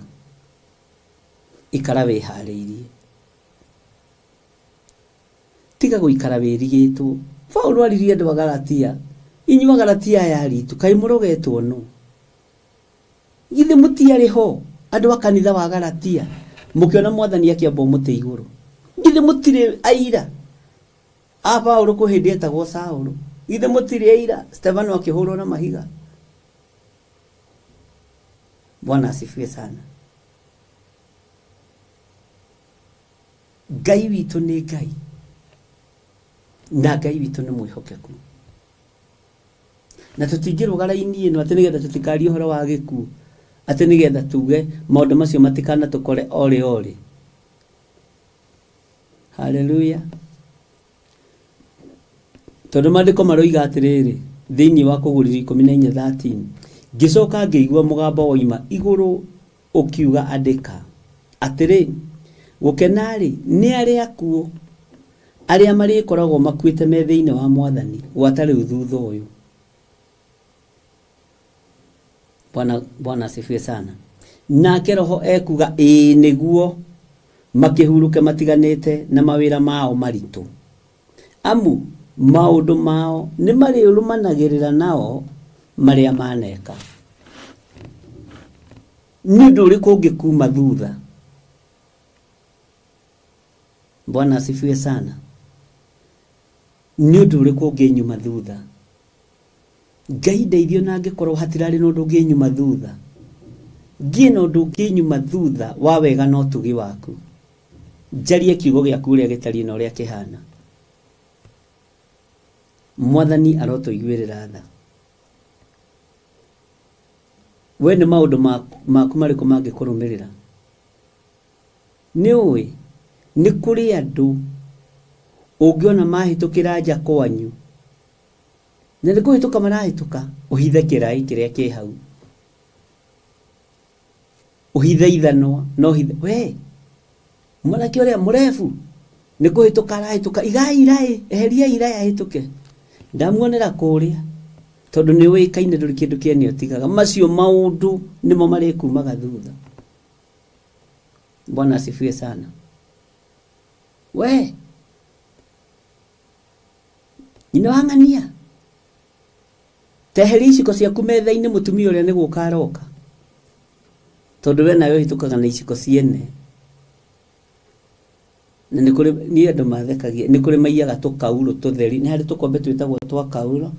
ikara wĩharĩirie, tiga gũikara wĩrigĩtwo. Paũlũ aririe andũ a Galatia, inyuĩ a Galatia aya aritũ, kaĩ mũrogetwo no? Githĩ mũtiarĩ ho andũ a kanitha wa Galatia, mũkĩona Mwathani akĩamba mũtĩ igũrũ? Githĩ mũtirĩ aira a Paũlũ kũ hĩndĩ etagwo Saũlũ? Githĩ mũtirĩ aira Stefano akĩhũrwo na mahiga? Bwana asifiwe sana. Ngai witũ nĩ Ngai, na Ngai witũ nĩ mwĩhokeku, na tũtingĩrũga raini ĩno atĩ nĩgetha tũtikarie ũhoro wa gĩkuũ, atĩ nĩgetha tuge maũndũ macio matikana tũkore orĩ. Haleluya. tondu mandiko maroiga atiriri thiini wa kuguriri 14:13 ngicoka ngiigua mugambo woima iguru ukiuga andika atiri gukenari ni aria akuo aria mari koragwo makuite me thiini wa mwathani gwatari uthutha uyu. Bwana asifiwe sana. Nake roho ekuga niguo makihuruke matiganite na mawira mao maritu amu maundu mao ni mari urumanagirira nao maria maneka. Ni nduri kungi kuma thutha. Bwana asifiwe sana. Ni nduri kungi nyuma thutha. Ngai ndeithio na ngikorwo hatirari no ndungi nyuma thutha. Ngie no ndungi nyuma thutha wa wega no tugi waku. Njarie kiugo giaku uria gitari na uria kihana. Mwathani arotuiguirira tha. We ni maundu maku mariku mangikurumirira. Ni uwi ni kuri andu ungiona mahitukira nja kwanyu na ni kuhituka marahituka uhithe kirai kiria ki hau uhithe ithanwa no hithe we mwanake uria murefu ni kuhituka arahituka irai eheria irai ahituke ndamuonera kuria tondu ni wikaine nduri kindu kiene otigaga macio maundu nimo mari kumaga thutha. Bwana asifiwe sana. We inawangania teheri iciko ciaku metha-ini mutumia uria ni guka aroka tondu we nayo hitukaga na iciko ciene na ni kuri ni andu mathekagia ni kuri maiyaga tukauro tutheri ni hari tukombe twitagwo twa kauro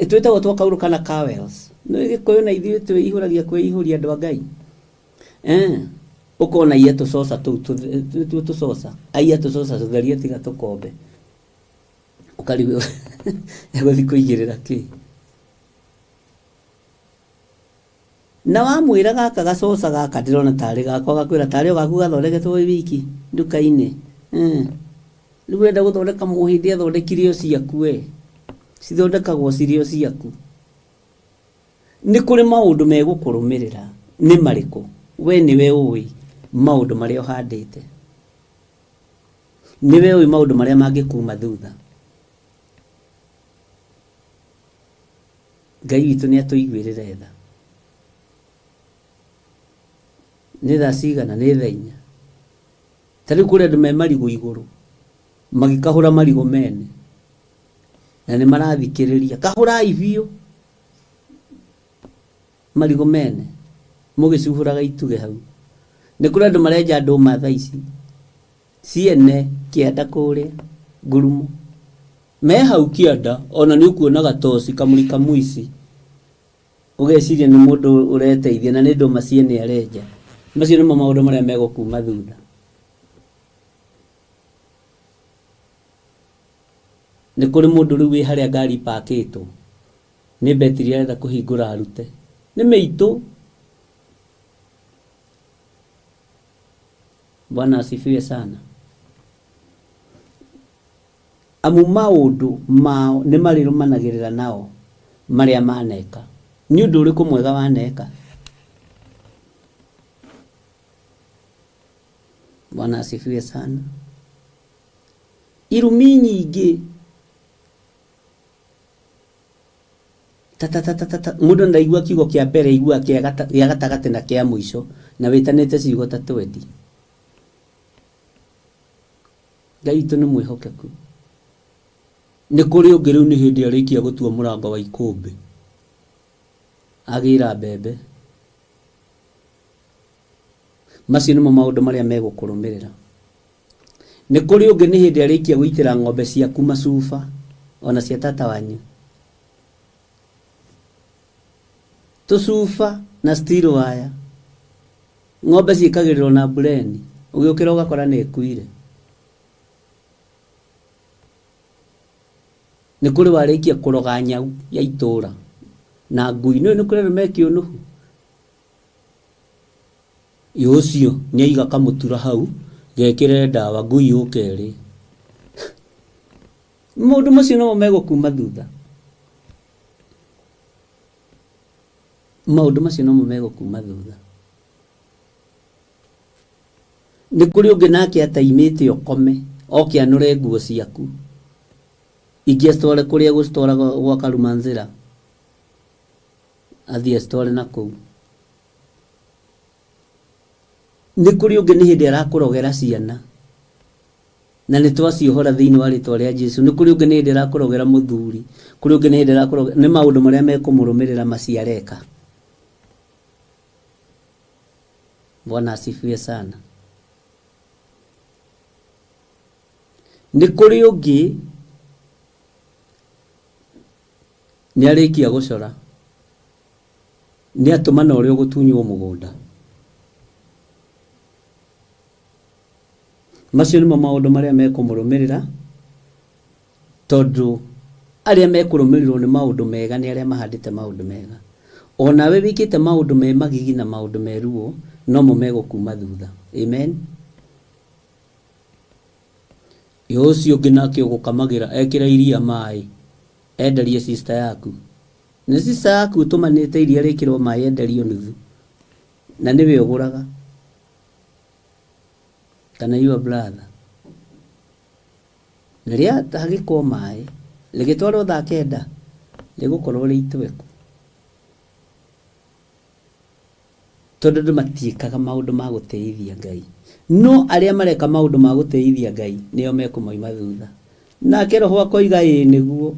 twitagwo twa kauro kana cowels no gikuyu na ithuĩ twihuragia kwihuria andu a Ngai ukona iya tucoca tu tucoca aiya tucoca tutheria tiga tukombe ukariwe egothi kuigirira ki na wamwira gaka gacoca gaka ndirona tari gakwa gakwira tari gaku gathondeketwo wiki nduka-ini riu wenda guthondeka muhindi athondekirio ciaku we cithondekagwo cirio ciaku. Ni kuri maundu megukurumirira ni mariku we niwe uwi maundu maria uhandite niwe uwi maundu maria mangikuma thutha. Ngai witu ni atuiguirire tha. Ni tha cigana ni tha 4 tari kuri andu me marigo iguru magikahura marigo mene na ni marathikiriria kahura ivio marigo mene mugicuburaga ituge hau. Ni kuri andu marenja nduma tha ici ciene kianda kuria ngurumo me hau kianda ona ni ukuonaga toci kamurika muici ugeciria ni mundu ureteithia na ni nduma ciene arenja. Macio ni maundu maria megukuma thutha. Ni kuri mundu riu wi haria ngari pakitwo ni betiri aretha kuhingura arute ni meitu. Bwana asifiwe sana. Amu maundu mao ni marirumanagirira nao maria maneka ni undu uriku mwega waneka. Bwana asifiwe sana. Irumi nyingi mundu ndaigua kiugo kia mbere igua kia gatagati na kia muico na witanite ciugo ta 20. Ngai witu ni mwihokeku. Ni kuri ungi riu ni hindi arikia gutua murango wa ikumbi agira mbembe. Macio nimo maundu maria megukurumirira. Ni kuri ungi ni hindi arikia guitira ng'ombe ciaku macuba ona cia tata wanyu tucuba na steel wire ng'ombe ciikagirirwo na bureni ugiukira ugakora ni ikuire. Ni kuri warikia kuroga nyau ya itura na ngui ni kuri mekio nuhu yocio ni aiga kamutura hau gekire ndawa ngui ukeri maundu macio no megukuma thutha, maundu macio no megukuma thutha. Nĩ kũrĩ ũngĩ nake ataimĩte ũkome oke anũre nguo ciaku ingĩ acitware kũrĩa gũcitwaraga gwa Karumanzĩra, athiĩ acitware na kũu. Nĩ kũrĩ ũngĩ nĩ hĩndĩ arakũrogera ciana na nĩ twaciohora thĩinĩ wa rĩtwa rĩa Jesũ. Nĩ kũrĩ ũngĩ nĩ hĩndĩ arakũrogera mũthuri, kũrĩ ũngĩ nĩ hĩndĩ arakũrogera, nĩ maũndũ marĩa mekũmũrũmĩrĩra maciareka. Bwana asifiwe sana. Nĩ kũrĩ ũngĩ nĩ arĩkia gũcora, nĩ atũma na ũrĩa ũgũtunywo mũgũnda. Macio nĩmo maũndũ marĩa mekũmũrũmĩrĩra, tondũ arĩa mekũrũmĩrĩrwo nĩ maũndũ mega nĩ arĩa mahandĩte maũndũ mega. Onawe wĩkĩte maũndũ me magigi na maũndũ meruo, no mo megũkuma thutha. Amen. Ũcio ũngĩ nake ũgũkamagĩra ekĩra iria maĩ enderie sister yaku, nĩ sister yaku ũtũmanĩte iria rĩkĩrwo maĩ enderio nuthu, na nĩwe ũgũraga, kana your brother. Na rĩrĩa hagĩkorwo maĩ rĩgĩtwarwo thaa kenda rĩgũkorwo rĩitweku, tondũ andũ matiĩkaga maũndũ ma gũteithia Ngai. No arĩa mareka maũndũ ma gũteithia Ngai nĩo mekũmoima thutha. Nake Roho akoiga ĩĩ nĩguo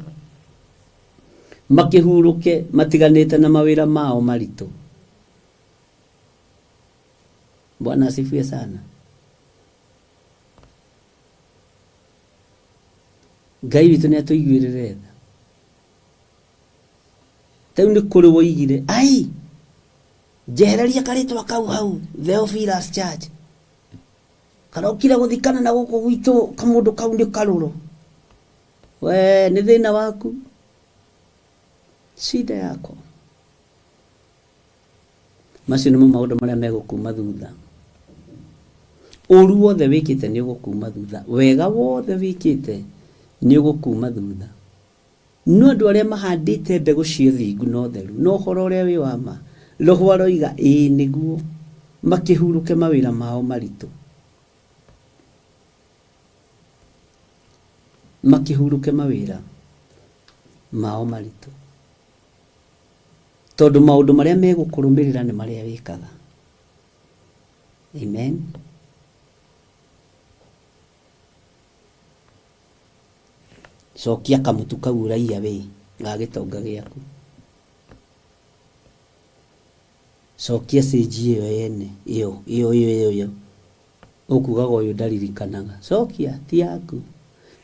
makĩhurũke matiganĩte na mawĩra mao maritũ. Bwana asifiwe sana. Ngai witũ nĩ atũiguĩrĩre tha. Tau nĩ kũrĩ woigire ai njehereria karĩtwa kau hau Theophilus Church, kana ũkire gũthikana na gũkũ gwitũ kamũndũ kau nĩ karũrũ. We nĩ thĩna waku, shida yako. Macio nĩmo maũndũ marĩa megũkuma thutha. Ũru wothe wĩkĩte nĩ ũgũkuma thutha, wega wothe wĩkĩte nĩ ũgũkuma thutha. No andũ arĩa mahandĩte mbegũ cia ũthingu na ũtheru na ũhoro ũrĩa wĩ wa ma, Roho aroiga ĩĩ nĩguo makĩhurũke mawĩra mao maritũ, makĩhurũke mawĩra mao maritũ, tondũ maũndũ marĩa megũkũrũmĩrĩra nĩ marĩa wĩkaga. Amen. Cokia kamutu kau ũraiya wĩ ga gĩtonga gĩaku, cokia sĩnji ĩyo yene ĩyo ũkugaga ũyũ ndaririkanaga, cokia ti yaku,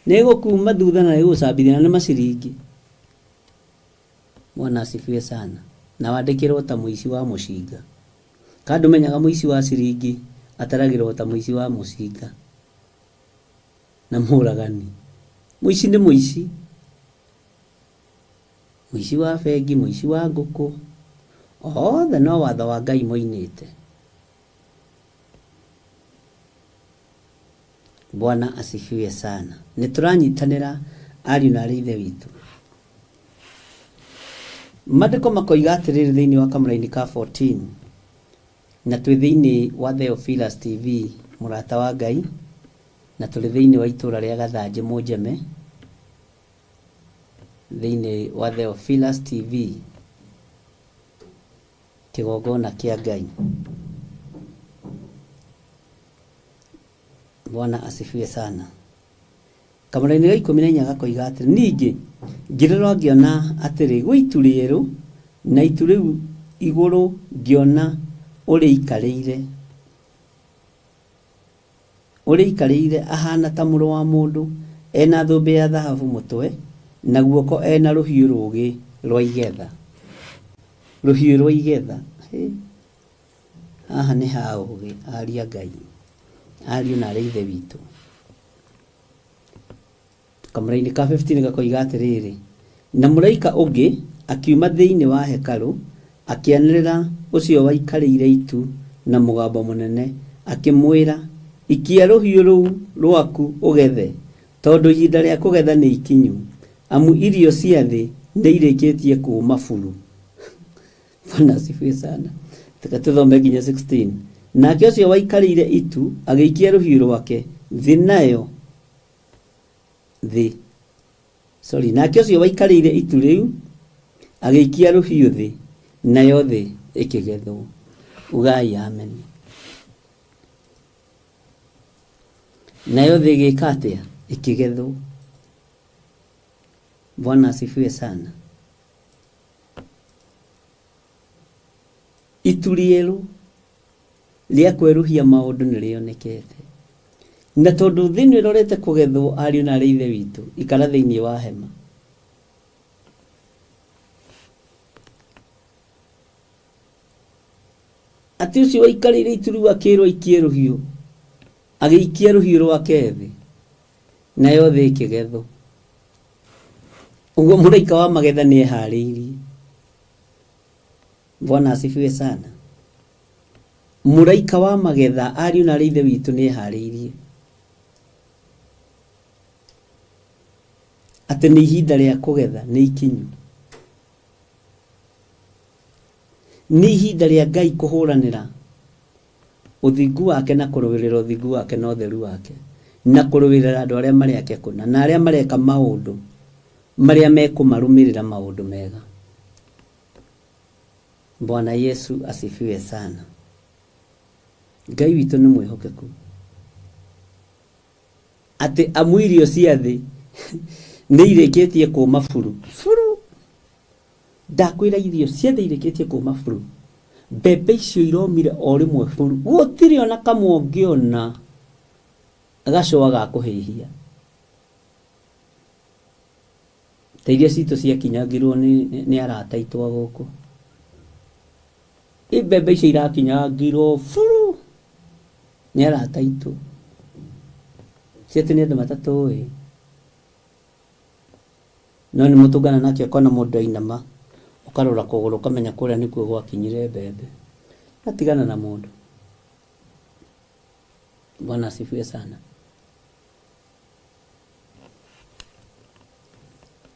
nĩ gũkuma thutha na gũcambithia na nĩ maciringi. Bwana asifiwe sana. Na wandĩkĩrwo ta mũici wa mũcinga, kandi ũmenyaga mũici wa ciringi ataragĩrwo ta mũici wa mũcinga na mũragani. Mũici nĩ mũici, mũici wa bengi, mũici wa ngũkũ, othe no watho wa Ngai moinĩte. Bwana asifiwe sana. Nĩ tũranyitanĩra ariũ na arĩ ithe witũ. Maandĩko makoiga atĩrĩrĩ thĩinĩ wa kamũra-inĩ ka 14, na twĩ thĩinĩ wa Theophilus TV mũrata wa Ngai, na tũrĩ thĩinĩ wa itũra rĩa Gathanjĩ Mũnjeme, thĩinĩ wa Theophilus TV kĩgongona kĩa Ngai. Bwana asifiwe sana. Kamũra-inĩ ga 14 gakoiga atĩrĩ, ningĩ ngĩrora ngĩona atĩrĩ gwĩ itu rĩerũ, na itu rĩu igũrũ ngĩona ũrĩikarĩire ahana ta mũrũ wa mũndũ, ena thũmbĩ ya thahabu mũtwe, na guoko ena rũhiũ rũgĩ rwa igetha. Rũhiũ rwa igetha. Haha nĩ ha ũgĩ, ariũ a Ngai, ariũ na arĩ ithe witũ. Kamũra-inĩ ka 15 gakoiga atĩrĩrĩ, na mũraika ũngĩ akiuma thĩinĩ wa hekarũ akĩanĩrĩra ũcio waikarĩire itu na mũgambo mũnene akĩmwĩra, ikia rũhiũ rũu rwaku ũgethe, tondu ihinda rĩa kũgetha nĩ ikinyu, amu irio cia thĩ nĩ irĩkĩtie kũũma buru. Bwana asifiwe sana. Tuthome nginya 16. Nake ũcio waikarĩire itu agĩikia rũhiũ rwake thĩ nayo thĩ. Nake ũcio waikarĩire itu rĩu agĩikia rũhiũ thĩ nayo thĩ ĩkĩgethwo. Ugai amen. Nayo thĩ ĩgĩka atĩa? Ikigethwo. Bwana asifiwe sana. Itu rĩerũ rĩa kweruhia maũndũ nĩ rĩonekete, na tondũ thĩ nĩ ĩrorete kũgethwo, ariũ na aarĩ a Ithe witũ, ikara thĩinĩ wa hema. Atĩ ũcio waikarĩire itu rĩu akĩĩrwo aikie rũhiũ, agĩikia rũhiũ rwake thĩ, nayo thĩ ĩkĩgethwo. Ũguo mũraika wa magetha nĩ eharĩirie. Bwana asifiwe sana. Mũraika wa magetha, ariũ na aarĩ a Ithe witũ, nĩ eharĩirie atĩ nĩ ihinda rĩa kũgetha nĩ ikinyu. Nĩ ihinda rĩa Ngai kũhũranĩra ũthingu wake na kũrũĩrĩra ũthingu wake na ũtheru wake, na kũrũĩrĩra andũ arĩa marĩ ake kũna na arĩa mareka maũndũ marĩa mekũmarũmĩrĩra maũndũ mega. Bwana Yesu asifiwe sana. Ngai witũ nĩ mwĩhokeku atĩ amu irio cia thĩ nĩ irĩkĩtie kũũma buru. Ndakwĩra irio cia thĩ irĩkĩtie kũũma buru. Mbembe icio iromire o rĩmwe buru, gũtirĩ ona kamwe ũngĩona gacũa ga kũhĩhia. Ta iria citũ ciakinyangirwo nĩ arata aitũ a gũkũ. Mbembe icio irakinyangirwo buru nĩ arata aitũ. Ciatĩ nĩ andũ matatũĩ, no nĩ mũtũngana nake ũkona mũndũ ainama, ũkarora kũgũrũ ũkamenya kũrĩa nĩkuo gwakinyire mbembe. Atigana na mũndũ. Bwana asifiwe sana.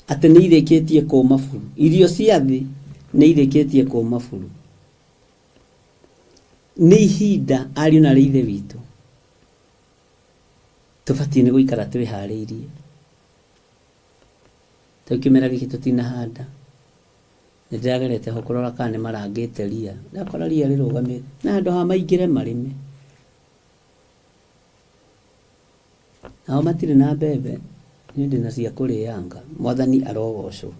Atĩ nĩ irĩkĩtie kũũma buru. Irio cia thĩ nĩ irĩkĩtie kũũma buru. Nĩ ihinda, ariũ na aarĩ a Ithe witũ, tũbatiĩ nĩ gũikara twĩharĩirie. Ta kĩmera gĩkĩ tũtinahanda, nĩ ndĩragerete ho kũrora kana nĩ marangĩte ria, ndakora ria rĩrũgamĩte na handũ ha maingĩre marĩme. Nao matirĩ na mbembe, niĩ ndĩna cia kũrĩanga. Mwathani arogocwo.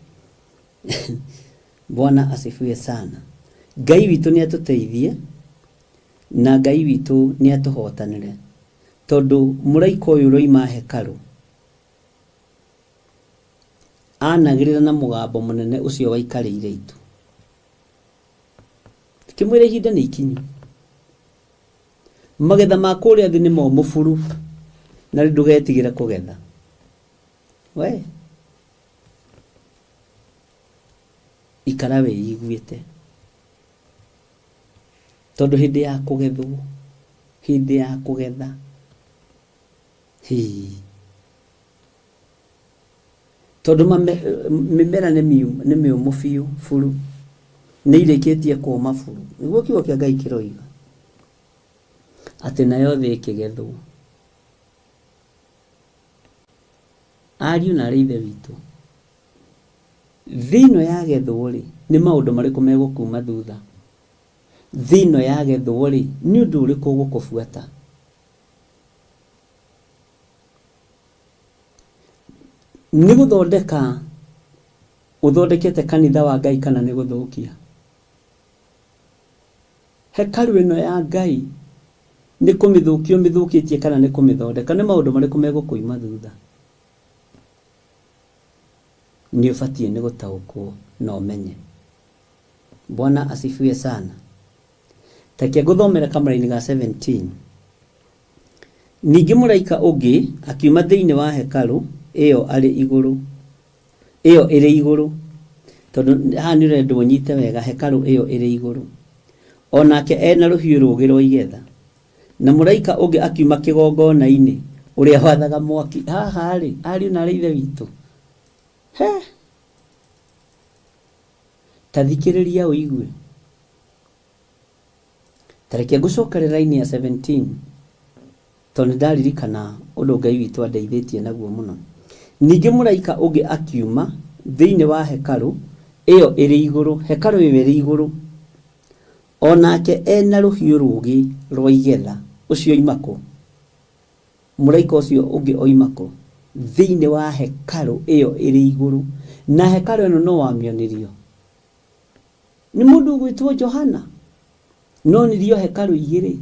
Bwana asifiwe sana. Ngai witũ nĩ atũteithie na Ngai witũ nĩ atũhotanĩre, tondũ mũraika ũyũ ũroima hekarũ anagĩrĩra na mũgambo mũnene ũcio waikarĩire itu. Kĩmwĩra ihinda nĩ ikinyu. Magetha ma kũrĩa thĩ nĩ momũ buru, na rĩu ndũgetigĩre kũgetha. We ikara wĩiguĩte, tondũ hĩndĩ ya kũgethwo, hĩndĩ ya kũgetha, tondũ mĩmera nĩ mĩũmũ biũ buru, nĩ irĩkĩtie kũũma buru. Nĩguo kiugo kĩa Ngai kĩroiga atĩ nayo thĩ ĩkĩgethwo. Ariũ na aarĩ a Ithe witũ, thĩ ĩno yagethwo-rĩ, nĩ maũndũ marĩkũ megũkuma thutha? Thĩ ĩno yagethwo-rĩ, nĩ ũndũ ũrĩkũ ũgũkũbuata? Nĩ gũthondeka ũthondekete kanitha wa Ngai kana nĩ gũthũkia? Hekarũ ĩno ya Ngai nĩ kũmĩthũkia ũmĩthũkĩtie kana nĩ kũmĩthondeka? Nĩ maũndũ marĩkũ megũkũima thutha? Nĩ ũbatiĩ nĩ gũtaũkwo na ũmenye. Bwana asifiwe sana. Takia ngũthomera kamũra-inĩ ga 17. Ningĩ mũraika ũngĩ akiuma thĩinĩ wa hekarũ ĩyo ĩrĩ igũrũ, tondũ haha nĩ ũrenda ũnyite wega, hekarũ ĩyo ĩrĩ igũrũ, onake ena rũhiũ rũũgĩ rwa igetha. Na mũraika ũngĩ akiuma kĩgongona-inĩ uria wathaga mwaki haha ri ari na ri ithe witũ he tathikĩrĩria ũigue tareke ngũcokerera-inĩ ya 17 tondũ ndaririkana ũndũ Ngai witũ andeithĩtie naguo mũno. Ningĩ mũraika ũngĩ akiuma thĩinĩ wa hekarũ ĩyo ĩrĩ igũrũ, hekarũ ĩyo ĩrĩ igũrũ, onake ena rũhiũ rũũgĩ rwa igetha. Ũcio oima kũ? Mũraika ũcio ũngĩ oima kũ? Thĩinĩ wa hekarũ ĩyo ĩrĩ igũrũ, na hekarũ ĩno no wamĩonirio nĩ mũndũ ũgwĩtwo Johana. No nĩrio hekarũ igĩrĩ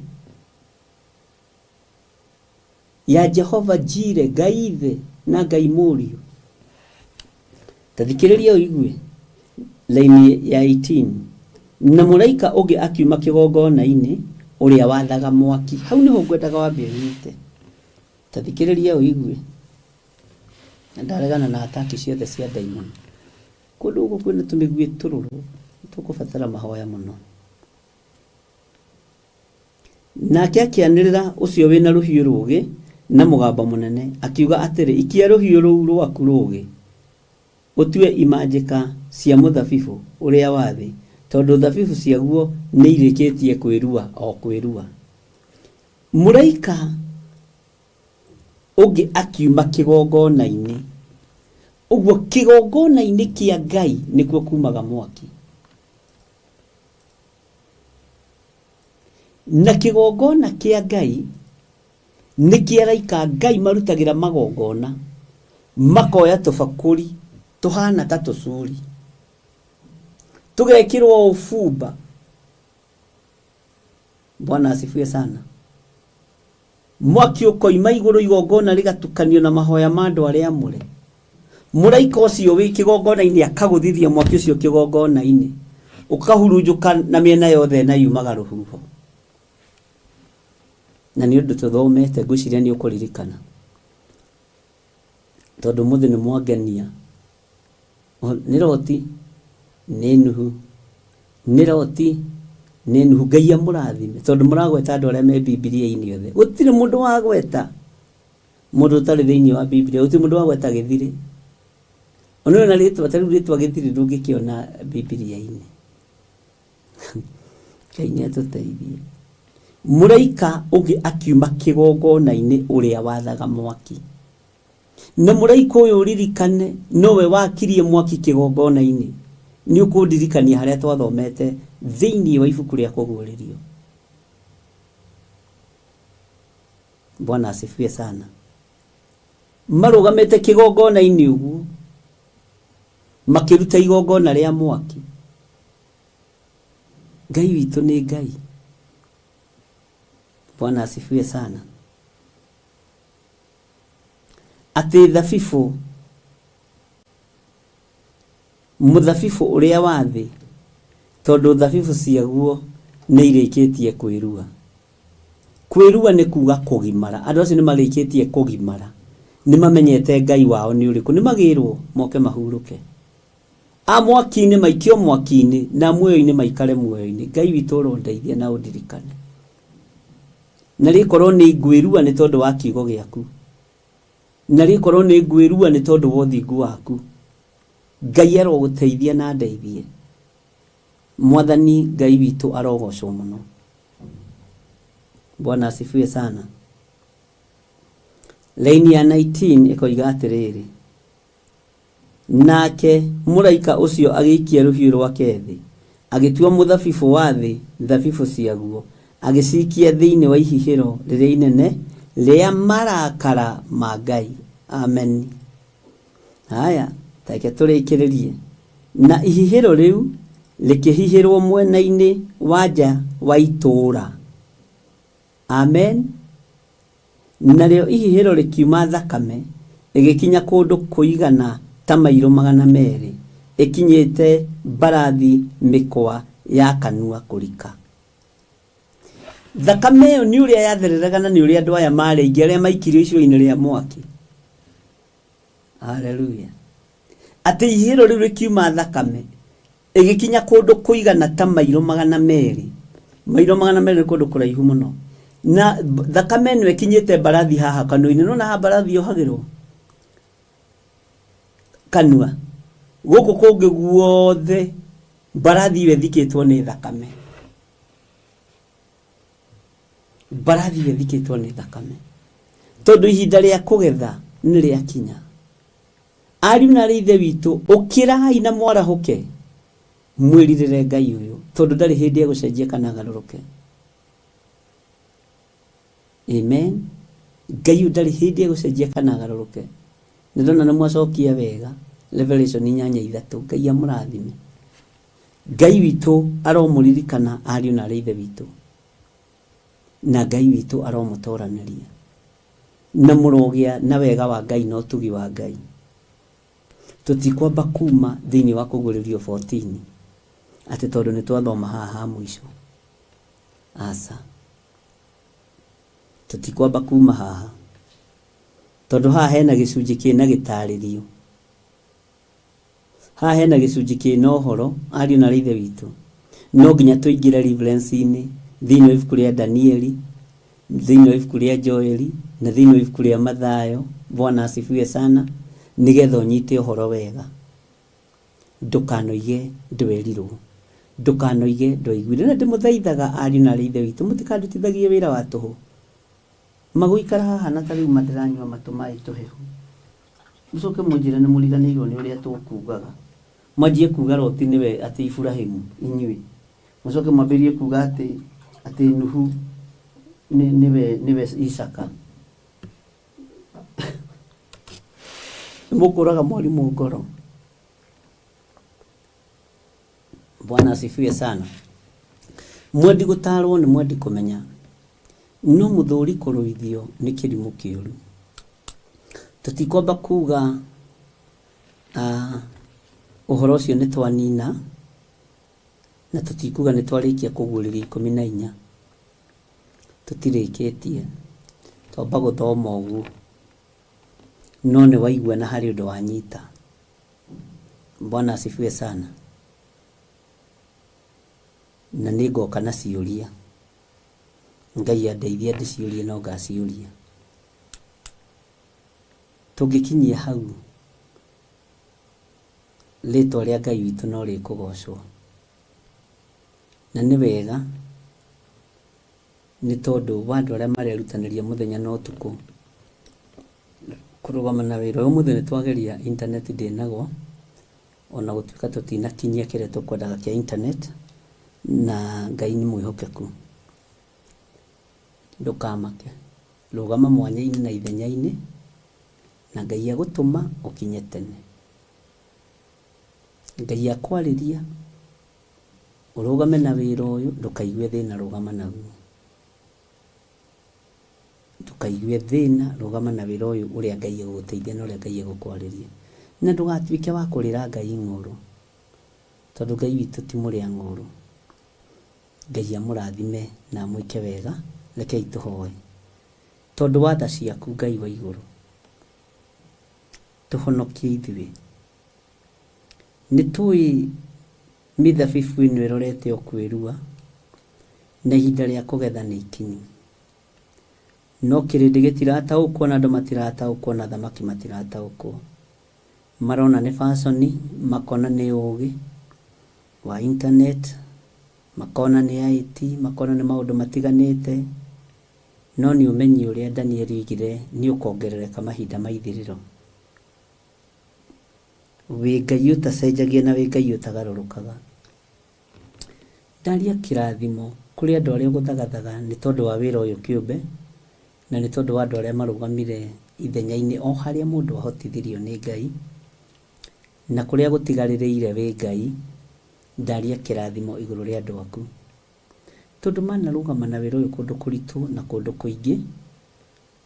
ya Jehova Jire, Ngai Ithe na Ngai Mũriũ. Tathikĩrĩria ũigue laini ya 18. Na mũraika ũngĩ akiuma kĩgongona-inĩ ũrĩa wathaga mwaki. Hau nĩho ngwendaga wambe ũnyite. Tathikĩrĩria ũigue. Na ndaregana na ataki ciothe cia daimoni. Kũndũ gũkũ kwĩna tũmĩguĩ tũrũrũ, tũkũbatara mahoya mũno. Nake akĩanĩrĩra ũcio wĩna rũhiũ rũũgĩ na mũgambo mũnene, akiuga atĩrĩ, ikia rũhiũ rũu rwaku rũũgĩ ũtue imanjĩka cia mũthabibũ ũrĩa wa thĩ, tondũ thabibũ ciaguo nĩ irĩkĩtie kwĩrua o kwĩrua. Mũraika ũngĩ akiuma kĩgongona-inĩ. Ũguo kĩgongona-inĩ kĩa Ngai nĩkuo kumaga mwaki. Na kĩgongona kĩa Ngai nĩ kĩaraika Ngai marutagĩra magongona, makoya tũbakũri tũhana ta tũcuri, tũgekĩrwo ũbumba. Bwana asifiwe sana. Mwaki ũkoima igũrũ, igongona rĩgatukanio na mahoya ma andũ arĩa amũre. Mũraika ũcio wĩ kĩgongona-inĩ akagũthithia mwaki ũcio kĩgongona-inĩ, ũkahurunjũka na mĩena yothe na yumaga rũhuho. Na nĩ ũndũ tũthomete, ngwĩciria nĩ ũkũririkana, tondũ mũthĩ nĩ mwangenia. Nĩ Loti, nĩ Nuhu, nĩ Loti, nĩ Nuhu. Ngai amũrathime, tondũ mũragweta andũ arĩa me Bibilia-inĩ othe. Gũtirĩ mũndũ wagweta mũndũ ũtarĩ thĩinĩ wa Biblia, gũtirĩ mũndũ wagweta gĩthirĩ. Ona na rĩtwa ta rĩu rĩtwa gĩthirĩ ndũngĩkĩona Bibilia-inĩ. Ngai nĩ atũteithie. Mũraika ũngĩ akiuma kĩgongona-inĩ ũrĩa wathaga mwaki. Na mũraika ũyũ ũririkane nowe wakirie mwaki kĩgongona-inĩ. Nĩ ũkũndirikania harĩa twathomete thĩinĩ wa ibuku rĩa kũguũrĩrio. Bwana asifiwe sana. Marũgamĩte kĩgongona-inĩ ũguo, makĩruta igongona rĩa mwaki. Ngai witũ nĩ Ngai. Bwana asifiwe sana. Atĩ thabibũ, mũthabibũ ũrĩa wa thĩ, tondũ thabibũ ciaguo nĩ irĩkĩtie kwĩrua. Kwĩrua nĩ kuga kũgimara. Andũ acio nĩ marĩkĩtie kũgimara, nĩ mamenyete Ngai wao nĩ ũrĩkũ, nĩ magĩrwo moke mahurũke. A mwaki-inĩ maikio mwaki-inĩ, na muoyo-inĩ maikare muoyo-inĩ. Ngai witũ ũrondeithia na ũndirikane. Na rĩkorwo nĩ ngwĩrua nĩ tondũ wa kiugo gĩaku, na rĩkorwo nĩ ngwĩrua nĩ tondũ wa ũthingu waku. Ngai arogũteithia na ndeithie. Mwathani Ngai witũ arogocwo mũno. Bwana asifiwe sana. Laini ya 19 ĩkoiga atĩrĩrĩ, nake mũraika ũcio agĩikia rũhiũ rwake thĩ, agĩtua mũthabibũ wa thĩ thabibũ ciaguo, agĩcikia thĩinĩ wa ihihĩro rĩrĩa inene rĩa marakara ma Ngai. Amen. Haya, take tũrĩkĩrĩrie. Na ihihĩro rĩu rĩkĩhihĩrwo mwena-inĩ wa nja wa itũũra. Amen. Narĩo ihihĩro rĩkiuma thakame, ĩgĩkinya kũndũ kũigana ta mairo 200, ĩkinyĩte mbarathi mĩkwa ya kanua kũrika. Thakame ĩyo nĩ ũrĩa yathereraga, na nĩ ũrĩa andũ aya marĩ aingĩ arĩa maikirio icua-inĩ rĩa mwaki. Haleluya. Atĩ ihihĩro rĩu rĩkiuma thakame, ĩgĩkinya kũndũ kũigana ta mairo 200. Mairo 200 nĩ kũndũ kũraihu mũno. na thakame no ekinyete mbarathi haha kanua-inĩ no na ha mbarathi yohagĩrwo kanua gũkũ kũngĩ guothe mbarathi iwe thikĩtwo nĩ thakame, mbarathi iwe thikĩtwo nĩ thakame, tondũ ihinda rĩa kũgetha nĩ rĩakinya. Ariũ na ithe witũ, ũkĩrai na mwarahũke mwĩrirĩre Ngai ũyũ, tondũ ndarĩ hĩndĩ ya gũcenjia kana agarũrũke. Amen. Ngai ndarĩ hĩndĩ ya gũcenjia kana agarũrũke. Nĩ ndona nĩ mwacokia wega Revelation 8:3. Ngai amũrathime. Ngai witũ aromũririkana ariũ na ithe witũ, na Ngai witũ aromũtoranĩria, na mũrogĩa na wega wa Ngai na ũtugi wa Ngai. Tutikwamba kuma thĩinĩ wa Kũguũrĩrio 14 atĩ tondũ nĩ twathoma haha ha mũico. Aca, tutikwamba kuma haha tondũ haha hena gĩcunjĩ kĩna gĩtarĩrio, haha hena gĩcunjĩ kĩna ũhoro ariũ na ithe witũ. No nginya tũingĩre reference-inĩ thĩinĩ wa ibuku rĩa Danieli, thĩinĩ wa ibuku rĩa Joeli na thĩinĩ wa ibuku rĩa Mathayo. Bwana asifiwe sana. Nigetha ũnyite ũhoro wega, ndũkanoige ndwerirwo, ndũkanoige ndwaiguire. Na ndĩmũthaithaga ariũ na ithe witũ, mũtikandutithagie wĩra wa tũhũ. Magũikara haha na tarĩu matiranyua matũ maĩ tũhehu, mũcoke mũnjĩre nĩ mũriganĩirwo nĩ ũrĩa tũkugaga. Mwanjie kuga Loti nĩwe atĩ Iburahĩmu inyuĩ, mũcoke mwambĩrĩrie kuga atĩ Nuhu nĩwe Isaka. Mũkũraga mwarimũ ngoro. Bwana asifiwe sana. Mwendi gũtarwo nĩ mwendi kũmenya, no mũthũri kũrũithio nĩ kĩrimũ kĩũru. Tutikwamba kuga ũhoro ũcio nĩ twanina, na tutikuga nĩ twarĩkia Kũguũrĩrio 14. Tutirĩkĩtie, twamba gũthoma ũguo, no nĩ waigua na harĩ ũndũ wanyita. Bwana asifiwe sana. Na nĩ ngoka na ciũria, Ngai andeithia ndĩciũrie, no ngaciũria. Tũngĩkinyia hau, rĩtwa rĩa Ngai witũ no rĩkũgocwo. Na nĩ wega, nĩ tondũ wa andũ arĩa marerutanĩria mũthenya na ũtukũ kũrũgama na wĩra ũyũ. Mũthenya nĩ twageria internet ndĩnagwo, ona gũtuĩka tũtinakinyia kĩrĩa tũkwendaga kĩa internet, na Ngai nĩ mwĩhokeku. Ndũkamake, rũgama mwanya-inĩ na ithenya-inĩ, na Ngai agũtũma ũkinye tene. Ngai akwarĩria ũrũgame na wĩra ũyũ, ndũkaigue thĩna, rũgama naguo. Ndũkaigue thĩna, rũgama na wĩra ũyũ ũrĩa Ngai agũgũteithia na ũrĩa Ngai agũkwarĩria. Na ndũgatuĩke wa kũrĩra Ngai ng'ũrũ, tondũ Ngai witũ ti mũrĩa ng'ũrũ. Ngai amũrathime na amwĩke wega. Rekei tũhoe. Tondũ wa tha ciaku Ngai wa igũrũ, tũhonokie ithuĩ. Nĩ tũĩ mĩthabibũ ĩno ĩrorete o kwĩrua, na ihinda rĩa kũgetha nĩ ikinyu. No kĩrĩndĩ gĩtirataũkwo, na andũ matirataũkwo, na thamaki matirataũkwo. Marona nĩ fashion, makona nĩ ũũgĩ wa internet, makona nĩ IT, makona nĩ maũndũ matiganĩte. No nĩ ũmenyi ũrĩa Danieli oigire nĩ ũkongerereka mahinda ma ithirĩro. Wĩ Ngai ũtacenjagia na wĩ Ngai ũtagarũrũkaga. Ndaria kĩrathimo kũrĩ andũ arĩa gũthagathaga nĩ tondũ wa wĩra ũyũ kĩũmbe, na nĩ tondũ wa andũ arĩa marũgamire ithenya-inĩ o harĩa mũndũ ahotithirio nĩ Ngai, na kũrĩa gũtigarĩrĩire wĩ Ngai. Ndaria kĩrathimo igũrũ rĩa andũ aku, tondũ manarũgama na wĩra ũyũ kũndũ kũritũ na kũndũ kũingĩ.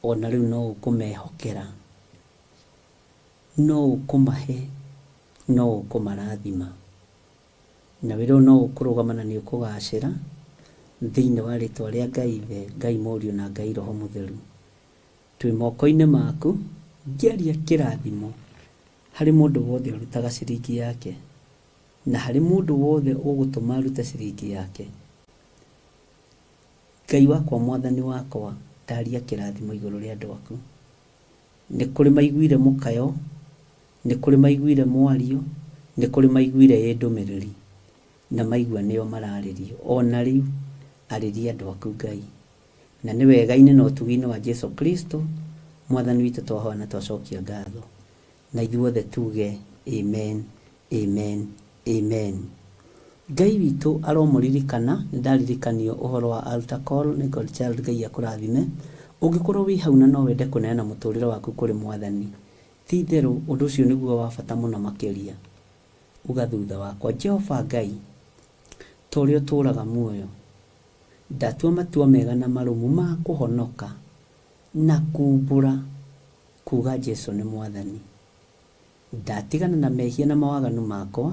Ona rĩu no ũkũmehokera, no ũkũmahe, no ũkũmarathima, na wĩra ũyũ no ũkũrũgama na nĩ ũkũgacĩra thĩinĩ wa rĩtwa rĩa Ngai Ithe, Ngai Mũriũ na Ngai Roho Mũtheru. Twĩ moko-inĩ maku, ngeria kĩrathimo harĩ mũndũ wothe ũrutaga ciringi yake, na harĩ mũndũ wothe ũgũtũma arute ciringi yake. Ngai wakwa mwathani wakwa ndaria kĩrathimo igũrũ rĩa andũ aku. Nĩ kũrĩ maiguire mũkayo, nĩ kũrĩ maiguire mwario, nĩ kũrĩ maiguire ndũmĩrĩri na maigua nĩo mararĩrio. Ona rĩu arĩria andũ aku Ngai, na nĩ wega-inĩ na ũtugi-inĩ wa Jesu Kristo mwathani witũ twahoya na twacokia ngatho, na ithuothe tuge amen, amen, amen. Ngai witũ aromũririkana, nĩ ndaririkanio ũhoro wa altar call, nĩ God Child. Ngai akũrathime. Ũngĩkorwo wĩ hau na no wende kũneana mũtũrĩre waku kũrĩ mwathani, ti itherũ ũndũ ũcio nĩguo wa bata mũno makĩria. Uga thutha wakwa, Jehova Ngai, ta ũrĩa ũtũũraga muoyo, ndatua matua mega na marũmu ma kũhonoka na kumbũra kuga Jesu nĩ mwathani. Ndatigana na mehia na mawaganu makwa,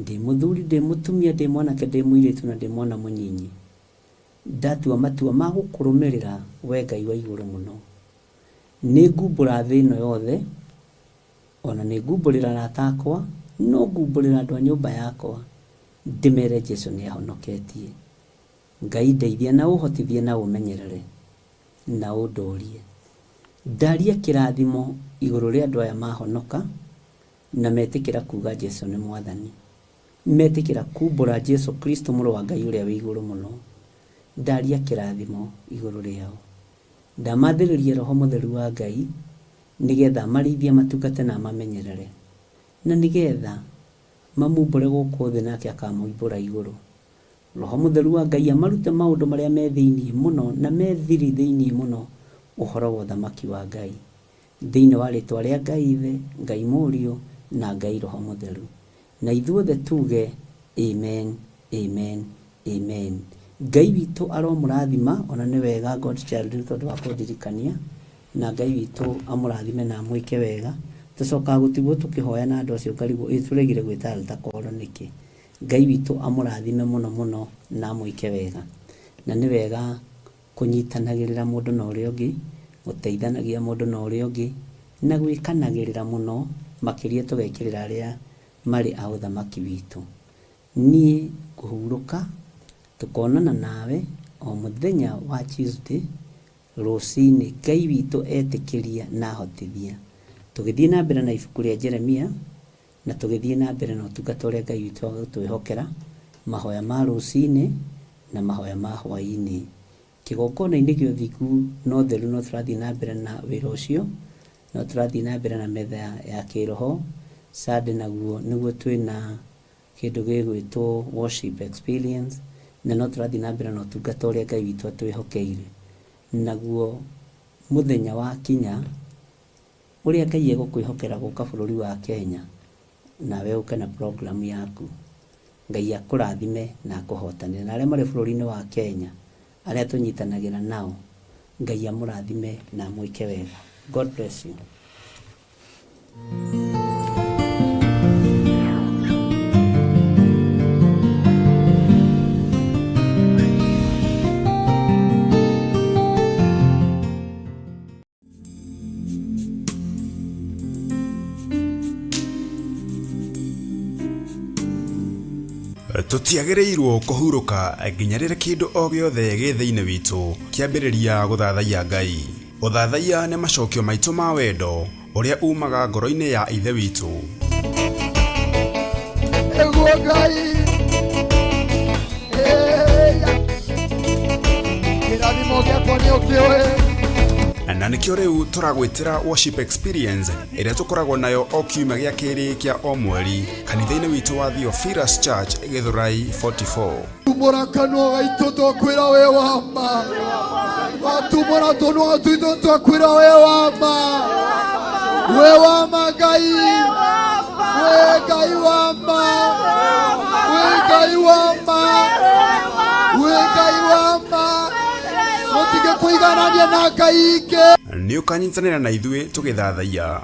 ndĩ mũthuri, ndĩ mũtumia, ndĩ mwanake, ndĩ mũirĩtu na ndĩ mwana mũnyinyi. Ndatua matua ma gũkũrũmĩrĩra we Ngai wa igũrũ mũno. Nĩ ngumbũra thĩ ĩno yothe, ona nĩ ngumbũrĩra arata akwa, no ngumbũrĩra andũ a nyũmba yakwa, ndĩmere Jesu nĩ ahonoketie. Ngai ndeithia na ũhotithie na ũmenyerere na ũndorie. Ndaria kĩrathimo igũrũ rĩa andũ aya mahonoka na metĩkĩra kuga Jesu nĩ mwathani, metĩkĩra kumbũra Jesu Kristo mũrũ wa Ngai ũrĩa wĩ igũrũ mũno. Ndaria kĩrathimo igũrũ rĩao. Ndamathĩrĩria Roho Mũtheru wa Ngai nĩgetha marĩithia matungate na mamenyerere, na nĩgetha mamumbũre gũkũ thĩ nake akamoimbũra igũrũ. Roho Mũtheru wa Ngai amarute maũndũ marĩa me thĩiniĩ mũno na me thiri thĩiniĩ mũno ũhoro wa ũthamaki wa Ngai, thĩinĩ wa rĩtwa rĩa Ngai Ithe, Ngai Mũriũ na Ngai Roho Mũtheru. Na ithuothe tuge amen, amen, amen. Ngai witũ aromũrathima, ona nĩ wega God Child tondũ wa kũndirikania, na Ngai witũ amũrathime na amwĩke wega. Tũcokaga gũtigwo tũkĩhoya na andũ acio ngarigwo tũregire gwĩta altar call nĩkĩ. Ngai witũ amũrathime mũno mũno na amwĩke wega. Na nĩ wega kũnyitanagĩrĩra mũndũ na ũrĩa ũngĩ, gũteithanagia mũndũ na ũrĩa ũngĩ, na gwĩkanagĩrĩra mũno makĩria tũgekĩrĩra arĩa marĩ a ũthamaki witũ. Niĩ kũhurũka, tukonana nawe o mũthenya wa Tuesday rũcinĩ Ngai witũ etĩkĩria na ahotithia. Tũgĩthiĩ na mbere na ibuku rĩa Jeremia, na tũgĩthiĩ na mbere na ũtungata ũrĩa Ngai witũ agũtwĩhokera, mahoya ma rũcinĩ na mahoya ma hwaĩ-inĩ. Kĩgongona-inĩ gĩa ũthingu no theru, no tũrathiĩ na mbere na wĩra ũcio, no tũrathiĩ na mbere na metha ya kĩroho. Sunday naguo nĩguo twĩna kĩndũ gĩgwĩtwo worship experience, na no tũrathiĩ na mbere na ũtungata ũrĩa Ngai witũ atwĩhokeire. Naguo mũthenya wa kinya ũrĩa Ngai egũkwĩhokera gũka bũrũri wa Kenya, nawe ũke na program yaku. Ngai akũrathime na akũhotanĩre. Na arĩa marĩ bũrũri-inĩ wa Kenya, arĩa tũnyitanagĩra nao, Ngai amũrathime na amwĩke wega. God bless you.
Tũtiagĩrĩirwo kũhurũka nginya rĩrĩa kĩndũ o gĩothe gĩ thĩinĩ witũ kĩambĩrĩria gũthathaiya Ngai. Ũthathaiya nĩ macokio maitũ ma wendo ũrĩa umaga ngoro-inĩ ya Ithe witũ.
Eguo Ngai, kĩrathimo gĩakwa nĩ ũkĩoe.
Na nĩkĩo rĩu tũragwĩtĩra worship experience ĩrĩa tũkoragwo nayo o kiumia gĩa kerĩ kĩa o mweri kanitha-inĩ witũ wa Theophilus Church Githurai 44.
Tumũra kanua gaitũ twakwĩra we wa ma, watumũra tũnua twitũ twakwĩra we wa ma, we wa ma Ngai, we Ngai wa ma, we Ngai wa ma, we Ngai wa ma, mũtige kũiganania na Ngai ingĩ.
Nĩ ũkanyitanĩra na ithuĩ tũgĩthathaiya.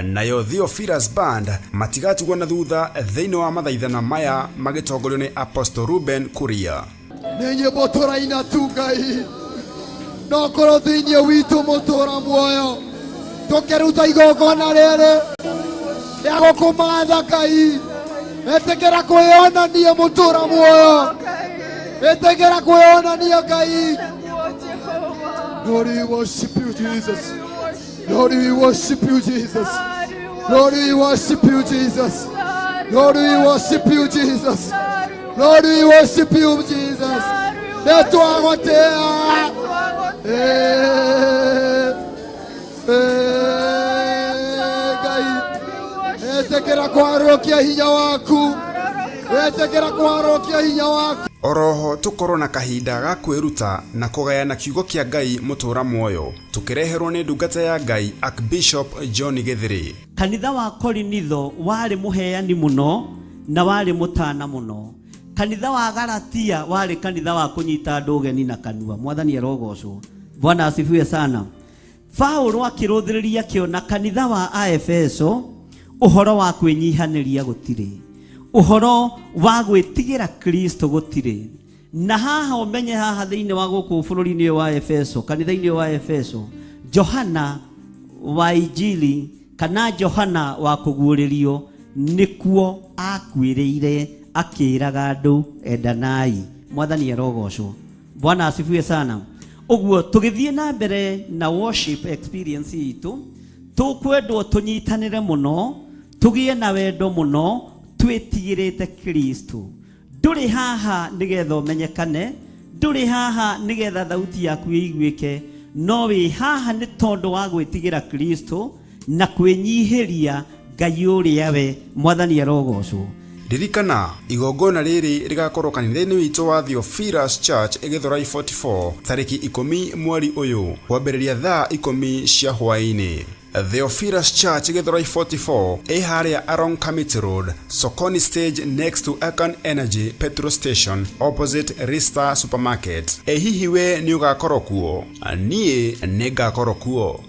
nayo Theophilus Band matigatigwo na thutha thĩinĩ wa mathaithana maya magĩtongorio nĩ Apostle Ruben Kuria.
nĩ nyĩmbo tũraina tu Ngai, no korwo thĩinĩ witũ mũtũũra muoyo tũkĩruta igongona rĩrĩ rĩa gũkũmatha Ngai, etĩkĩra kwĩonania mũtũũra muoyo, etĩkĩra kwĩonania Ngai. Lord, we worship you, Jesus. Lord, we worship you, Jesus. Lord, we worship you, Jesus. Lord, we worship you, Jesus. Lord, we worship you, Jesus. Netwagotea. Ngai. Etekera kwarokia hinya waku. Etekera kwarokia hinya waku.
Oroho tukorwo na kahinda ga kwĩruta na kũgayana kiugo kĩa Ngai mũtũũra muoyo, tukireherwo nĩ ndungata ya Ngai Archbishop John Githiri.
Kanitha wa Korinitho warĩ mũheani mũno na warĩ mũtana mũno. Kanitha wa Galatia warĩ kanitha wa kũnyita andũ ũgeni na kanua. Mwathani arogocwo. Bwana asifiwe sana. Paulo akĩrũthĩrĩria kĩona kanitha wa Aefeso ũhoro wa kwĩnyihanĩria gũtirĩ. Uhoro wa gwĩtigĩra Kristo gũtirĩ. Na haha ũmenye haha thĩinĩ wa gũkũ bũrũri-inĩ wa Efeso, kanitha-inĩ wa Efeso, Johana wa Injili kana Johana wa kũguũrĩrio nĩkuo akuĩrĩire akĩraga andũ endanai. Mwathani arogocwo. Bwana asifiwe sana. Ũguo tũgĩthiĩ na mbere na worship experience itũ, tũkwendwo tũnyitanĩre mũno, tũgĩe na wendo mũno, twĩtigĩrĩte Kristo. Ndũrĩ haha nĩgetha ũmenyekane, ndũrĩ haha nĩgetha thauti yaku ĩiguĩke, no wĩ haha nĩ tondũ wa gwĩtigĩra Kristo na kwĩnyihĩria Ngai ũrĩa we. Mwathani arogocwo.
Ririkana igongona rĩrĩ rĩgakorwo kanitha-inĩ witũ wa Theophilus Church Githurai 44 tarĩki 10 mweri ũyũ kwambĩrĩria thaa 10 cia hwaĩ-inĩ. Theophilus Church Githurai 44 ĩharĩa along Committee Road, Sokoni Stage next to Akan Energy Petrol Station opposite Rista Supermarket. Hihi we nĩ ũgakorwo kuo? Niĩ nĩ ngakorwo kuo.